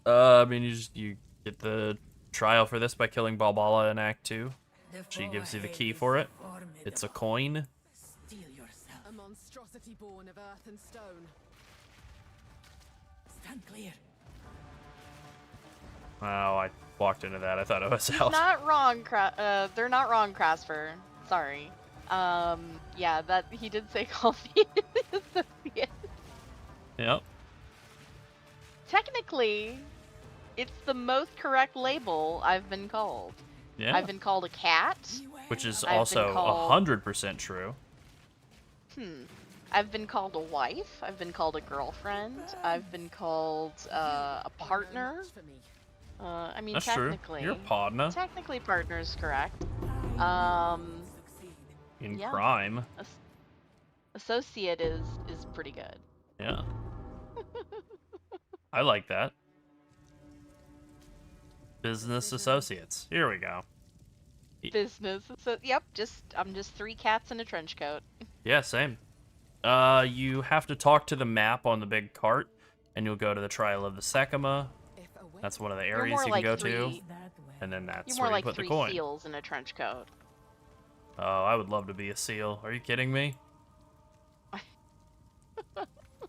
I mean, you get the trial for this by killing Balbala in Act 2. She gives you the key for it. It's a coin. Steel yourself. A monstrosity born of earth and stone. Stand clear. Oh, I walked into that. I thought I was out. Not wrong, they're not wrong, Crasper. Sorry. Yeah, that he did say call me an associate. Yep. Technically, it's the most correct label I've been called. Yeah. I've been called a cat. Which is I've been also called- 100% true. I've been called a wife. I've been called a girlfriend. I've been called a partner. For me. I mean, That's true. technically. You're a partner Technically, partner is correct. Succeed. in yeah. crime. Associate is pretty good. Yeah. I like that. Business associates. Here we go. Business. So, yep. I'm just 3 cats in a trench coat. Yeah, same. You have to talk to the map on the big cart, and you'll go to the Trial of the Sekima. If a way That's one of the You're areas more you like can go 3. to, That way. and then that's You're more where like you put 3 the coin. seals in a trench coat. Oh, I would love to be a seal. Are you kidding me?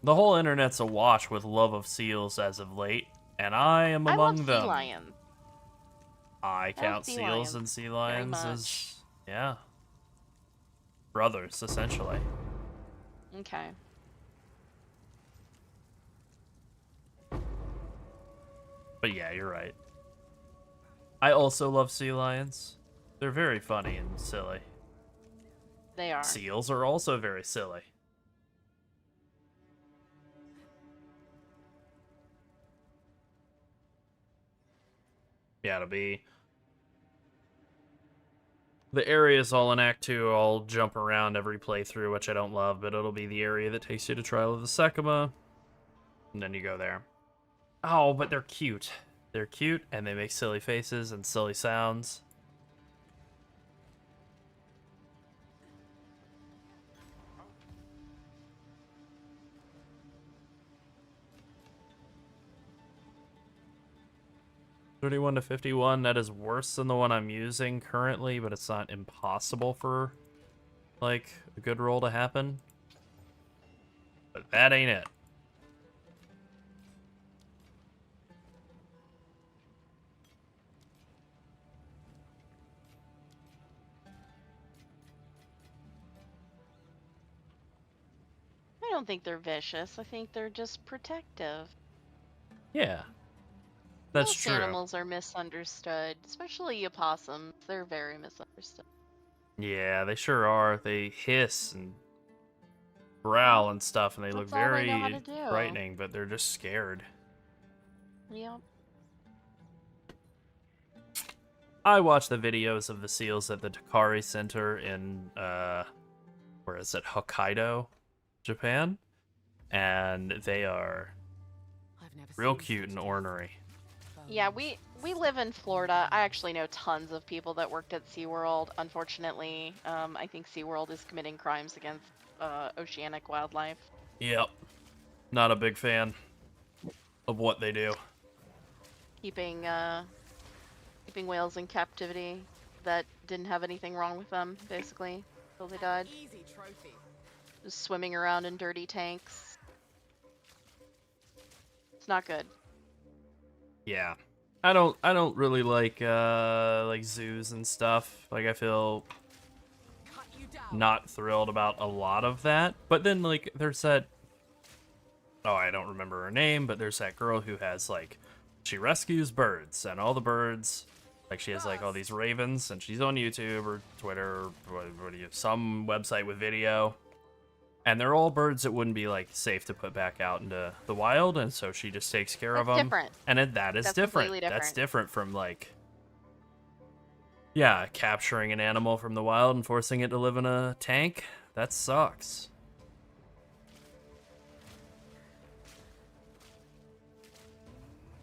The whole internet's awash with love of seals as of late, and I am I among love them. sea lions. I count sea seals lions and sea very lions much. as, yeah, brothers, essentially. Okay. But yeah, you're right. I also love sea lions. They're very funny and silly. They are. Seals are also very silly. Yeah, it'll be... The areas all in Act 2, I'll jump around every playthrough, which I don't love, but it'll be the area that takes you to Trial of the Sekima, and then you go there. Oh, but they're cute. They're cute, and they make silly faces and silly sounds. $31 to $51, that is worse than the one I'm using currently, but it's not impossible for, like, a good roll to happen. But that ain't it. I don't think they're vicious. I think they're just protective. Yeah. That's Most true. animals are misunderstood, especially opossums. They're very misunderstood. Yeah, they sure are. They hiss and growl and stuff, and they look That's all they very know how to do. frightening, but they're just scared. Yep. I watched the videos of the seals at the Takari Center in, where is it, Hokkaido, Japan? And they are I've never real seen cute such and ornery. Yeah, we live in Florida. I actually know tons of people that worked at SeaWorld. Unfortunately, I think SeaWorld is committing crimes against oceanic wildlife. Yep. Not a big fan of what they do. Keeping whales in captivity that didn't have anything wrong with them, basically, until they died. Easy trophy. Just swimming around in dirty tanks. It's not good. Yeah. I don't really like zoos and stuff. Like, I feel Cut you down. not thrilled about a lot of that. But then, like, there's that, oh, I don't remember her name, but there's that girl who has, like, she rescues birds, and all the birds, like, she has, like, all these ravens, and she's on YouTube or Twitter or some website with video, And they're all birds that wouldn't be like safe to put back out into the wild, and so she just takes care of That's them. different. And that is That's different. completely That's different. different from like, yeah, capturing an animal from the wild and forcing it to live in a tank. That sucks.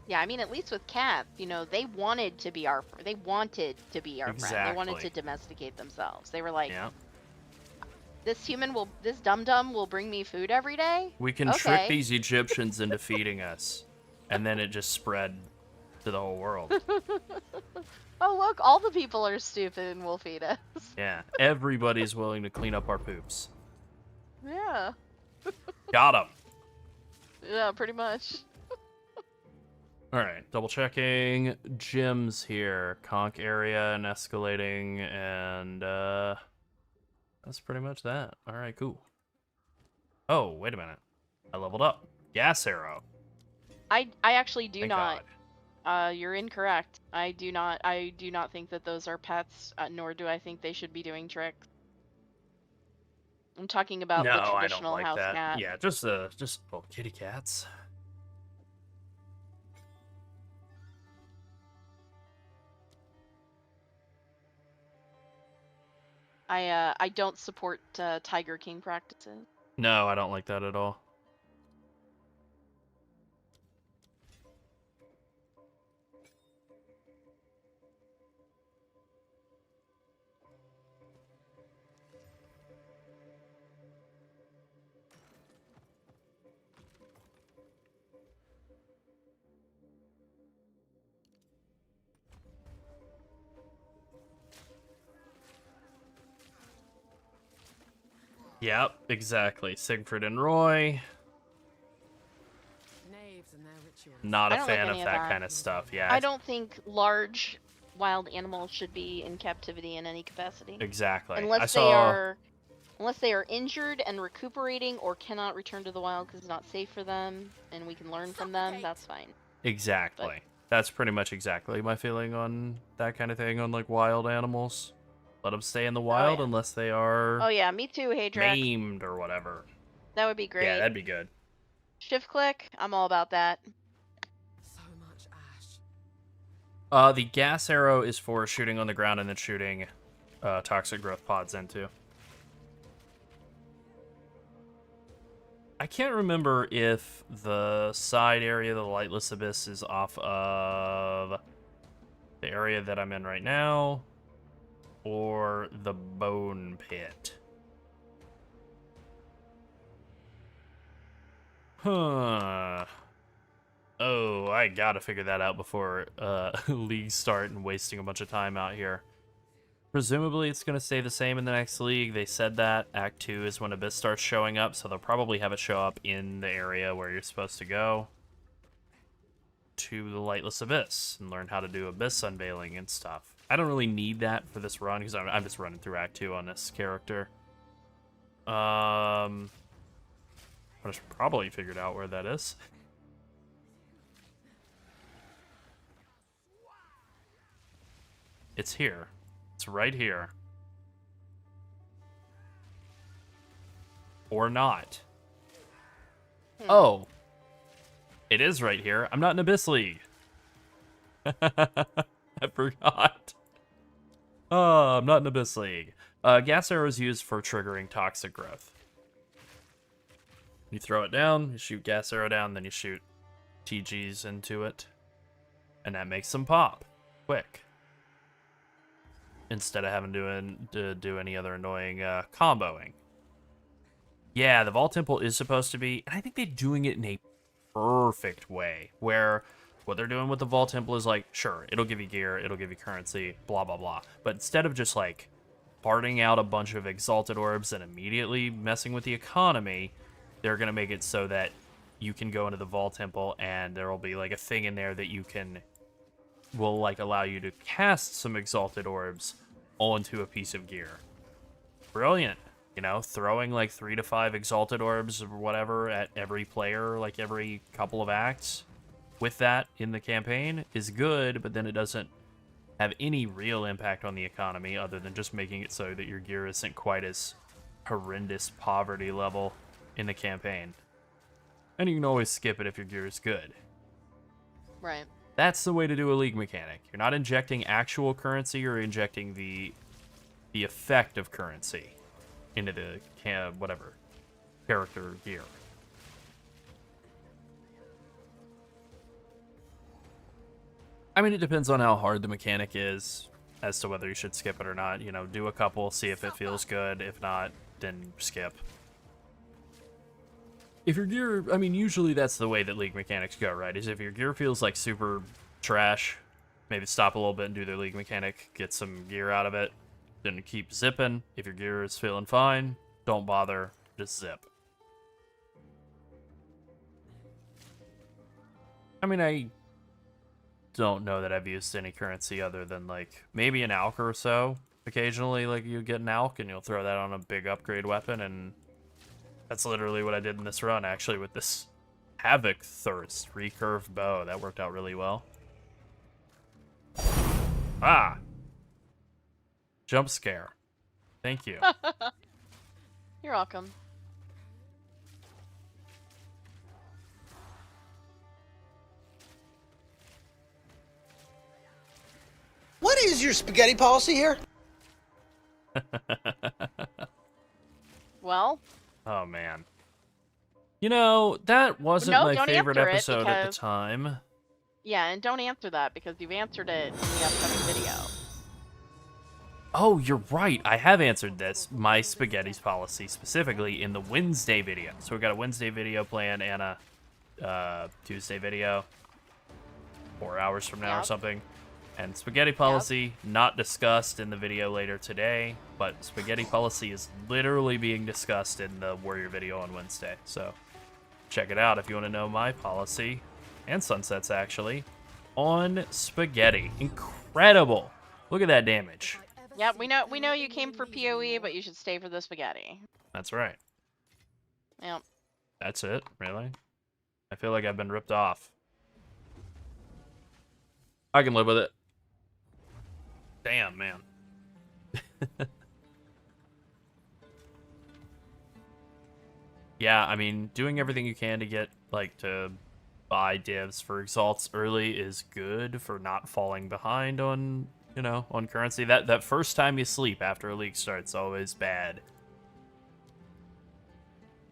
Yeah, I mean, at least with cats, you know, they wanted to be our friend. They wanted to be our friend. They wanted to Exactly. domesticate themselves. They were like, Yeah. this dum-dum will bring me food every day? We can trick these Egyptians into feeding us. And then it just spread to the whole world. Oh, look, all the people are stupid and will feed us. Yeah. Everybody's willing to clean up our poops. Yeah. Got 'em. Yeah, pretty much. Alright, double checking. Gyms here. Conch area and escalating, and that's pretty much that. Alright, cool. Oh, wait a minute. I leveled up. Gas arrow. I actually do Thank not. God. You're incorrect. I do not think that those are pets, nor do I think they should be doing tricks. I'm talking about No, the I don't traditional like house that. cat. Yeah, just well, kitty cats. I don't support Tiger King practices. No, I don't like that at all. Yep, exactly. Sigfrid and Roy. Knaves and their rituals. Not I a don't like fan any of of that that. kind of stuff. Yeah, I don't think large wild animals should be in captivity in any capacity. exactly. Unless they are injured and recuperating or cannot return to the wild because it's not safe for them and we can learn from them, that's fine. Exactly. That's pretty much exactly my feeling on that kind of thing on like wild animals. Let them stay in the wild yeah. unless they are Oh yeah, me too, hey Drax. maimed or whatever. That would be great. Yeah, that'd be good. Shift click, I'm all about that. So much ash. The gas arrow is for shooting on the ground and then shooting toxic growth pods into. I can't remember if the side area of the Lightless Abyss is off of the area that I'm in right now or the Bone Pit. Huh. Oh, I gotta figure that out before leagues start and wasting a bunch of time out here. Presumably it's gonna stay the same in the next league. They said that Act 2 is when Abyss starts showing up, so they'll probably have it show up in the area where you're supposed to go to the Lightless Abyss and learn how to do Abyss unveiling and stuff. I don't really need that for this run because I'm just running through Act 2 on this character. I just probably figured out where that is. It's here. It's right here. Or not. Oh. It is right here. I'm not in Abyss League. I forgot. Oh, I'm not in Abyss League. Gas arrow is used for triggering toxic growth. You throw it down, you shoot gas arrow down, then you shoot TGs into it. And that makes them pop. Quick. Instead of having to do any other annoying comboing. Yeah, the Vault Temple is supposed to be, and I think they're doing it in a perfect way, where what they're doing with the Vault Temple is like, sure, it'll give you gear, it'll give you currency, blah, blah, blah. But instead of just like farting out a bunch of Exalted Orbs and immediately messing with the economy, they're going to make it so that you can go into the Vault Temple and there will be like a thing in there that will like allow you to cast some Exalted Orbs onto a piece of gear. Brilliant. You know, throwing like 3 to 5 Exalted Orbs or whatever at every player, like every couple of acts with that in the campaign is good, but then it doesn't have any real impact on the economy other than just making it so that your gear isn't quite as horrendous poverty level in the campaign. And you can always skip it if your gear is good. Right. That's the way to do a league mechanic. You're not injecting actual currency, you're injecting the effect of currency into the whatever character gear. I mean, it depends on how hard the mechanic is as to whether you should skip it or not. You know, do a couple, see if it feels good. If not, then skip. If your gear, I mean, usually that's the way that league mechanics go, right? Is if your gear feels like super trash, maybe stop a little bit and do the league mechanic, get some gear out of it, then keep zipping. If your gear is feeling fine, don't bother, just zip. I mean, I don't know that I've used any currency other than, like, maybe an alk or so. Occasionally, like, you get an alk and you'll throw that on a big upgrade weapon, and that's literally what I did in this run, actually, with this Havoc Thirst recurve bow. That worked out really well. Ah! Jump scare. Thank you. You're welcome. What is your spaghetti policy here? Well. Oh, man. You know, that wasn't No, my don't favorite answer it episode at the because- time. Yeah, and don't answer that because you've answered it in the upcoming video. Oh, you're right. I have answered this, my spaghetti's policy, specifically in the Wednesday video. So we got a Wednesday video planned and a Tuesday video. 4 hours from now or Yep. something. And spaghetti policy, not discussed in the video later today, but spaghetti policy is literally being discussed in the Warrior video on Wednesday. So check it out if you want to know my policy, and Sunset's actually, on spaghetti. Incredible. Look at that damage. Yeah, we know you came for PoE, but you should stay for the spaghetti. That's right. Yep. That's it, really? I feel like I've been ripped off. I can live with it. Damn, man. Yeah, I mean, doing everything you can to get, like, to buy divs for exalts early is good for not falling behind on, you know, on currency. That first time you sleep after a league starts is always bad.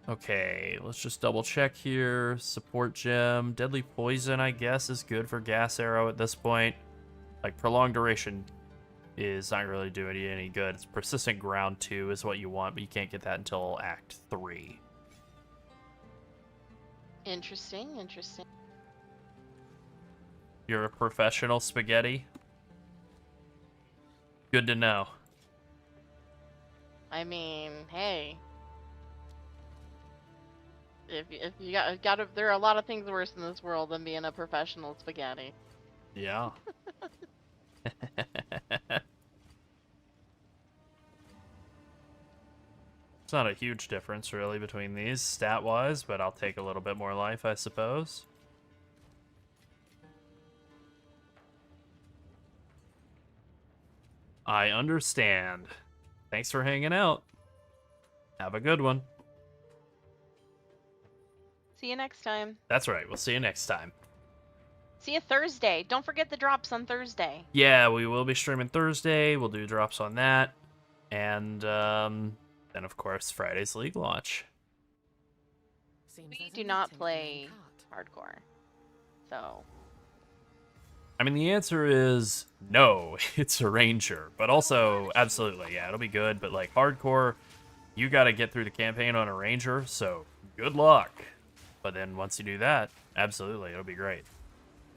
Okay, let's just double check here. Support gem. Deadly poison, I guess, is good for gas arrow at this point. Like, prolonged duration is not really doing you any good. It's persistent ground 2 is what you want, but you can't get that until Act 3. Interesting, interesting. You're a professional spaghetti? Good to know. I mean, hey. If you got there are a lot of things worse in this world than being a professional spaghetti. Yeah. It's not a huge difference, really, between these stat-wise, but I'll take a little bit more life, I suppose. I understand. Thanks for hanging out. Have a good one. See you next time. That's right. We'll see you next time. See you Thursday. Don't forget the drops on Thursday. Yeah, we will be streaming Thursday. We'll do drops on that. And then, of course, Friday's League launch. We do not play hardcore. So. I mean, the answer is no. It's a ranger. But also, absolutely, yeah, it'll be good. But, like, hardcore, you got to get through the campaign on a ranger. So, good luck. But then once you do that, absolutely, it'll be great.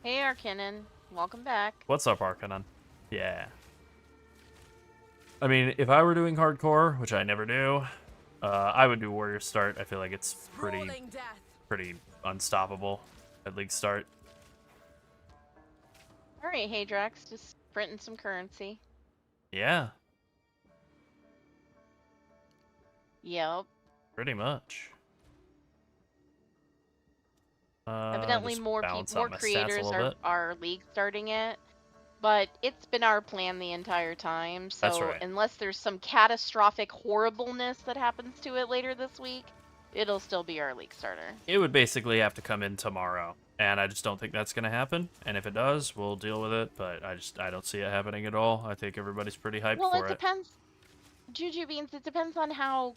Hey, Arcanon. Welcome back. What's up, Arcanon? Yeah. I mean, if I were doing hardcore, which I never do, I would do Warrior Start. I feel like it's pretty unstoppable at League Start. Alright, hey Drax, just printing some currency. Yeah. Yep. Pretty much. Evidently just more balance people, out more my stats a creators little bit. are league starting it. But it's been our plan the entire time, so That's right. unless there's some catastrophic horribleness that happens to it later this week, it'll still be our league starter. It would basically have to come in tomorrow, and I just don't think that's going to happen. And if it does, we'll deal with it, but I don't see it happening at all. I think everybody's pretty hyped Well, for it depends. Juju Beans, it depends on how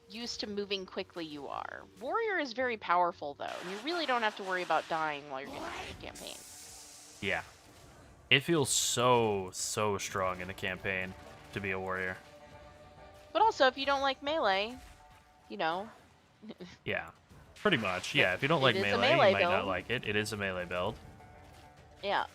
used to moving quickly you are. Warrior is very powerful, though, and you really don't have to worry about dying while you're getting through the campaign. Yeah. It feels so strong in the campaign to be a warrior. But also, if you don't like melee, you know. Yeah, pretty much. Yeah, if you don't like is a melee, melee you might not build. like it. It is a melee build. Yeah.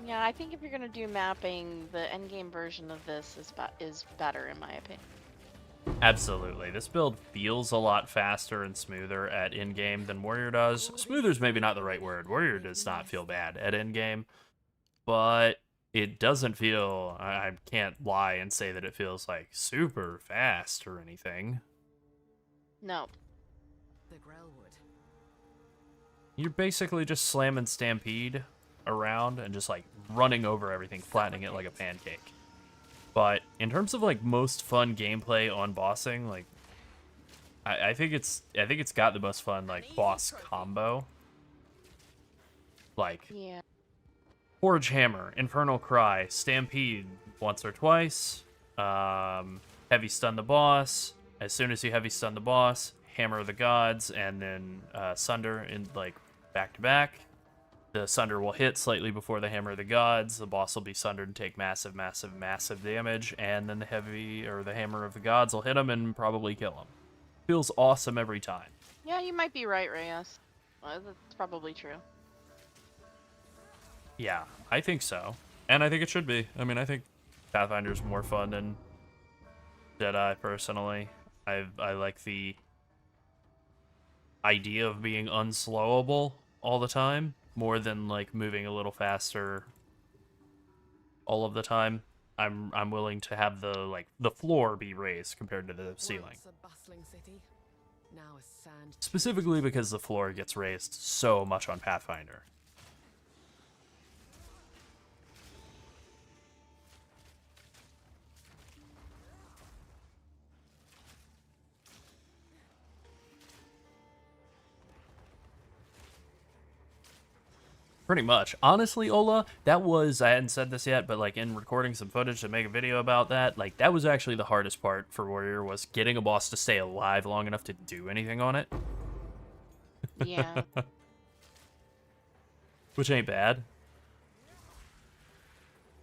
Yeah, I think if you're gonna do mapping, the endgame version of this is better in my opinion. Absolutely. This build feels a lot faster and smoother at in-game than Warrior does. Smoother's maybe not the right word. Warrior does not feel bad at in-game, but it doesn't feel... I can't lie and say that it feels like super fast or anything. No. The Grelwood. You're basically just slamming Stampede around and just like running over everything, flattening it like a pancake. But in terms of like most fun gameplay on bossing, like I think it's got the most fun like boss combo. Like Yeah. Forge Hammer, Infernal Cry, Stampede once or twice, heavy stun the boss. As soon as you heavy stun the boss, Hammer of the Gods, and then Sunder in like back to back. The Sunder will hit slightly before the Hammer of the Gods. The boss will be sundered and take massive damage, and then the Hammer of the Gods will hit him and probably kill him. Feels awesome every time. Yeah, you might be right, Reyes. Well, that's probably true. Yeah, I think so. And I think it should be. I mean, I think Pathfinder's more fun than Jedi, personally. I like the idea of being unslowable all the time, more than like moving a little faster all of the time. I'm willing to have the floor be raised compared to the ceiling. Once a bustling city, now a sand. Specifically because the floor gets raised so much on Pathfinder. Pretty much. Honestly, Ola, that was, I hadn't said this yet, but like in recording some footage to make a video about that, like that was actually the hardest part for Warrior, was getting a boss to stay alive long enough to do anything on it. Yeah. Which ain't bad.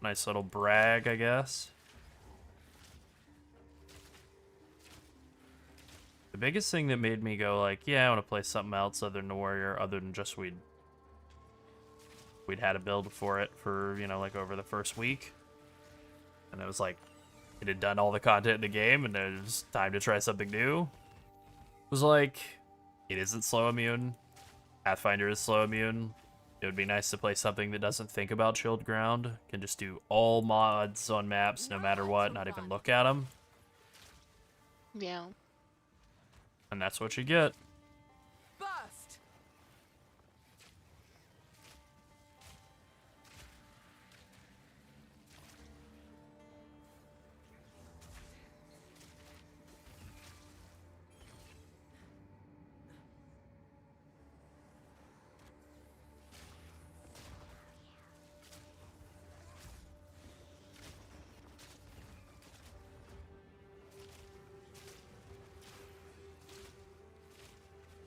Nice little brag, I guess. The biggest thing that made me go like, yeah, I want to play something else other than the Warrior, other than just we'd had a build for it for, you know, like over the first week. And it was like, it had done all the content in the game and it was time to try something new. It was like, it isn't slow immune. Pathfinder is slow immune. It would be nice to play something that doesn't think about chilled ground. Can just do all mods on maps no matter what, not even look at them. Yeah. And that's what you get. Burst!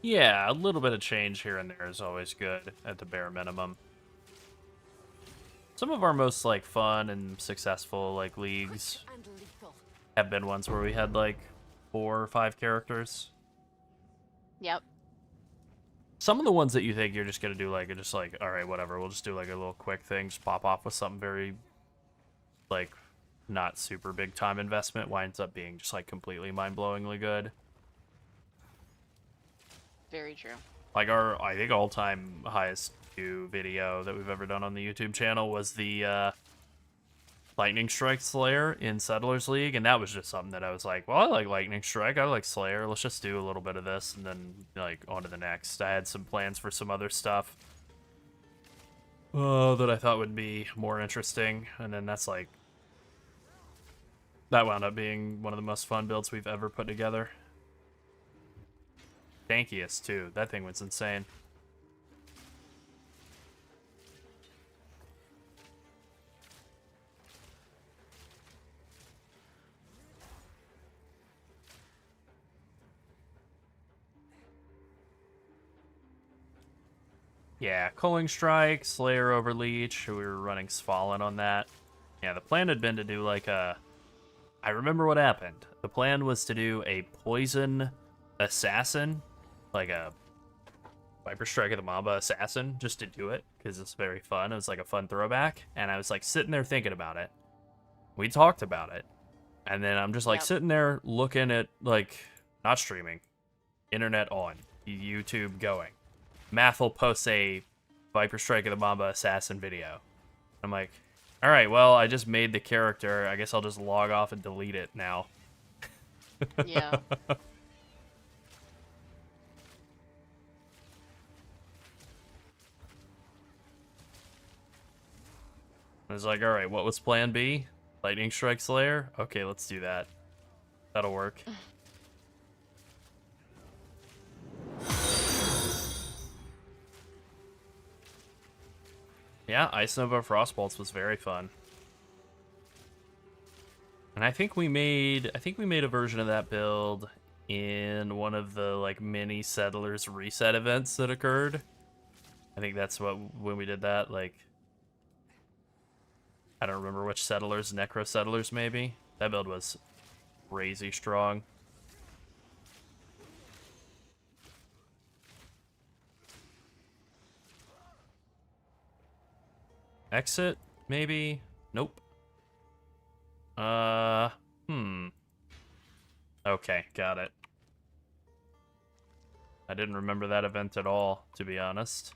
Yeah, a little bit of change here and there is always good at the bare minimum. Some of our most like fun and successful like leagues And lethal. have been ones where we had like 4 or 5 characters. Yep. Some of the ones that you think you're just gonna do like are just like, all right, whatever, we'll just do like a little quick thing, just pop off with something very like not super big time investment, winds up being just like completely mind-blowingly good. Very true. Like our, I think, all-time highest view video that we've ever done on the YouTube channel was the Lightning Strike Slayer in Settlers League, and that was just something that I was like, well, I like Lightning Strike, I like Slayer, let's just do a little bit of this, and then, like, on to the next. I had some plans for some other stuff that I thought would be more interesting, and then that's like, that wound up being one of the most fun builds we've ever put together. Tankiest, too. That thing was insane. Yeah, Culling Strike, Slayer Overleach. We were running Svalin on that. Yeah, the plan had been to do like a... I remember what happened. The plan was to do a Poison Assassin, like a Viper Strike of the Mamba Assassin, just to do it, because it's very fun. It was like a fun throwback, and I was like sitting there thinking about it. We talked about it, and then I'm just like sitting there looking at, like, not streaming, internet on, YouTube going. Math will post a Viper Strike of the Mamba Assassin video. I'm like, alright, well, I just made the character. I guess I'll just log off and delete it now. Yeah. I was like, alright, what was plan B? Lightning Strike Slayer? Okay, let's do that. That'll work. Yeah, Ice Nova Frostbolts was very fun. And I think we made a version of that build in one of the like mini Settlers reset events that occurred. I think that's when we did that, like, I don't remember which Settlers, Necro Settlers maybe. That build was crazy strong. Exit, maybe? Nope. Okay, got it. I didn't remember that event at all, to be honest.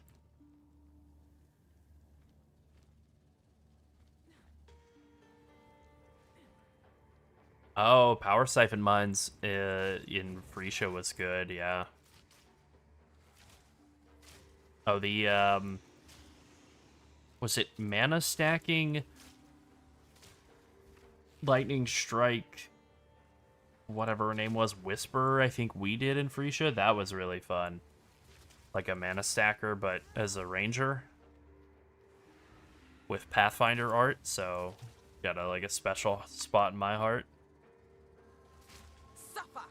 Oh, Power Siphon Mines in Freesia was good, yeah. Oh, the, was it mana stacking Lightning Strike, whatever her name was, Whisperer, I think we did in Freesia? That was really fun. Like a mana stacker, but as a ranger. With Pathfinder art, so got like a special spot in my heart. Suffer.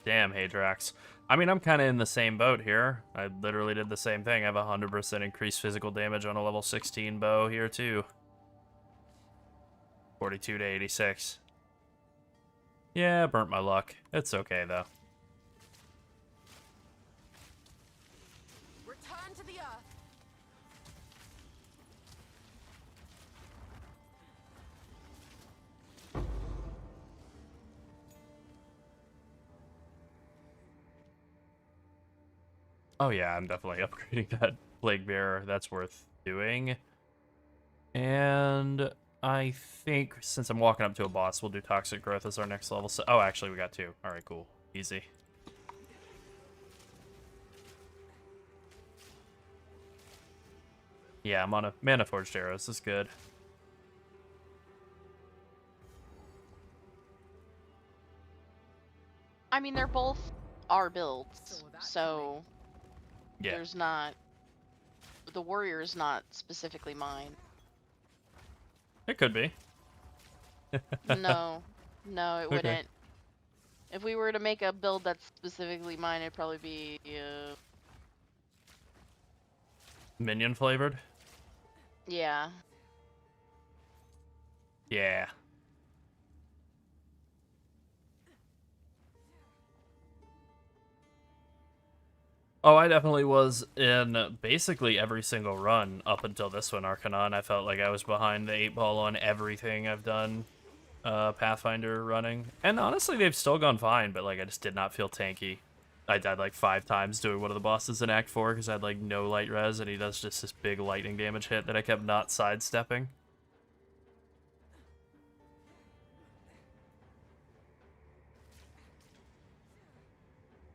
Damn, Hadrax. I mean, I'm kind of in the same boat here. I literally did the same thing. I have 100% increased physical damage on a level 16 bow here, too. 42 to 86. Yeah, burnt my luck. It's okay, though. Return to the earth. Oh yeah, I'm definitely upgrading that Plague Bearer. That's worth doing. And I think since I'm walking up to a boss, we'll do Toxic Growth as our next level. So, oh, actually, we got 2. All right, cool. Easy. Yeah, I'm on a Mana Forged Arrows. This is good. I mean, they're both our builds, so Yeah. there's not... The warrior is not specifically mine. It could be. No, it wouldn't. If we were to make a build that's specifically mine, it'd probably be... Minion flavored? yeah. Yeah. Oh, I definitely was in basically every single run up until this one, Arcanon. I felt like I was behind the 8-ball on everything I've done Pathfinder running. And honestly, they've still gone fine, but like I just did not feel tanky I died like 5 times doing one of the bosses in Act 4 because I had like no light res, and he does just this big lightning damage hit that I kept not sidestepping.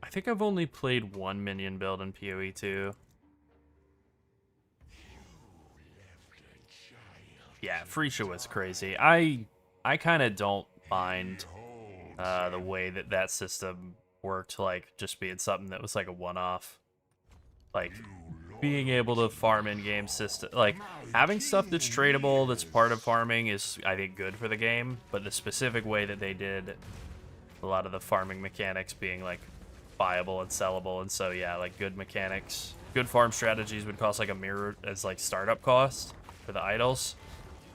I think I've only played one minion build in PoE 2. Yeah, Freesia was crazy. I kind of don't mind the way that that system worked, like just being something that was like a one-off. Like being able to farm in-game system, like having stuff that's tradable, that's part of farming is, I think, good for the game. But the specific way that they did a lot of the farming mechanics being like viable and sellable, and so yeah, like good mechanics, good farm strategies would cost like a mirror as like startup cost for the idols.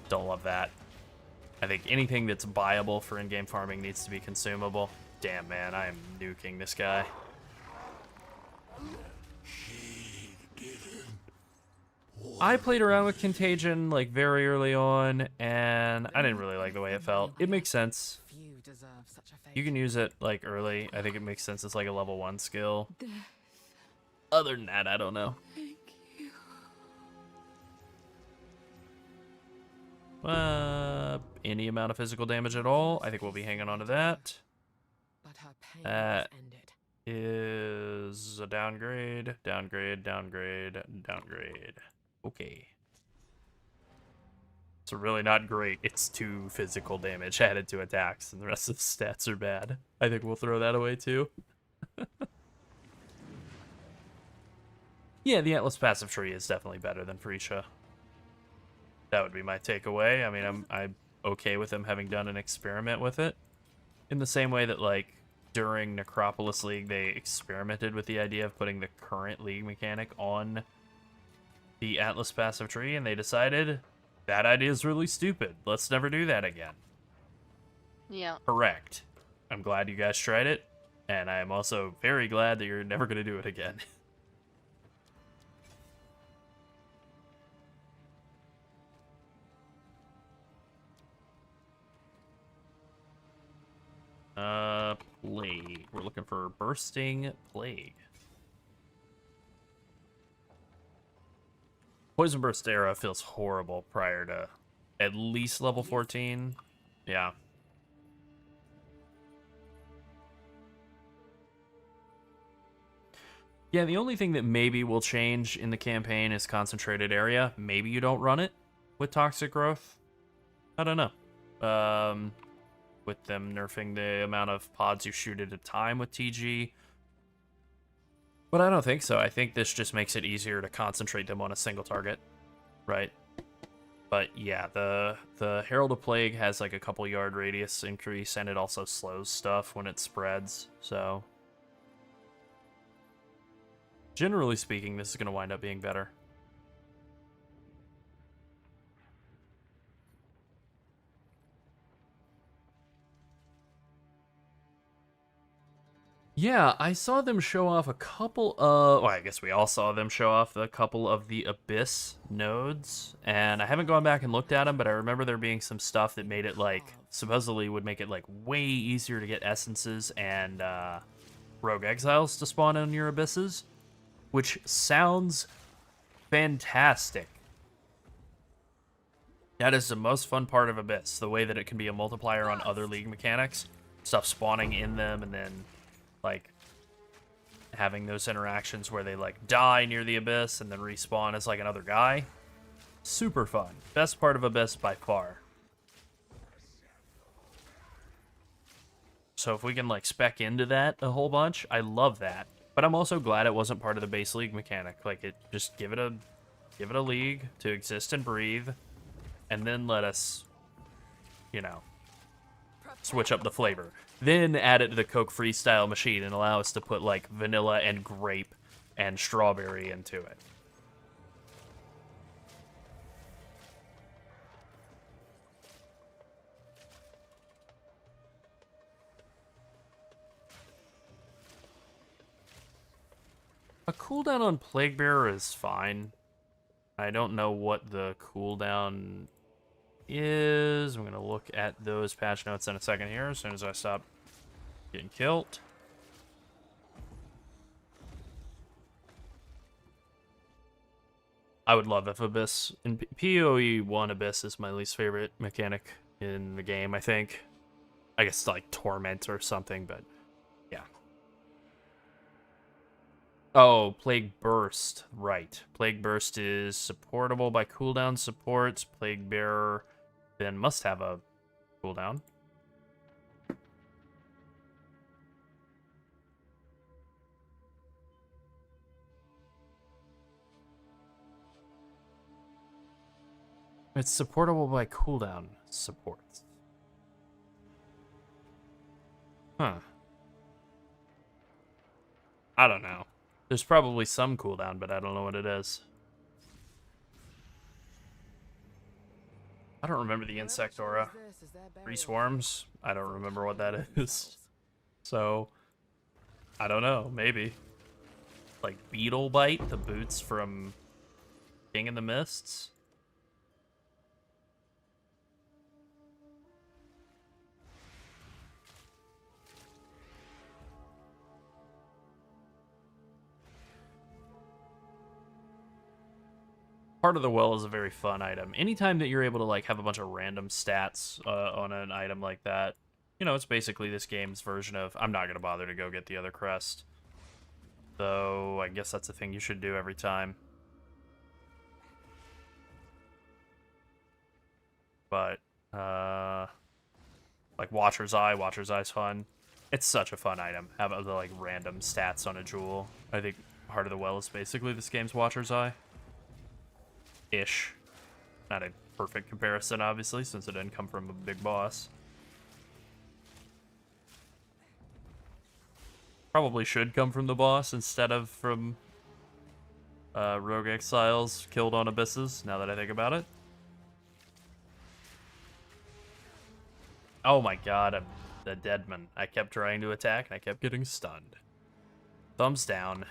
Don't love that. I think anything that's viable for in-game farming needs to be consumable. Damn, man, I am nuking this guy. I played around with Contagion like very early on, and I didn't really like the way it felt. It makes sense. You can use it like early. I think it makes sense. It's like a level 1 skill. Other than that, I don't know. Any amount of physical damage at all, I think we'll be hanging on to that. That is a downgrade, downgrade, downgrade, downgrade. Okay. So really not great. It's 2 physical damage added to attacks, and the rest of the stats are bad. I think we'll throw that away too. Yeah, the Atlas passive tree is definitely better than Freesia. That would be my takeaway. I mean, I'm okay with them having done an experiment with it. In the same way that, like, during Necropolis League, they experimented with the idea of putting the current League mechanic on the Atlas passive tree, and they decided that idea is really stupid. Let's never do that again. Yeah. Correct. I'm glad you guys tried it, and I am also very glad that you're never going to do it again. Plague. We're looking for Bursting Plague. Poison Burst era feels horrible prior to at least level 14. Yeah. Yeah, the only thing that maybe will change in the campaign is Concentrated Area. Maybe you don't run it with Toxic Growth. I don't know. With them nerfing the amount of pods you shoot at a time with TG. But I don't think so. I think this just makes it easier to concentrate them on a single target, right? But yeah, the Herald of Plague has like a couple yard radius increase, and it also slows stuff when it spreads, so... Generally speaking, this is going to wind up being better. Yeah, I saw them show off a couple of... Well, I guess we all saw them show off a couple of the Abyss nodes, and I haven't gone back and looked at them, but I remember there being some stuff that made it, like, supposedly would make it, like, way easier to get essences and rogue exiles to spawn in your Abysses, which sounds fantastic. That is the most fun part of Abyss, the way that it can be a multiplier on other League mechanics, stuff spawning in them, and then... like having those interactions where they like die near the Abyss and then respawn as like another guy. Super fun. Best part of Abyss by far. So if we can like spec into that a whole bunch, I love that. But I'm also glad it wasn't part of the base League mechanic. Like it just give it a league to exist and breathe, and then let us, you know, switch up the flavor. Then add it to the Coke Freestyle machine and allow us to put like vanilla and grape and strawberry into it. A cooldown on Plague Bearer is fine. I don't know what the cooldown is. I'm going to look at those patch notes in a second here as soon as I stop getting killed. I would love if Abyss in PoE 1 Abyss is my least favorite mechanic in the game, I think. I guess like Torment or something, but yeah. Oh, Plague Burst. Right. Plague Burst is supportable by cooldown supports. Plague Bearer then must have a cooldown. It's supportable by cooldown supports. Huh. I don't know. There's probably some cooldown, but I don't know what it is. I don't remember the insect aura. 3 swarms? I don't remember what that is. So, I don't know. Maybe. Like Beetle Bite, the boots from King in the Mists? Part of the Well is a very fun item. Anytime that you're able to like have a bunch of random stats on an item like that, you know, it's basically this game's version of I'm not going to bother to go get the other crest. Though, I guess that's a thing you should do every time. But, like Watcher's Eye's fun. It's such a fun item. Have the like random stats on a jewel. I think Heart of the Well is basically this game's Watcher's Eye. Ish. Not a perfect comparison, obviously, since it didn't come from a big boss. Probably should come from the boss instead of from Rogue Exiles killed on Abysses, now that I think about it. Oh my god, I'm the Deadman. I kept trying to attack and I kept getting stunned. Thumbs down.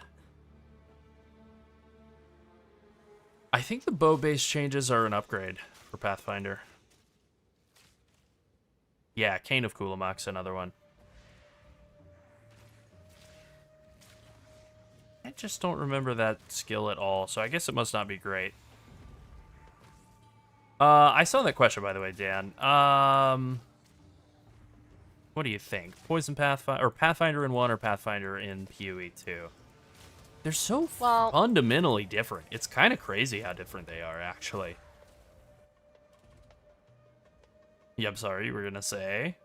I think the bow base changes are an upgrade for Pathfinder. Yeah, Cane of Kulamak's another one. I just don't remember that skill at all, so I guess it must not be great. I saw that question, by the way, Dan. What do you think? Poison Pathfinder, or Pathfinder in 1 or Pathfinder in PoE 2? They're so fundamentally different. It's kind of crazy how different they are, actually. Yeah, I'm sorry, you were gonna say?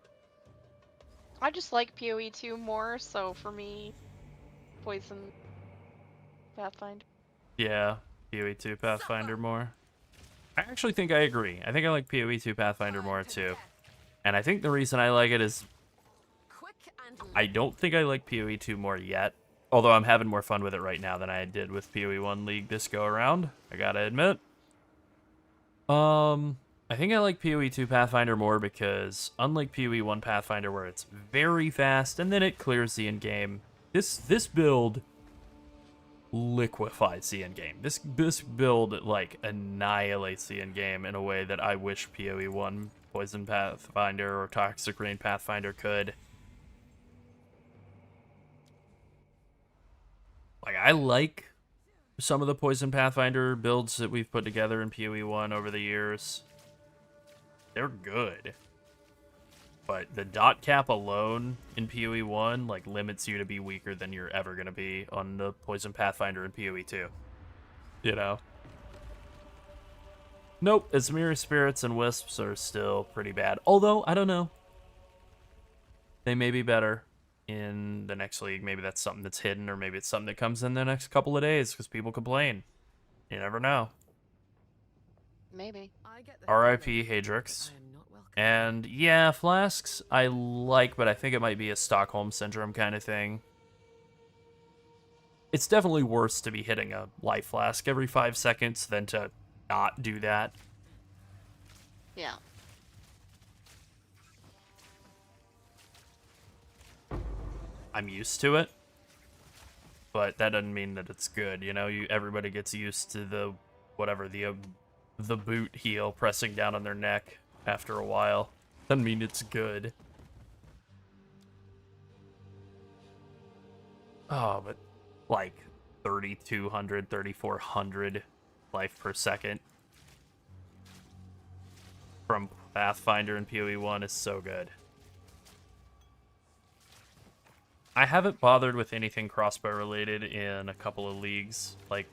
I just like PoE 2 more, so for me, Poison Pathfinder. Yeah, PoE 2 Pathfinder more. I actually think I agree. I think I like PoE 2 Pathfinder more, too. And I think the reason I like it is I don't think I like PoE 2 more yet. Although I'm having more fun with it right now than I did with PoE 1 League this go around. I gotta admit. I think I like PoE 2 Pathfinder more because unlike PoE 1 Pathfinder where it's very fast and then it clears the endgame, this build liquefies the endgame. This build like annihilates the endgame in a way that I wish PoE 1 Poison Pathfinder or Toxic Rain Pathfinder could. Like, I like some of the Poison Pathfinder builds that we've put together in PoE 1 over the years. They're good. But the dot cap alone in PoE 1, like, limits you to be weaker than you're ever going to be on the Poison Pathfinder in PoE 2. You know? Nope, Asmira Spirits and Wisps are still pretty bad. Although, I don't know. They may be better in the next league. Maybe that's something that's hidden, or maybe it's something that comes in the next couple of days because people complain. You never know. Maybe. R.I.P. Hadrix. And yeah, flasks I like, but I think it might be a Stockholm Syndrome kind of thing. It's definitely worse to be hitting a life flask every 5 seconds than to not do that. Yeah. I'm used to it, but that doesn't mean that it's good. You know, everybody gets used to the whatever the boot heel pressing down on their neck after a while. Doesn't mean it's good. Oh, but like 3,200, 3,400 life per second from Pathfinder and PoE 1 is so good. I haven't bothered with anything crossbow related in a couple of leagues. Like,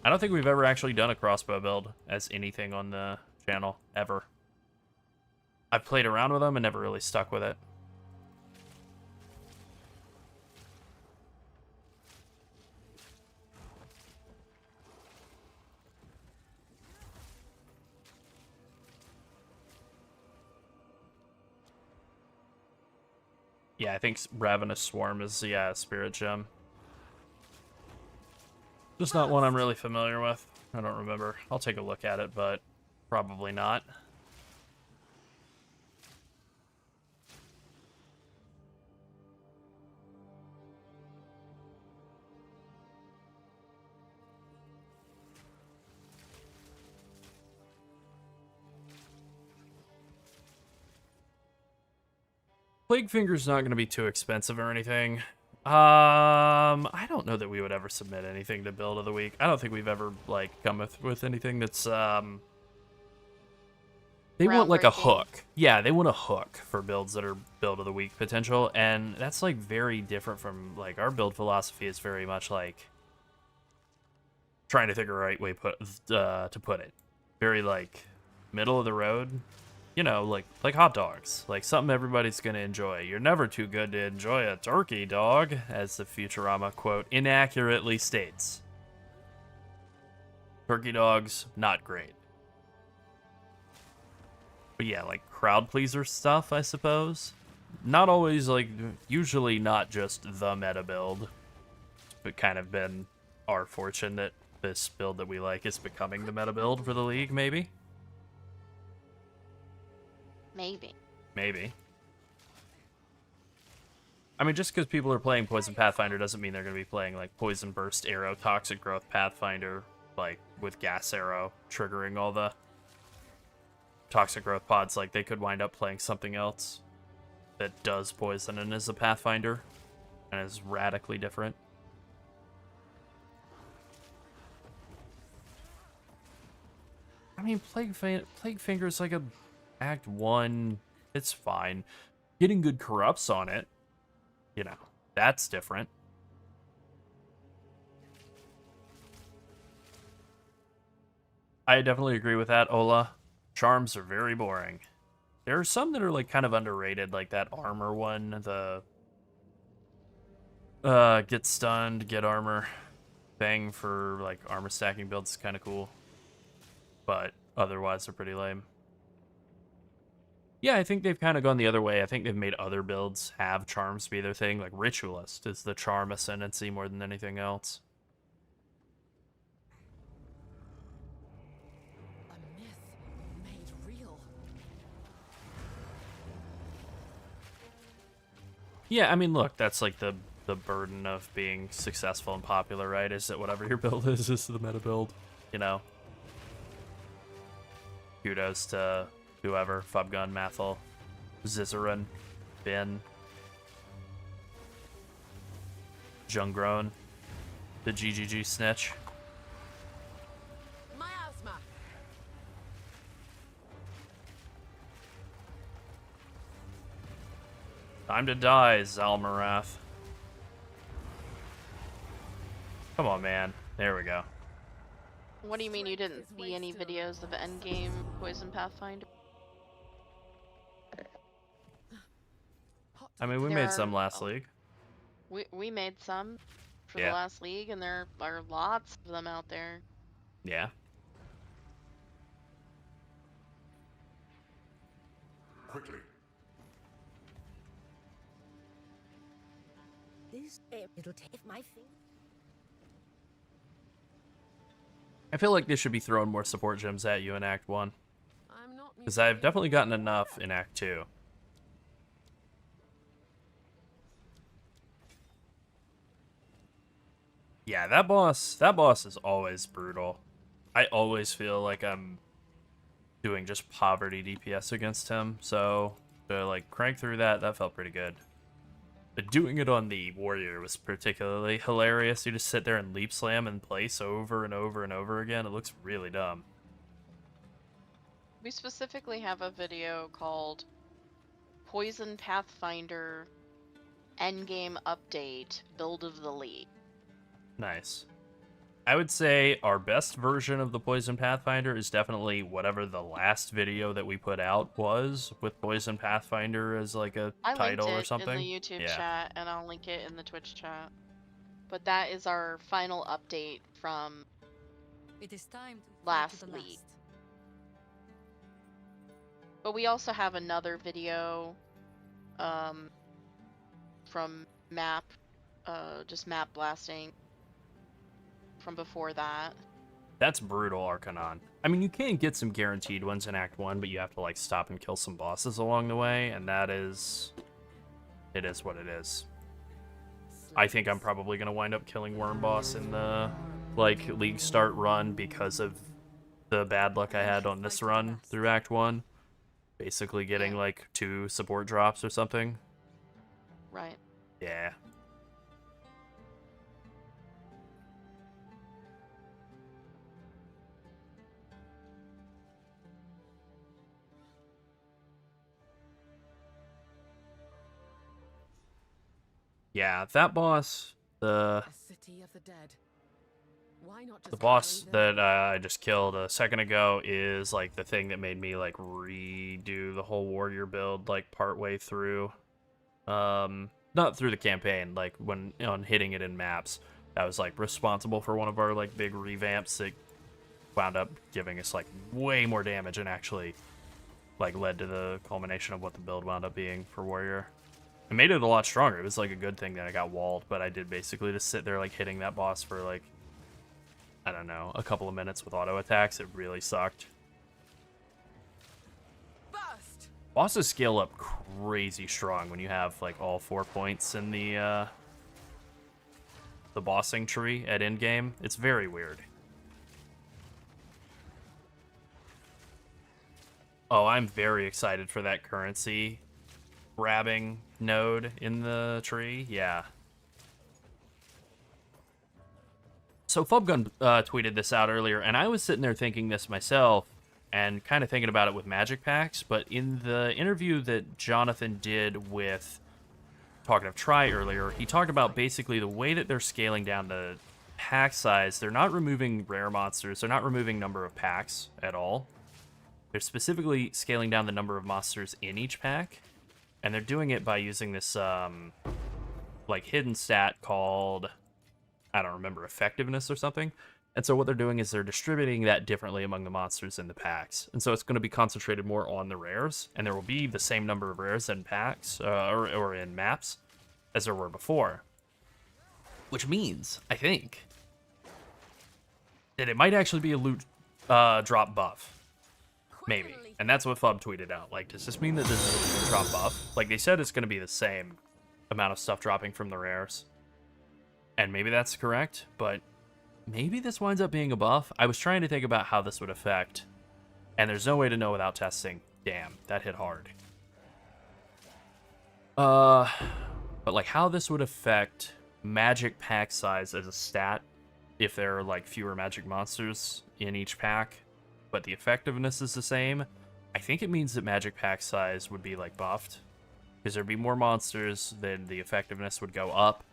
I don't think we've ever actually done a crossbow build as anything on the channel, ever. I've played around with them and never really stuck with it. Yeah, I think Ravenous Swarm is, yeah, a spirit gem. Just not one I'm really familiar with. I don't remember. I'll take a look at it, but probably not. Plague Finger's not going to be too expensive or anything. I don't know that we would ever submit anything to build of the week. I don't think we've ever, like, come with anything that's, they want, like, a hook. Yeah, they want a hook for builds that are build of the week potential, and that's, like, very different from, like, our build philosophy is very much, like, trying to think of the right way to put it. Very, like, middle of the road. You know, like hot dogs. Like, something everybody's gonna enjoy. You're never too good to enjoy a turkey dog, as the Futurama quote inaccurately states. Turkey dogs, not great. But yeah, like, crowd pleaser stuff, I suppose. Not always, like, usually not just the meta build. But kind of been our fortune that this build that we like is becoming the meta build for the league, maybe? Maybe. I mean, just because people are playing Poison Pathfinder doesn't mean they're going to be playing, like, Poison Burst Arrow, Toxic Growth Pathfinder, like, with Gas Arrow, triggering all the Toxic Growth pods. Like, they could wind up playing something else that does Poison and is a Pathfinder, and is radically different. I mean, Plague Finger's like a Act 1, it's fine. Getting good corrupts on it, you know, that's different. I definitely agree with that, Ola. Charms are very boring. There are some that are, like, kind of underrated, like that armor one, the get stunned, get armor thing for, like, armor stacking builds is kind of cool. But otherwise they're pretty lame. Yeah, I think they've kind of gone the other way. I think they've made other builds have charms be their thing. Like, Ritualist is the charm ascendancy more than anything else. A myth made real. Yeah, I mean, look, that's like the burden of being successful and popular, right? Is that whatever your build is the meta build, you know? Kudos to whoever, Fubgun, Mathel, Zizaran, Bin, Jungroan, the GGG Snitch. Miasma. Time to die, Zalmarath. Come on, man. There we go. What do you mean you didn't see any videos of Endgame Poison Pathfinder? I mean, we made some last league. We made some for Yeah. the last league, and there are lots of them out there. Yeah. Quickly. It'll take my finger. I feel like they should be throwing more support gems at you in Act 1. I'm not Because I've definitely gotten enough in Act 2. Yeah, that boss is always brutal. I always feel like I'm doing just poverty DPS against him, so to, like, crank through that felt pretty good. But doing it on the warrior was particularly hilarious. You just sit there and leap slam in place over and over and over again. It looks really dumb. We specifically have a video called Poison Pathfinder Endgame Update Build of the League. Nice. I would say our best version of the Poison Pathfinder is definitely whatever the last video that we put out was, with Poison Pathfinder as like a title or something. I linked it in the YouTube chat, and I'll link it in the Twitch chat. But that is our final update from It is time to last the league. last. But we also have another video from map, just map blasting from before that. That's brutal, Arcanon. I mean, you can get some guaranteed ones in Act 1, but you have to, like, stop and kill some bosses along the way, and that is... It is what it is. I think I'm probably going to wind up killing Worm Boss in the, like, League Start run because of the bad luck I had on this run through Act 1. Basically getting, like, 2 support drops or something. Right. Yeah. Yeah, that boss, A city of the dead. Why not just the boss carry them? that I just killed a second ago is like the thing that made me like redo the whole warrior build like partway through. Not through the campaign, like when on hitting it in maps. That was like responsible for one of our like big revamps that wound up giving us like way more damage and actually like led to the culmination of what the build wound up being for warrior. It made it a lot stronger. It was like a good thing that I got walled, but I did basically just sit there like hitting that boss for like, I don't know, a couple of minutes with auto attacks. It really sucked. Burst! Bosses scale up crazy strong when you have like all 4 points in the bossing tree at endgame. It's very weird. Oh, I'm very excited for that currency grabbing node in the tree. Yeah. So Fubgun tweeted this out earlier, and I was sitting there thinking this myself and kind of thinking about it with magic packs, but in the interview that Jonathan did with Talking of Try earlier, he talked about basically the way that they're scaling down the pack size. They're not removing rare monsters. They're not removing number of packs at all. They're specifically scaling down the number of monsters in each pack. And they're doing it by using this, like, hidden stat called, I don't remember, effectiveness or something. And so what they're doing is they're distributing that differently among the monsters in the packs. And so it's going to be concentrated more on the rares. And there will be the same number of rares in packs, or in maps, as there were before. Which means, I think, that it might actually be a loot drop buff. Maybe. And that's what Fub tweeted out. Like, does this mean that this is a loot drop buff? Like, they said it's going to be the same amount of stuff dropping from the rares. And maybe that's correct, but maybe this winds up being a buff. I was trying to think about how this would affect, and there's no way to know without testing. Damn, that hit hard. But like how this would affect magic pack size as a stat if there are like fewer magic monsters in each pack, but the effectiveness is the same. I think it means that magic pack size would be like buffed, because there'd be more monsters, then the effectiveness would go up.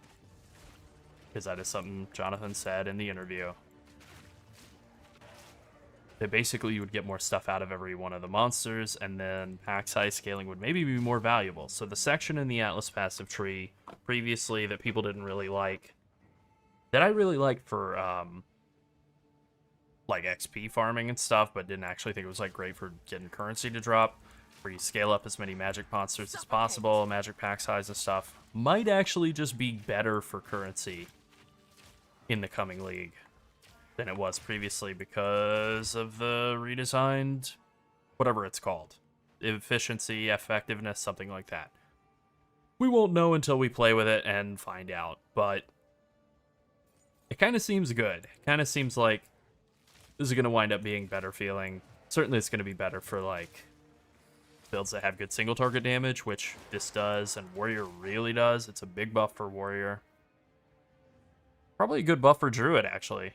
Because that is something Jonathan said in the interview. That basically you would get more stuff out of every one of the monsters, and then pack size scaling would maybe be more valuable. So the section in the Atlas passive tree previously that people didn't really like, that I really liked for like XP farming and stuff, but didn't actually think it was like great for getting currency to drop, where you scale up as many magic monsters as possible, magic pack size and stuff, might actually just be better for currency in the coming league than it was previously because of the redesigned, whatever it's called, efficiency, effectiveness, something like that. We won't know until we play with it and find out, but it kind of seems good. Kind of seems like this is going to wind up being better feeling. Certainly it's going to be better for like builds that have good single target damage, which this does, and Warrior really does. It's a big buff for Warrior. Probably a good buff for Druid, actually,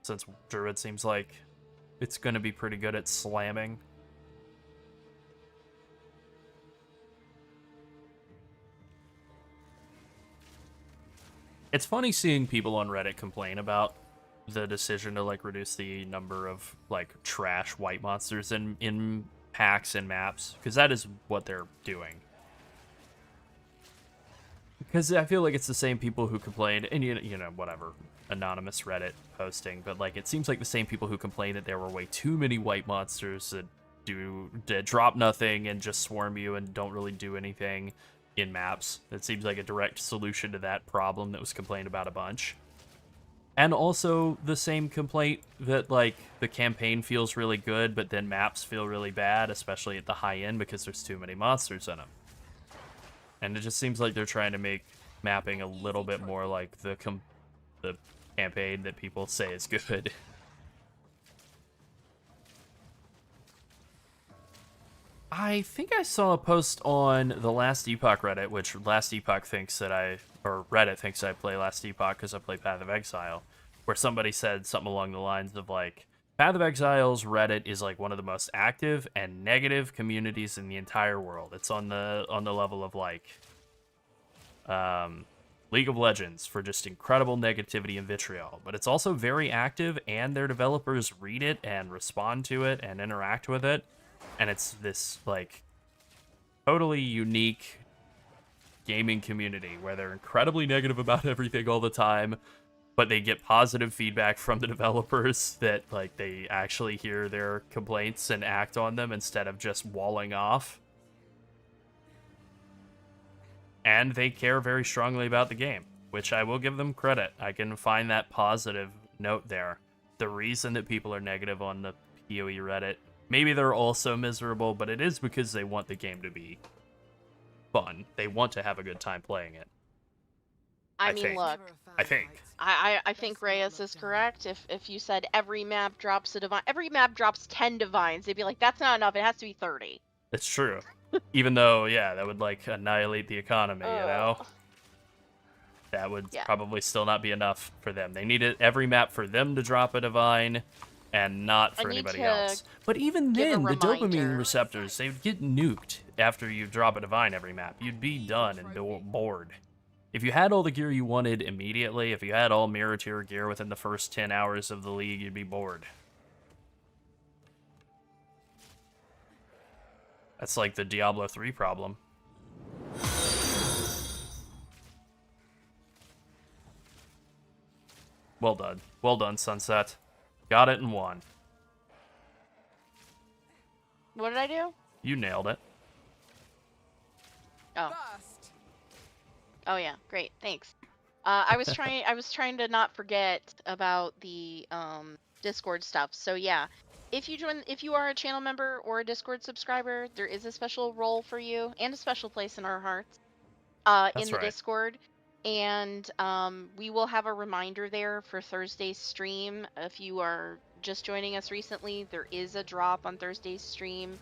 since Druid seems like it's going to be pretty good at slamming. It's funny seeing people on Reddit complain about the decision to like reduce the number of like trash white monsters in packs and maps, because that is what they're doing. Because I feel like it's the same people who complained, and you know, whatever, anonymous Reddit posting, but like it seems like the same people who complained that there were way too many white monsters that drop nothing and just swarm you and don't really do anything in maps. It seems like a direct solution to that problem that was complained about a bunch. And also the same complaint that like the campaign feels really good, but then maps feel really bad, especially at the high end because there's too many monsters in them. And it just seems like they're trying to make mapping a little bit more like the campaign that people say is good. I think I saw a post on the Last Epoch Reddit, which Last Epoch thinks that Reddit thinks I play Last Epoch because I play Path of Exile, where somebody said something along the lines of like, Path of Exile's Reddit is like one of the most active and negative communities in the entire world. It's on the level of like League of Legends for just incredible negativity and vitriol, but it's also very active, and their developers read it and respond to it and interact with it. And it's this, like, totally unique gaming community where they're incredibly negative about everything all the time, but they get positive feedback from the developers that, like, they actually hear their complaints and act on them instead of just walling off. And they care very strongly about the game, which I will give them credit. I can find that positive note there. The reason that people are negative on the PoE Reddit, maybe they're also miserable, but it is because they want the game to be fun. They want to have a good time playing it. I mean, look. I think. I think Reyes is correct. If you said every map drops a divine, every map drops 10 divines, they'd be like, that's not enough. It has to be 30. It's true. Even though, yeah, that would like annihilate the economy, you know? That would probably still not be enough for them. They need every map for them to drop a divine, and not for anybody else. But even then, the dopamine receptors, they would get nuked after you drop a divine every map. You'd be done and bored. If you had all the gear you wanted immediately, if you had all mirror tier gear within the first 10 hours of the league, you'd be bored. That's like the Diablo 3 problem. Well done. Well done, Sunset. Got it in one. What did I do? You nailed it. Oh. Oh yeah, great. Thanks. I was trying to not forget about the Discord stuff. So yeah, if you are a channel member or a Discord subscriber, there is a special role for you and a special place in our hearts in the Discord. And we will have a reminder there for Thursday's stream. If you are just joining us recently, there is a drop on Thursday's stream.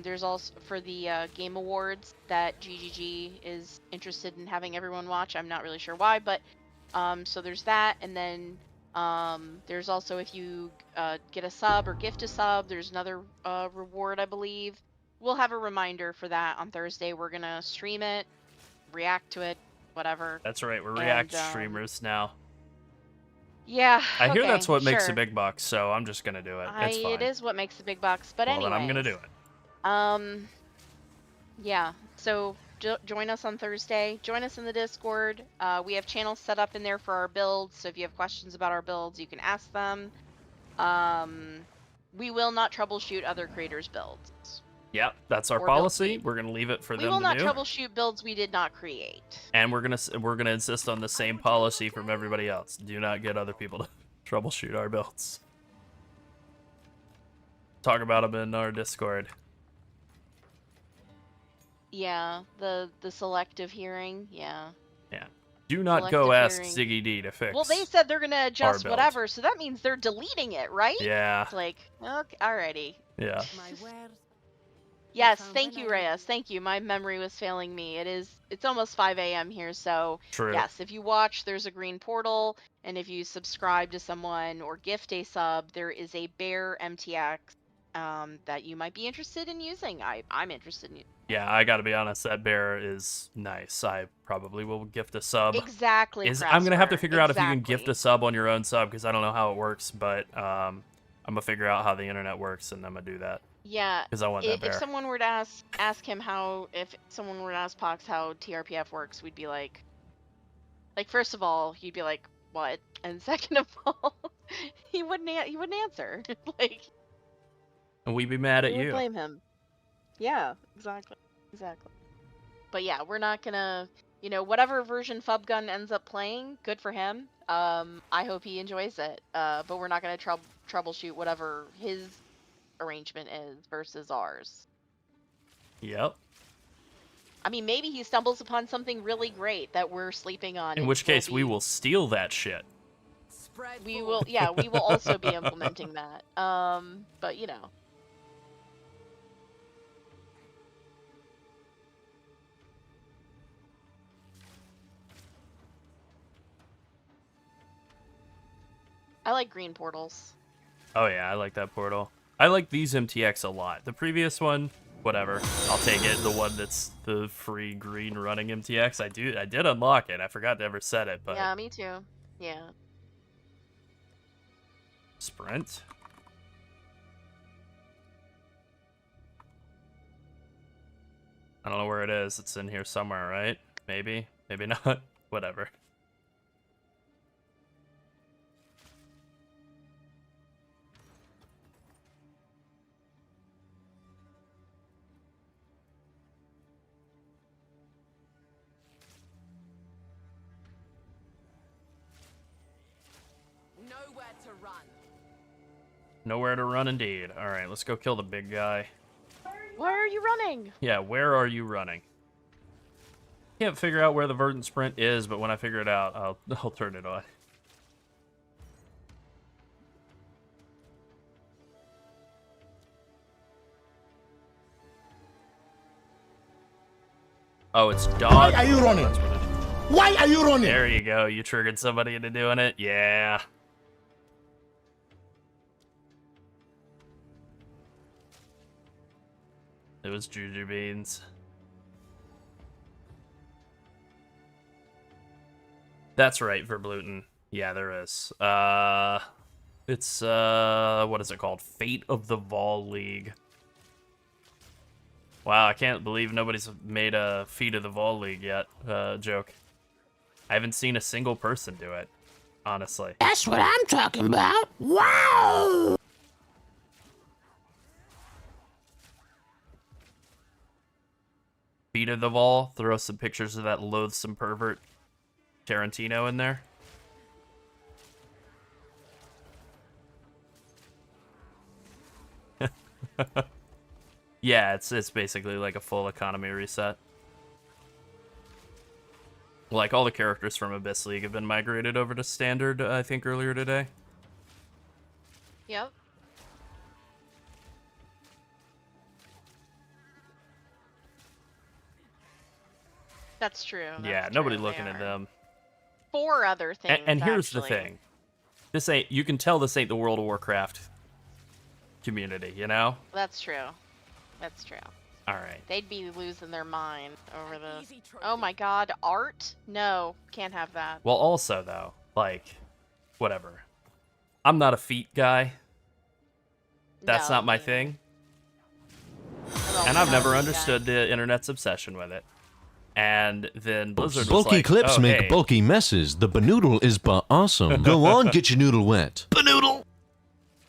There's also for the Game Awards that GGG is interested in having everyone watch. I'm not really sure why, but so there's that. And then there's also, if you get a sub or gift a sub, there's another reward, I believe. We'll have a reminder for that on Thursday. We're going to stream it, react to it, whatever. That's right, we're React streamers now. Yeah, I hear that's what makes the big bucks, so I'm just gonna do it. It's fine. It is what makes the big bucks, but anyway. Then I'm gonna do it. Yeah, so join us on Thursday. Join us in the Discord. We have channels set up in there for our builds, so if you have questions about our builds, you can ask them. We will not troubleshoot other creators' builds. Yep, that's our policy. We're gonna leave it for them to do. We will not troubleshoot builds we did not create. And we're gonna insist on the same policy from everybody else. Do not get other people to troubleshoot our builds. Talk about them in our Discord. Yeah, the selective hearing. Yeah. Yeah. Do not go ask Ziggy D to fix. Well, they said they're gonna adjust whatever, so that means they're deleting it, right? Yeah. It's like, okay, alrighty. Yeah. Yes, found thank my you, name. Reyes. Thank you. My memory was failing me. It's almost 5 a.m. here, so True. yes, if you watch, there's a green portal, and if you subscribe to someone or gift a sub, there is a bear MTX that you might be interested in using. I'm interested in Yeah, I gotta be honest, that bear is nice. I probably will gift a sub. Exactly, I'm gonna have to Crasper. figure out if you can gift Exactly. a sub on your own sub, because I don't know how it works, but I'm gonna figure out how the internet works, and I'm gonna do that. Yeah, Because I want that bear. if someone were to ask him if someone were to ask Pox how TRPF works, we'd be like, first of all, he'd be like, what? And second of all, he wouldn't answer. Like, And we'd be mad at we would you. blame him. Yeah, exactly. But yeah, we're not gonna, whatever version Fubgun ends up playing, good for him. I hope he enjoys it. But we're not gonna troubleshoot whatever his arrangement is versus ours. Yep. I mean, maybe he stumbles upon something really great that we're sleeping on. In and which case, we will steal that shit. We will also be implementing that. But I like green portals. Oh yeah, I like that portal. I like these MTX a lot. The previous one, whatever. I'll take it. The one that's the free green running MTX. I did unlock it. I forgot to ever set it, but Yeah, me too. Yeah. sprint. I don't know where it is. It's in here somewhere, right? Maybe. Maybe not. Whatever. Nowhere to run. Nowhere to run indeed. Alright, let's go kill the big guy. Where are you running? Yeah, where are you running? Can't figure out where the verdant sprint is, but when I figure it out, I'll turn it on. Oh, it's dog. Why are you running? Why are you running? There you go. You triggered somebody into doing it. Yeah. It was Juju Beans. That's right, Verbluten. Yeah, there is. It's, what is it called? Fate of the Vol League. Wow, I can't believe nobody's made a Feat of the Vol League yet, joke. I haven't seen a single person do it, honestly. That's what I'm talking about. Wow! Feat of the Vol, throw some pictures of that loathsome pervert Tarantino in there. Yeah, it's basically like a full economy reset. Like, all the characters from Abyss League have been migrated over to Standard, I think, earlier today. Yep. That's true. Yeah, that's nobody true, looking they at are. them. 4 other things, And here's the actually. thing. This ain't, you can tell this ain't the World of Warcraft community, you know? That's true. That's true. Alright. They'd be losing their mind over this. Easy Oh my god, art? No, can't have that. Well, also, though, like, whatever. I'm not a feat guy. That's No, not my me thing. neither. And I've No, never yeah. understood the internet's obsession with it. And then Blizzard was Bulky like, clips oh, make hey. bulky messes. The banoodle is awesome. Go on, get your noodle wet. Banoodle!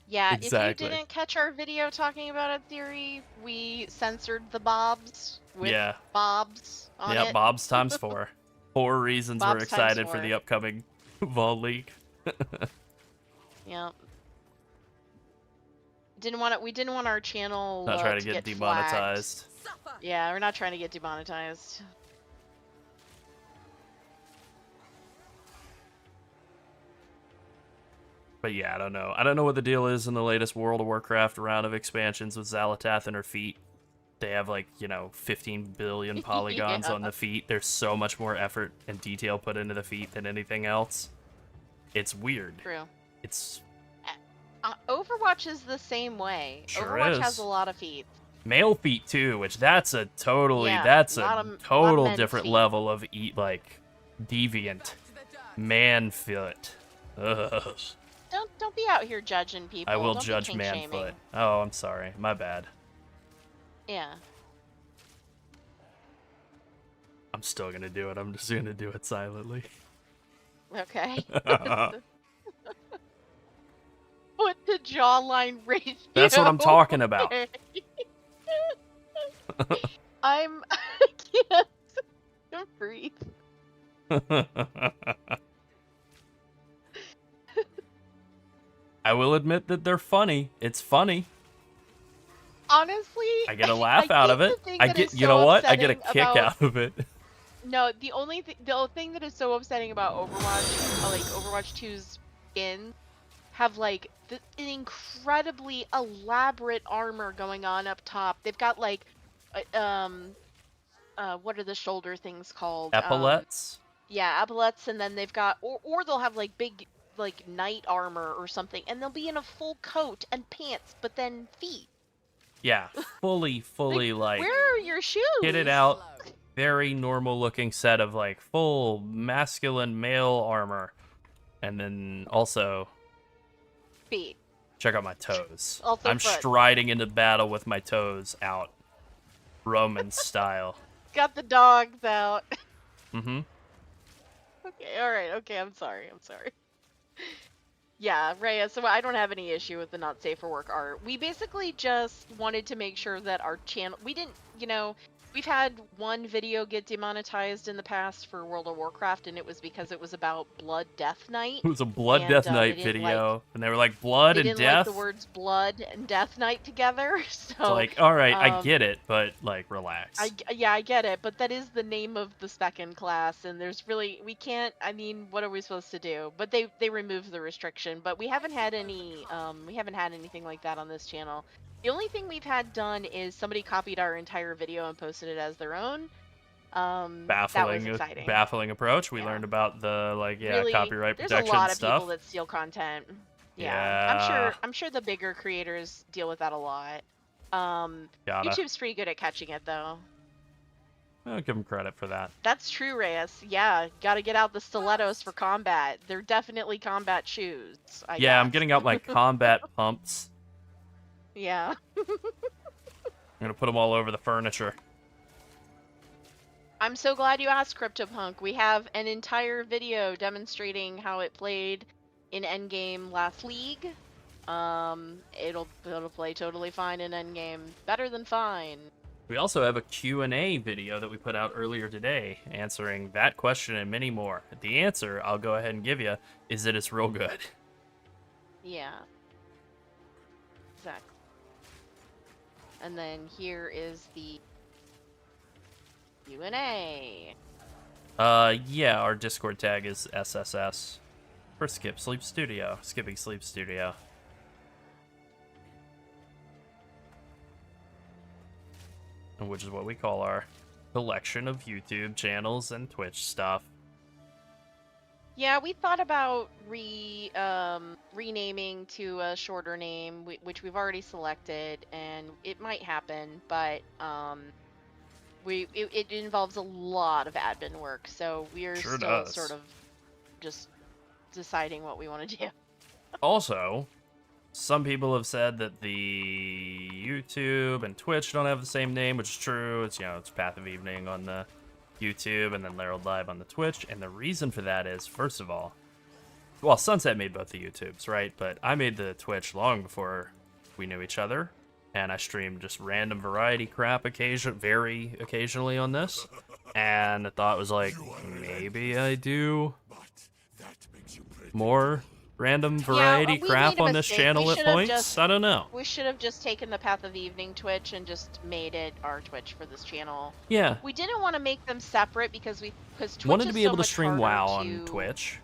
Yeah, Exactly. if you didn't catch our video talking about a theory, we censored the bobs with Yeah. bobs on Yeah, it. Bob's times 4. 4 reasons we're Bob's times excited for 4. the upcoming Vol League. Yep. We didn't want our channel Not trying to get flagged. demonetized. Yeah, we're not trying to get demonetized. But yeah, I don't know. I don't know what the deal is in the latest World of Warcraft round of expansions with Xalatath and her feet. they have like, 15 billion polygons Yeah. on the feet. There's so much more effort and detail put into the feet than anything else. It's weird. True. It's Overwatch is the same way. Sure Overwatch is. has a lot of feet. male feet too, which that's a totally Yeah, that's lot a of- lot of total men's different feet. level of deviant man foot. Ugh. Don't be out here judging people. I will Don't be judge kink man shaming. foot. Oh, I'm sorry. My bad. Yeah. I'm still gonna do it. I'm just gonna do it silently. Okay. Foot to jawline ratio. That's what I'm talking about. Okay. I can't breathe. I will admit that they're funny. It's funny. Honestly, I get a laugh out think of it. the thing I that get, is you so know what? I get a upsetting kick about- out of it. No, the only thing that is so upsetting about Overwatch, like Overwatch 2's skins, have like an incredibly elaborate armor going on up top. They've got like, what are the shoulder things called? Epaulets. Yeah, epaulets, and then they've got, or they'll have like big, like knight armor or something, and they'll be in a full coat and pants, but then feet. Yeah, fully like Where are your shoes? kitted out, very normal looking set of like full masculine male armor, and then also Feet. check out my toes. Also I'm foot. striding into battle with my toes out, Roman style. Got the dogs out. Mm-hmm. Okay, alright, okay, I'm sorry. Yeah, Rhea, so I don't have any issue with the not safe for work art. We basically just wanted to make sure that our channel, we didn't, we've had one video get demonetized in the past for World of Warcraft, and it was because it was about Blood Death Night. It was a Blood And, Death they Night didn't video, and they were like, blood They and didn't death? like the words Blood and Death Night together, so... It's like, alright, I um, get it, but like, relax. Yeah, I get it, but that is the name of the second class, and there's really, we can't, what are we supposed to do? But they removed the restriction, but we haven't had anything like that on this channel. The only thing we've had done is somebody copied our entire video and posted it as their own. That was exciting. Baffling approach. We learned about the Really, copyright there's protection a lot of stuff. people that steal content. Yeah. I'm sure the bigger creators deal with that a lot. Gotta. YouTube's pretty good at catching it though. I'll give them credit for that. That's true, Reyes. Yeah, gotta get out the stilettos for combat. They're definitely combat shoes. I Yeah, I'm guess. getting out my combat pumps. Yeah. I'm gonna put them all over the furniture. I'm so glad you asked, CryptoPunk. We have an entire video demonstrating how it played in Endgame last league. It'll play totally fine in Endgame. Better than fine. We also have a Q&A video that we put out earlier today, answering that question and many more. The answer, I'll go ahead and give you, is that it's real good. Yeah. Exactly. And then here is the Q&A. Yeah, our Discord tag is SSS for Skipping Sleep Studio. Which is what we call our collection of YouTube channels and Twitch stuff. Yeah, we thought about renaming to a shorter name, which we've already selected, and it might happen, but it involves a lot of admin work, so we're Sure still does. sort of just deciding what we want to do. Also, some people have said that the YouTube and Twitch don't have the same name, which is true. It's, it's Path of Evening on the YouTube and then Laird Live on the Twitch. And the reason for that is, first of all, well, Sunset made both the YouTubes, right? But I made the Twitch long before we knew each other. And I streamed just random variety crap very occasionally on this. And the thought was like, maybe I do more random variety we crap made a on this mistake. We We at should have points. just- I don't know. We should have just taken the Path of Evening Twitch and just made it our Twitch for this channel. Yeah. We didn't want to make them separate because Twitch Wanted is to be so able to much stream WoW harder on to- Twitch.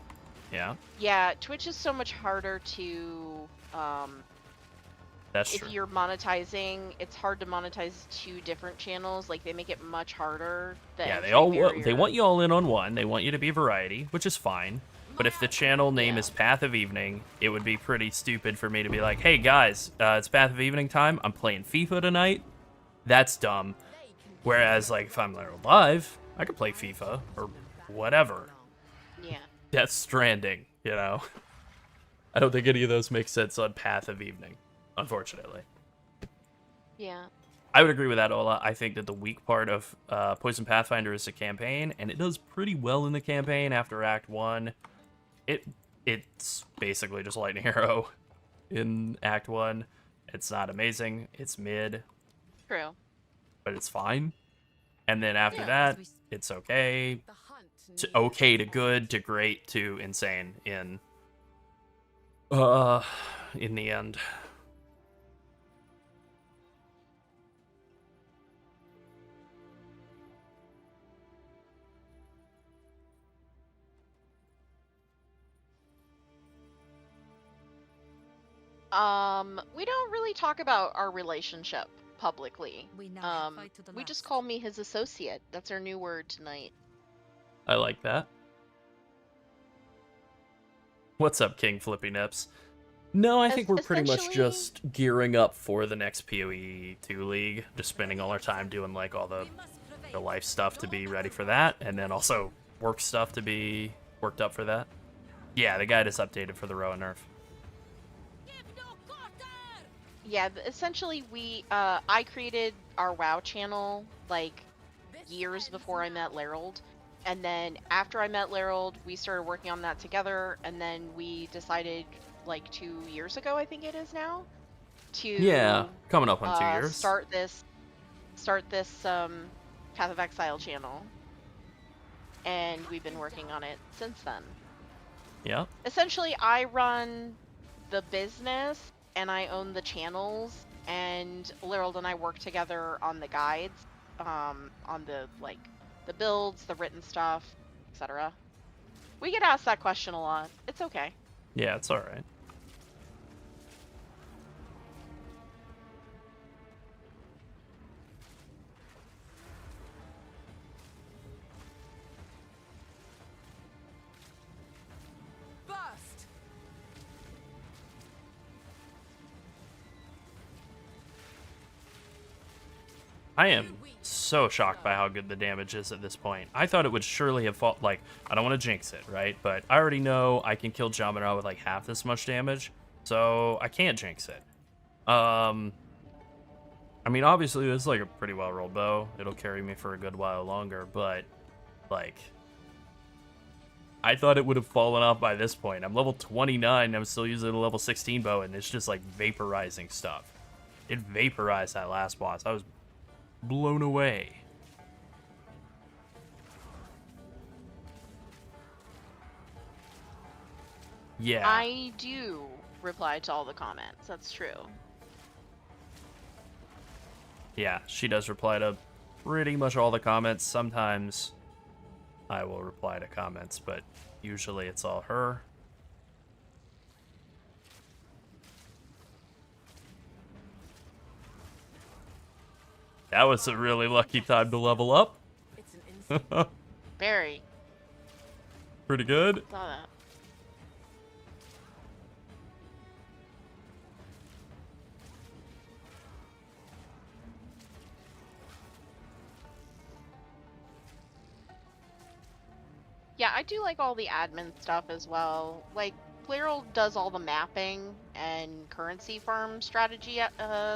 Yeah. Yeah, Twitch is so much harder to That's if true. you're monetizing, it's hard to monetize 2 different channels. Like, they make it much harder. Yeah, they want you all in on one. They want you to be variety, which is fine. But if the channel name is Path of Evening, it would be pretty stupid for me to be like, hey guys, it's Path of Evening time. I'm playing FIFA tonight. That's dumb. Whereas, like, if I'm live, I could play FIFA or whatever. Yeah. Death Stranding, you know? I don't think any of those make sense on Path of Evening, unfortunately. Yeah. I would agree with that, Ola. I think that the weak part of Poison Pathfinder is the campaign, and it does pretty well in the campaign after Act 1. It's basically just Lightning Arrow in Act 1. It's not amazing. It's mid. True. But it's fine. And then after that, it's okay. To okay to good to great to insane in the end. We don't really talk about our relationship publicly. We just call me his associate. That's our new word tonight. I like that. What's up, King Flippy Nips? No, I think we're pretty much just gearing up for the next PoE 2 League. Just spending all our time doing, like, all the life stuff to be ready for that, and then also work stuff to be worked up for that. Yeah, the guide is updated for the Roa nerf. Yeah, essentially I created our WoW channel, like, years before I met Larold. And then after I met Larold, we started working on that together, and then we decided, like, 2 years ago, I think it is now, to... Yeah, coming up on 2 years. Start this Path of Exile channel. And we've been working on it since then. Yeah. Essentially, I run the business, and I own the channels, and Larold and I work together on the guides, on the, like, the builds, the written stuff, etc. We get asked that question a lot. It's okay. Yeah, it's alright. I am so shocked by how good the damage is at this point. I thought it would surely have fought, like, I don't want to jinx it, right? But I already know I can kill Jamina with, like, half this much damage, so I can't jinx it. I mean, obviously, this is, like, a pretty well-rolled bow. It'll carry me for a good while longer, but, like, I thought it would have fallen off by this point. I'm level 29, I'm still using a level 16 bow, and it's just, like, vaporizing stuff. It vaporized that last boss. I was blown away. Yeah. I do reply to all the comments. That's true. Yeah, she does reply to pretty much all the comments. Sometimes I will reply to comments, but usually it's all her. That was a really lucky time to level up. Very. Pretty good. Saw that. Yeah, I do like all the admin stuff as well. Like, Larold does all the mapping and currency farm strategy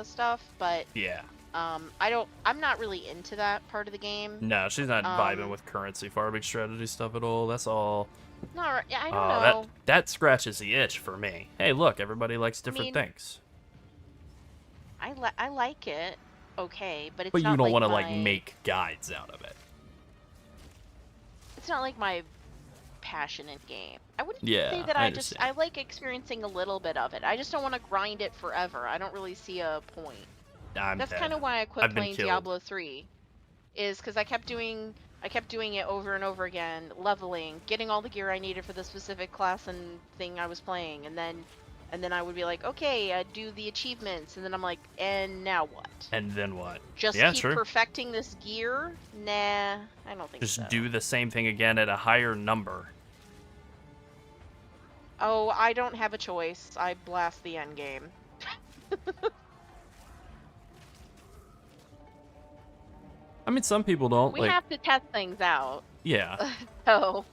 stuff, but yeah. I'm not really into that part of the game. No, she's not vibing with currency farming strategy stuff at all. That's all. Not right. Yeah, I don't know. That scratches the itch for me. Hey, look, everybody likes different things. I like it, okay, but it's but not you don't like want to like make guides out of it. It's not like my passionate game. I wouldn't Yeah, say that I I like experiencing a little bit of it. I just don't want to grind it forever. I don't really see a point. That's kind of why I quit playing Diablo 3, is because I kept doing it over and over again, leveling, getting all the gear I needed for the specific class and thing I was playing, and then And then I would be like, okay, I do the achievements, and then I'm like, and now what? And then what? Just yeah, keep true. perfecting this gear? Nah, I don't think so. Just do the same thing again at a higher number. Oh, I don't have a choice. I blast the end game. I mean, some people don't. We like, have to test things out. Yeah. So,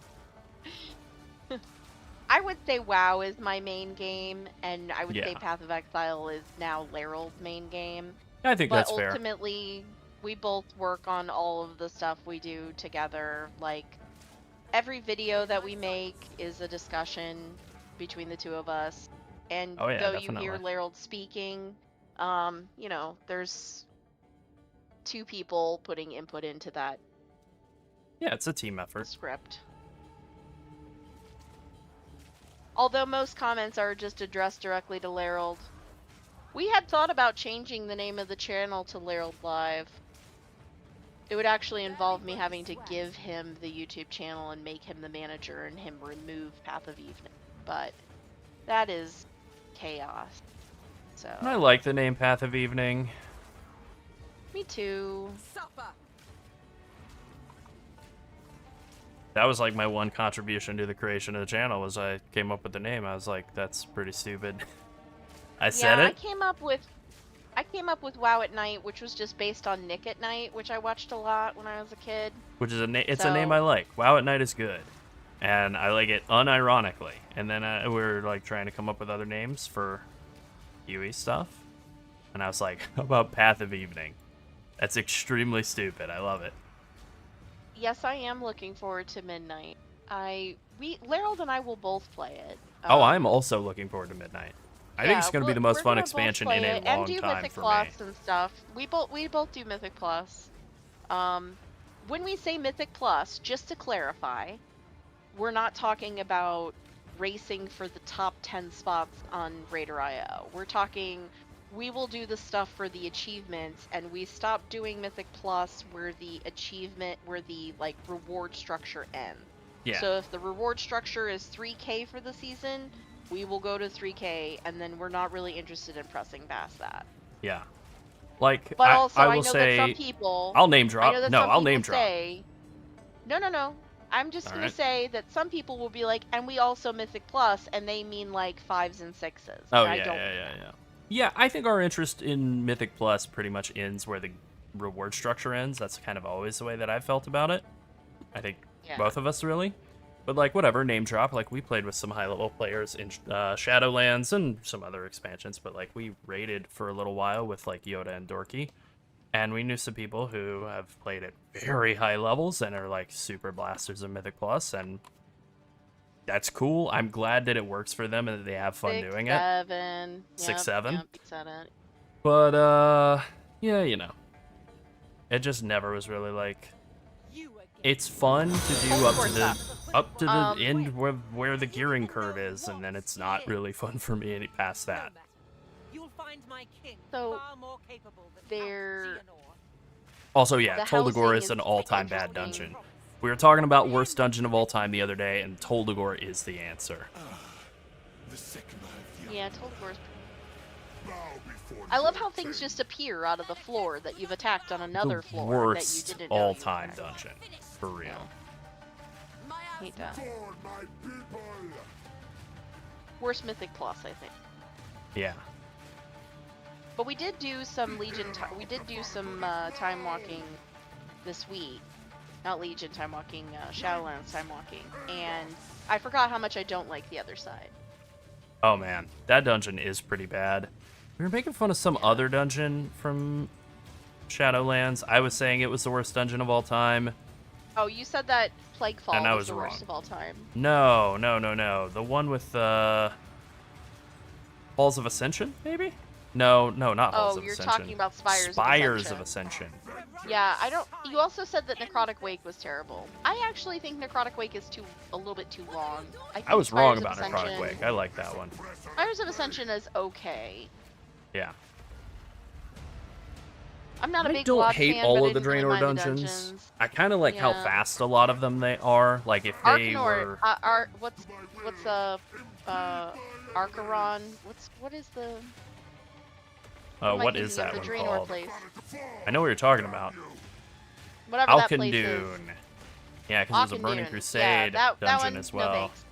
I would say WoW is my main game, and I would say Yeah. Path of Exile is now Laeral's main game. I think But that's fair. ultimately, we both work on all of the stuff we do together. Like, every video that we make is a discussion between the two of us. And Oh, yeah, though definitely. you hear Laerald speaking, you know, there's two people putting input into that Yeah, it's a team effort. script. Although most comments are just addressed directly to Laerald. We had thought about changing the name of the channel to Laerald Live. It would actually involve me having to give him the YouTube channel and make him the manager and him remove Path of Evening. But that is chaos. So I like the name Path of Evening. me too. Supper. That was like my one contribution to the creation of the channel was I came up with the name. I was like, that's pretty stupid. I said Yeah, it. I came up with WoW at Night, which was just based on Nick at Night, which I watched a lot when I was a kid. Which is a name I like. WoW at Night is good, and I like it unironically. And then we were like trying to come up with other names for UE stuff, and I was like, how about Path of Evening? That's extremely stupid. I love it. Yes, I am looking forward to Midnight. Laerald and I will both play it. Oh, I'm also looking forward to Midnight. I think it's going to be the most fun expansion in a long and do time Mythic for Plus me. and stuff. We both do Mythic Plus. When we say Mythic Plus, just to clarify, we're not talking about racing for the top 10 spots on Raider.io. We're talking we will do the stuff for the achievements, and we stop doing Mythic Plus where the like reward structure ends. Yeah. So if the reward structure is 3K for the season, we will go to 3K, and then we're not really interested in pressing past that. Yeah. Like, But also, I I will know say, that some people... I'll name drop. I know that No, some I'll people name drop. say, No. I'm just going Alright. to say that some people will be like, and we also Mythic Plus, and they mean like 5s and 6s. Oh, and I yeah, don't yeah. Yeah, I think our interest in Mythic Plus pretty much ends where the reward structure ends. That's kind of always the way that I felt about it. I think both of us really. But like, whatever, name drop. Like, we played with some high-level players in Shadowlands and some other expansions, but like, we raided for a little while with like Yoda and Dorky. And we knew some people who have played at very high levels and are like super blasters of Mythic Plus, and that's cool. I'm glad that it works for them and that they have fun doing it. 6-7. 6-7? Yep, 7. But, yeah, you know. It just never was really like... It's fun to do up to the end where the gearing curve is, and then it's not really fun for me any past that. You'll find my king So, far more capable than they're... Also, yeah, The Toldagor housing is an is all-time bad interesting. dungeon. We were talking about worst dungeon of all time the other day, and Toldagor is the answer. Yeah, Toldagor's... I love how things just appear out of the floor that you've attacked on another The floor that you worst didn't know you all-time attacked. dungeon, for real. Hate that. Worst Mythic Plus, I think. Yeah. But we did do some we did do some time walking this week. Not Legion time walking, Shadowlands time walking. And I forgot how much I don't like the other side. Oh man, that dungeon is pretty bad. We were making fun of some other dungeon from Shadowlands. I was saying it was the worst dungeon of all time. Oh, you said that Plaguefall And I was was the worst wrong. of all time. No. The one with Halls of Ascension, maybe? No, not Halls of you're Ascension. talking about Spires of Spires of Ascension. Ascension. Yeah, I don't... You also said that Necrotic Wake was terrible. I actually think Necrotic Wake is a little bit too long. I was wrong Spires about of Necrotic Ascension- Wake. I like that one. Spires of Ascension is okay. Yeah. I'm not a I big don't Glod hate fan, all but of the I didn't really Draenor mind the dungeons. I kind of like how Yeah. fast a lot of them they are. Like if they were What's Archeron? What is the am I what is thinking that of? The one Draenor called? place. I know what you're talking about. Whatever that place is. Alkindune. Yeah, because there's a Burning Alkindune. Crusade Yeah, that dungeon one, as no well. thanks.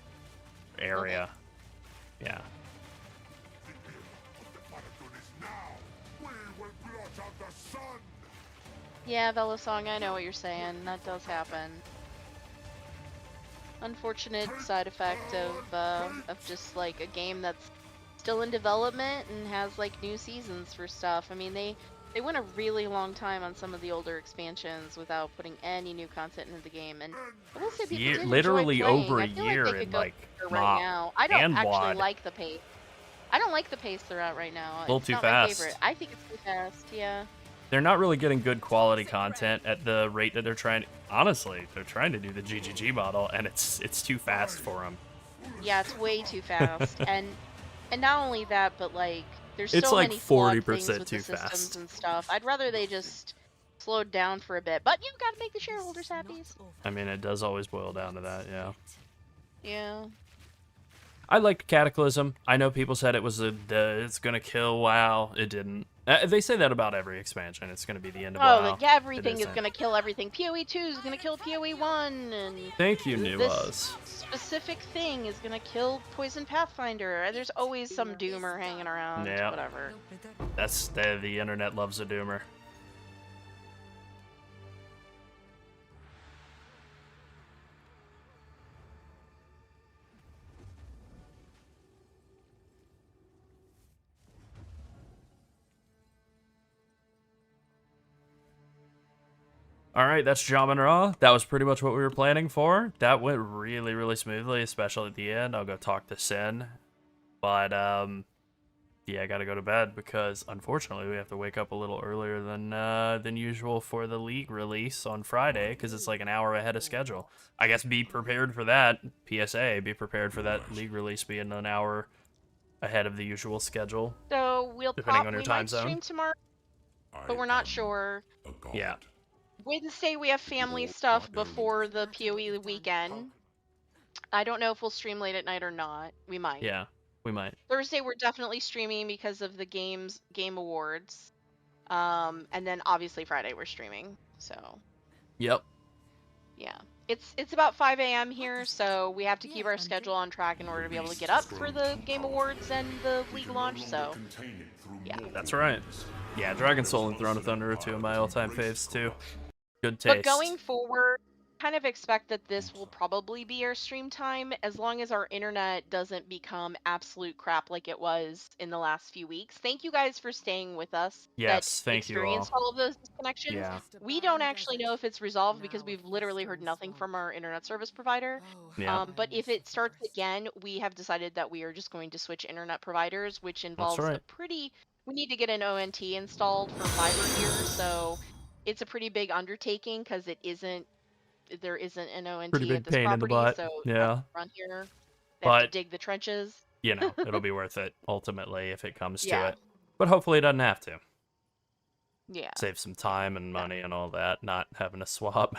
Area. Yeah. Yeah, Velasong, I know what you're saying. That does happen. Unfortunate side effect of just like a game that's still in development and has like new seasons for stuff. I mean, they went a really long time on some of the older expansions without putting any new content into the game, and I will say people did Literally enjoy playing. over I a feel year like they in could go like further right now. I don't and actually WAD. like the pace. I don't like the pace they're at right now. A little It's too not fast. my favorite. I think it's too fast. Yeah. They're not really getting good quality content at the rate that they're trying. Honestly, they're trying to do the GGG model, and it's too fast for them. Yeah, it's way too fast, and not only that, but like there's It's so like many flawed 40% things with too the systems fast. and stuff. I'd rather they just slowed down for a bit, but you gotta make the shareholders happy. I mean, it does always boil down to that, yeah. Yeah. I liked Cataclysm. I know people said it was it's gonna kill WoW. It didn't. They say that about every expansion. It's gonna be the end of WoW. Like everything It is isn't. gonna kill everything. PoE 2 is gonna kill PoE 1, and Thank you, New this Us. specific thing is gonna kill Poison Pathfinder. There's always some doomer hanging around. Yeah. Whatever. That's the internet loves a doomer. All right, that's Jamin Raw. That was pretty much what we were planning for. That went really, really smoothly, especially at the end. I'll go talk to Sin. But, yeah, I gotta go to bed because, unfortunately, we have to wake up a little earlier than usual for the League release on Friday because it's like an hour ahead of schedule. I guess be prepared for that. PSA, be prepared for that League release being an hour ahead of the usual schedule. So we Depending on your might time zone. stream tomorrow, but we're not sure. Yeah. Wednesday we have family stuff before the PoE weekend. I don't know if we'll stream late at night or not. We might. Yeah, we might. Thursday we're definitely streaming because of the game awards. And then obviously Friday we're streaming. So Yep. yeah. It's about 5 a.m. here, so we have to keep our schedule on track in order to be able to get up for the game awards and the league launch, so yeah. That's right. Yeah, Dragon Soul and Throne of Thunder are two of my all-time faves too. Good taste. But going forward, kind of expect that this will probably be our stream time as long as our internet doesn't become absolute crap like it was in the last few weeks. Thank you guys for staying with us. Yes, that thank you all. experienced all of those disconnections. Yeah. We don't actually know if it's resolved because we've literally heard nothing from our internet service provider. Yeah. But if it starts again, we have decided that we are just going to switch internet providers, which involves right. we need to get an ONT installed for fiber here, so it's a pretty big undertaking because there isn't an ONT Pretty big at this pain in the property, butt, so yeah. run here. They have to But- dig the trenches. You know, it'll be worth it ultimately if it comes to Yeah. it. But hopefully it doesn't have to. Yeah. Save some time and money and all that, not having to swap.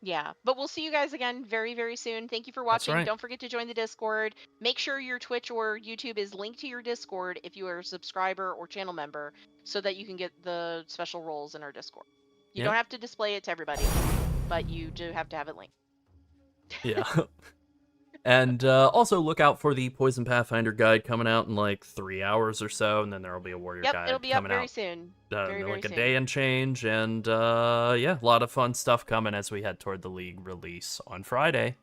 Yeah, but we'll see you guys again very, very soon. Thank you for That's watching. right. Don't forget to join the Discord. Make sure your Twitch or YouTube is linked to your Discord if you are a subscriber or channel member so that you can get the special roles in our Discord. You Yep. don't have to display it to everybody, but you do have to have it linked. Yeah. And also look out for the Poison Pathfinder guide coming out in like 3 hours or so, and then there will be a Warrior Yep, guide it'll be up coming very out soon. in Very like a soon. day and change, and yeah, a lot of fun stuff coming as we head toward the League release on Friday.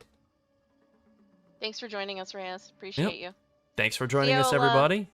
Thanks for joining us, Reyes. Appreciate you. Thanks for joining See us, you, everybody.